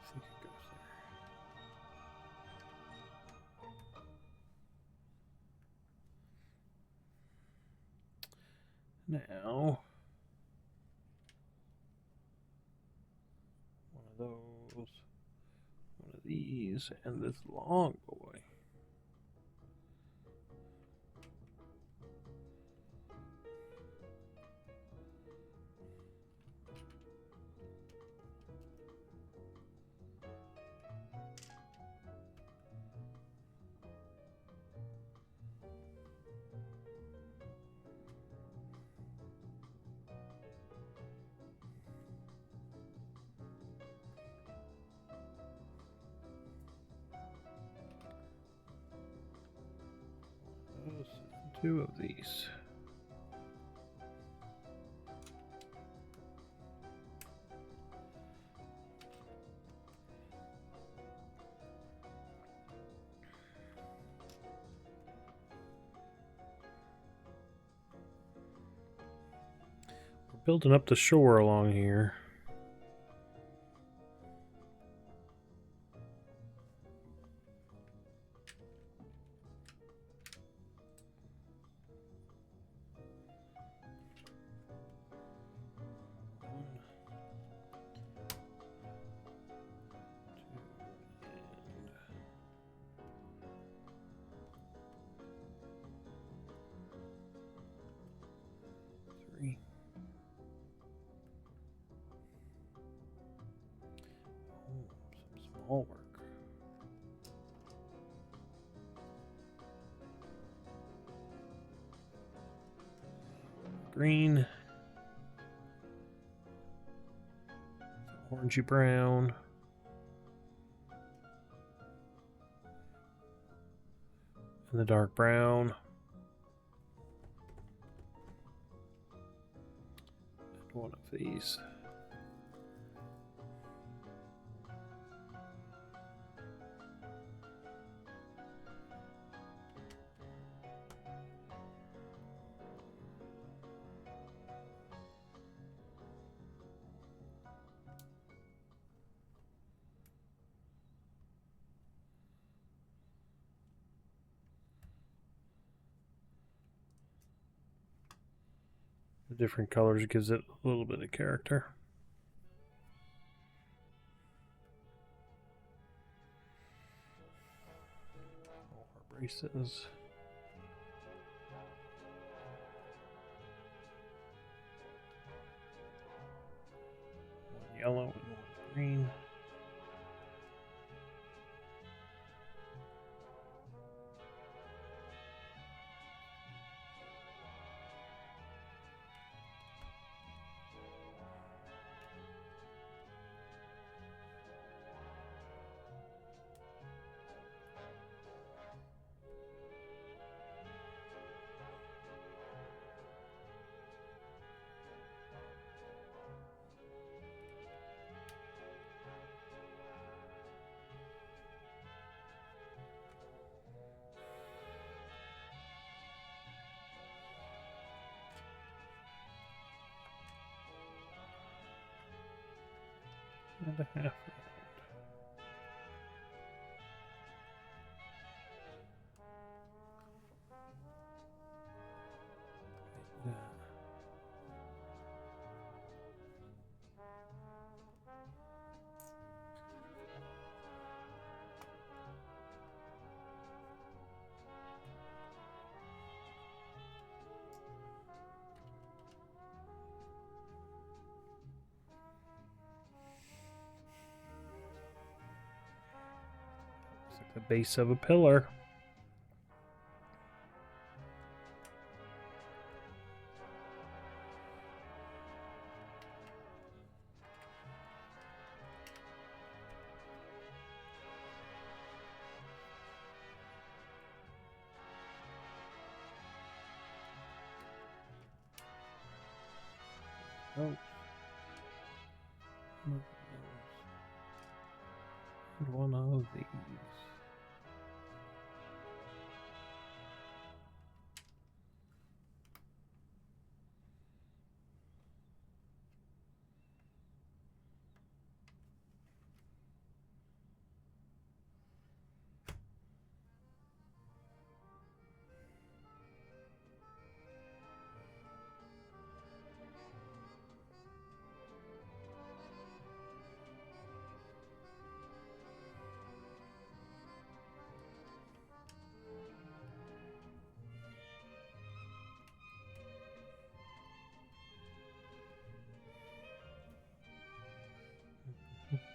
I think it goes there. Now, one of those, one of these, and this long boy. Those, and two of these. We're building up the shore along here. Three. Oh, some small work. Green. Orangey brown. And the dark brown. And one of these. The different colors gives it a little bit of character. All our braces. One yellow and one green. And a half round. Yeah. Looks like the base of a pillar. Oh. And one of these.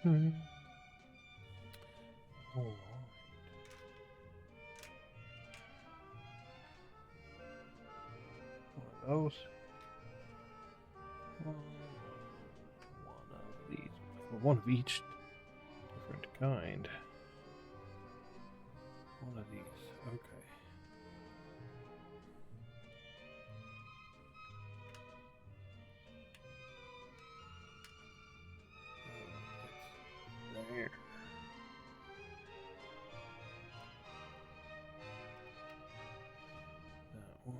Hmm. All right. One of those. One of these. One of each different kind. One of these. Okay. It's there. That one.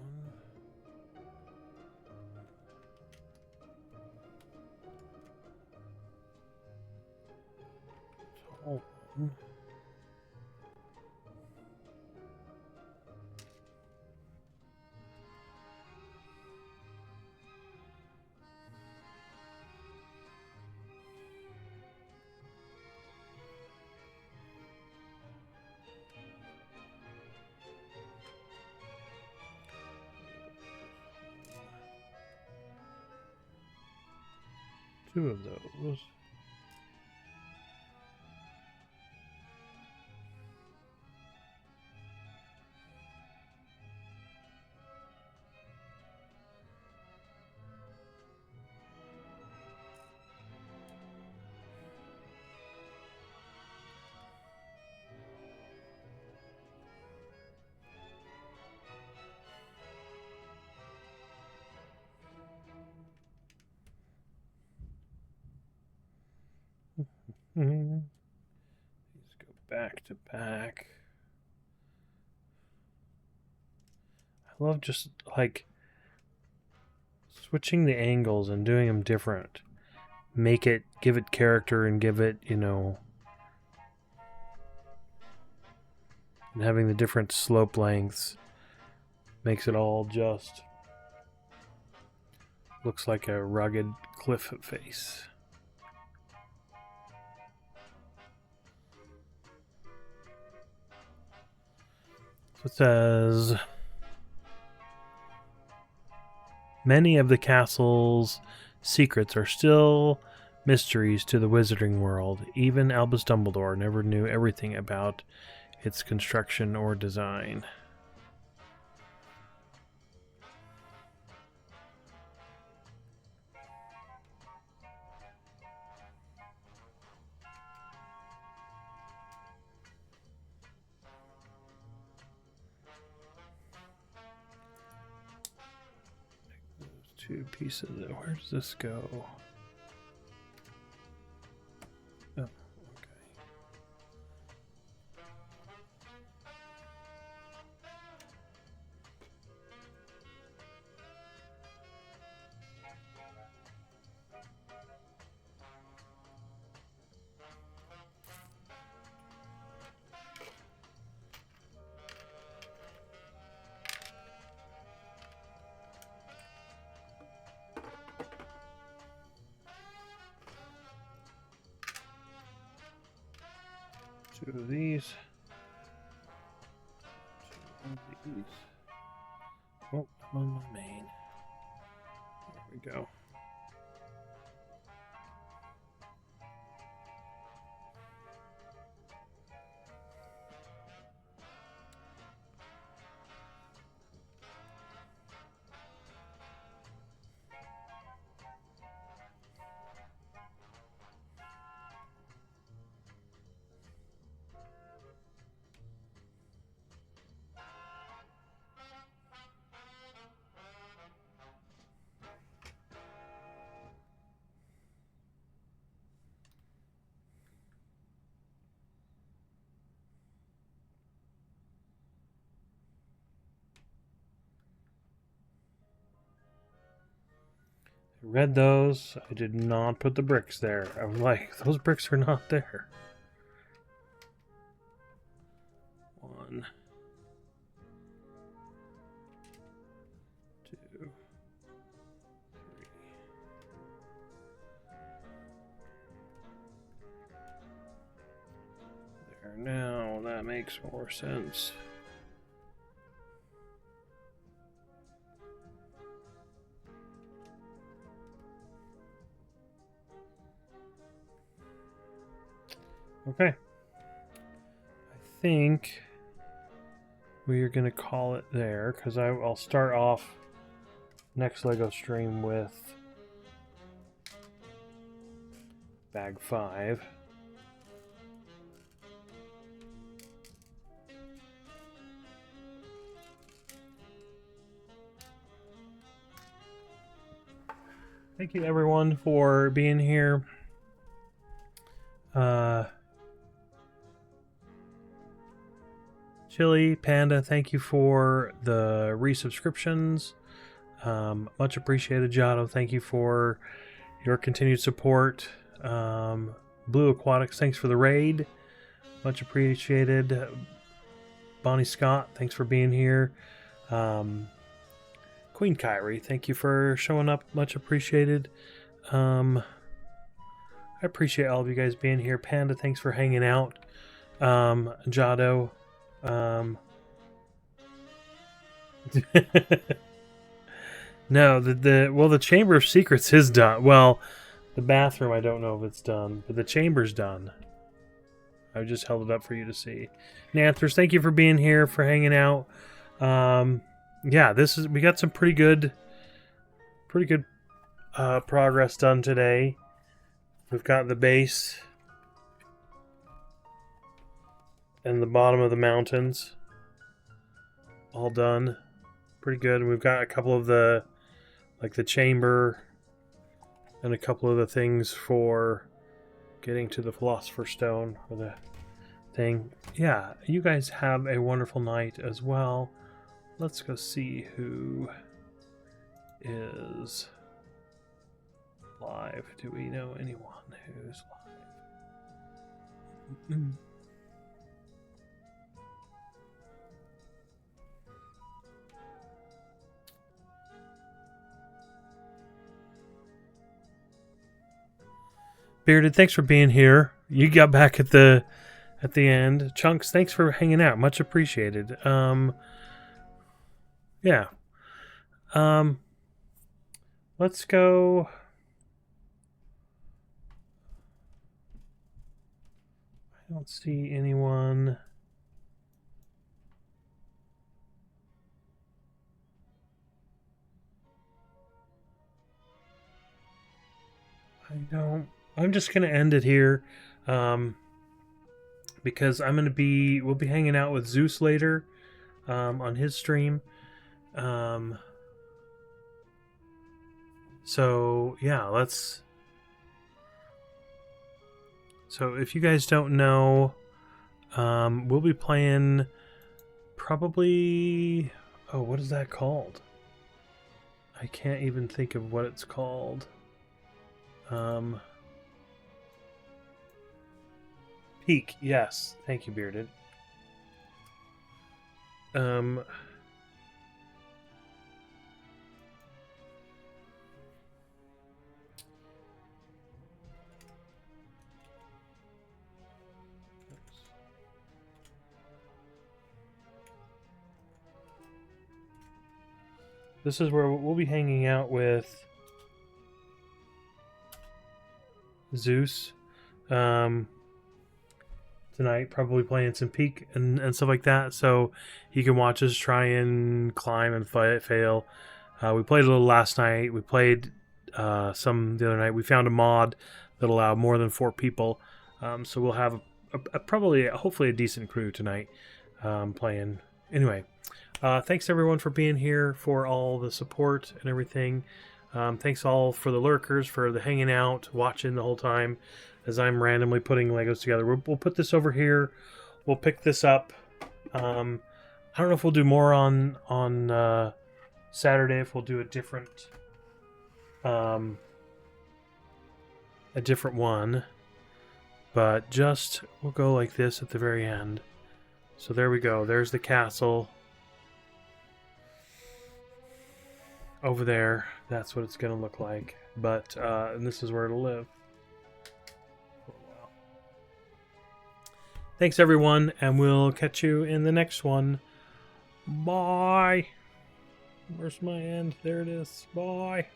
Tall one. Two of those. These go back to back. I love just like switching the angles and doing them different. Give it character and give it, and having the different slope lengths makes it all just looks like a rugged cliff face. So it says, many of the castle's secrets are still mysteries to the wizarding world. Even Albus Dumbledore never knew everything about its construction or design. Two pieces. Where does this go? Oh, okay. 2 of these. 2 of these. Oh, I'm on my main. There we go. Read those. I did not put the bricks there. I was like, those bricks are not there. 1, 2, 3. There now. That makes more sense. Okay. I think we are going to call it there because I'll start off next LEGO stream with bag 5. Thank you everyone for being here. Chili Panda, thank you for the resubscriptions. Much appreciated. Jado, thank you for your continued support. Blue Aquatics, thanks for the raid. Much appreciated. Bonnie Scott, thanks for being here. Queen Kyrie, thank you for showing up. Much appreciated. I appreciate all of you guys being here. Panda, thanks for hanging out. Jado. No, the Chamber of Secrets is done. Well, the bathroom, I don't know if it's done, but the chamber's done. I just held it up for you to see. Nanthers, thank you for being here, for hanging out. Yeah, we got some pretty good progress done today. We've got the base and the bottom of the mountains all done. Pretty good. And we've got a couple of the chamber and a couple of the things for getting to the Philosopher's Stone or the thing. Yeah, you guys have a wonderful night as well. Let's go see who is live. Do we know anyone who's live? Bearded, thanks for being here. You got back at the end. Chunks, thanks for hanging out. Much appreciated. Yeah. Let's go. I don't see anyone. I'm just going to end it here. Because we'll be hanging out with Zeus later, on his stream. So yeah, so if you guys don't know, we'll be playing probably, what is that called? I can't even think of what it's called. Peak, yes. Thank you, Bearded. this is where we'll be hanging out with Zeus tonight, probably playing some Peak and stuff like that, so he can watch us try and climb and fail. We played a little last night. We played some the other night. We found a mod that allowed more than 4 people, so we'll have hopefully a decent crew tonight playing. Anyway, thanks everyone for being here, for all the support and everything. Thanks all for the lurkers, for the hanging out, watching the whole time as I'm randomly putting Legos together. We'll put this over here. We'll pick this up. I don't know if we'll do more on Saturday, if we'll do a different one. But just, we'll go like this at the very end. So there we go. There's the castle. Over there. That's what it's going to look like. But, and this is where it'll live. For a while. Thanks everyone, and we'll catch you in the next one. Bye. Where's my end? There it is. Bye.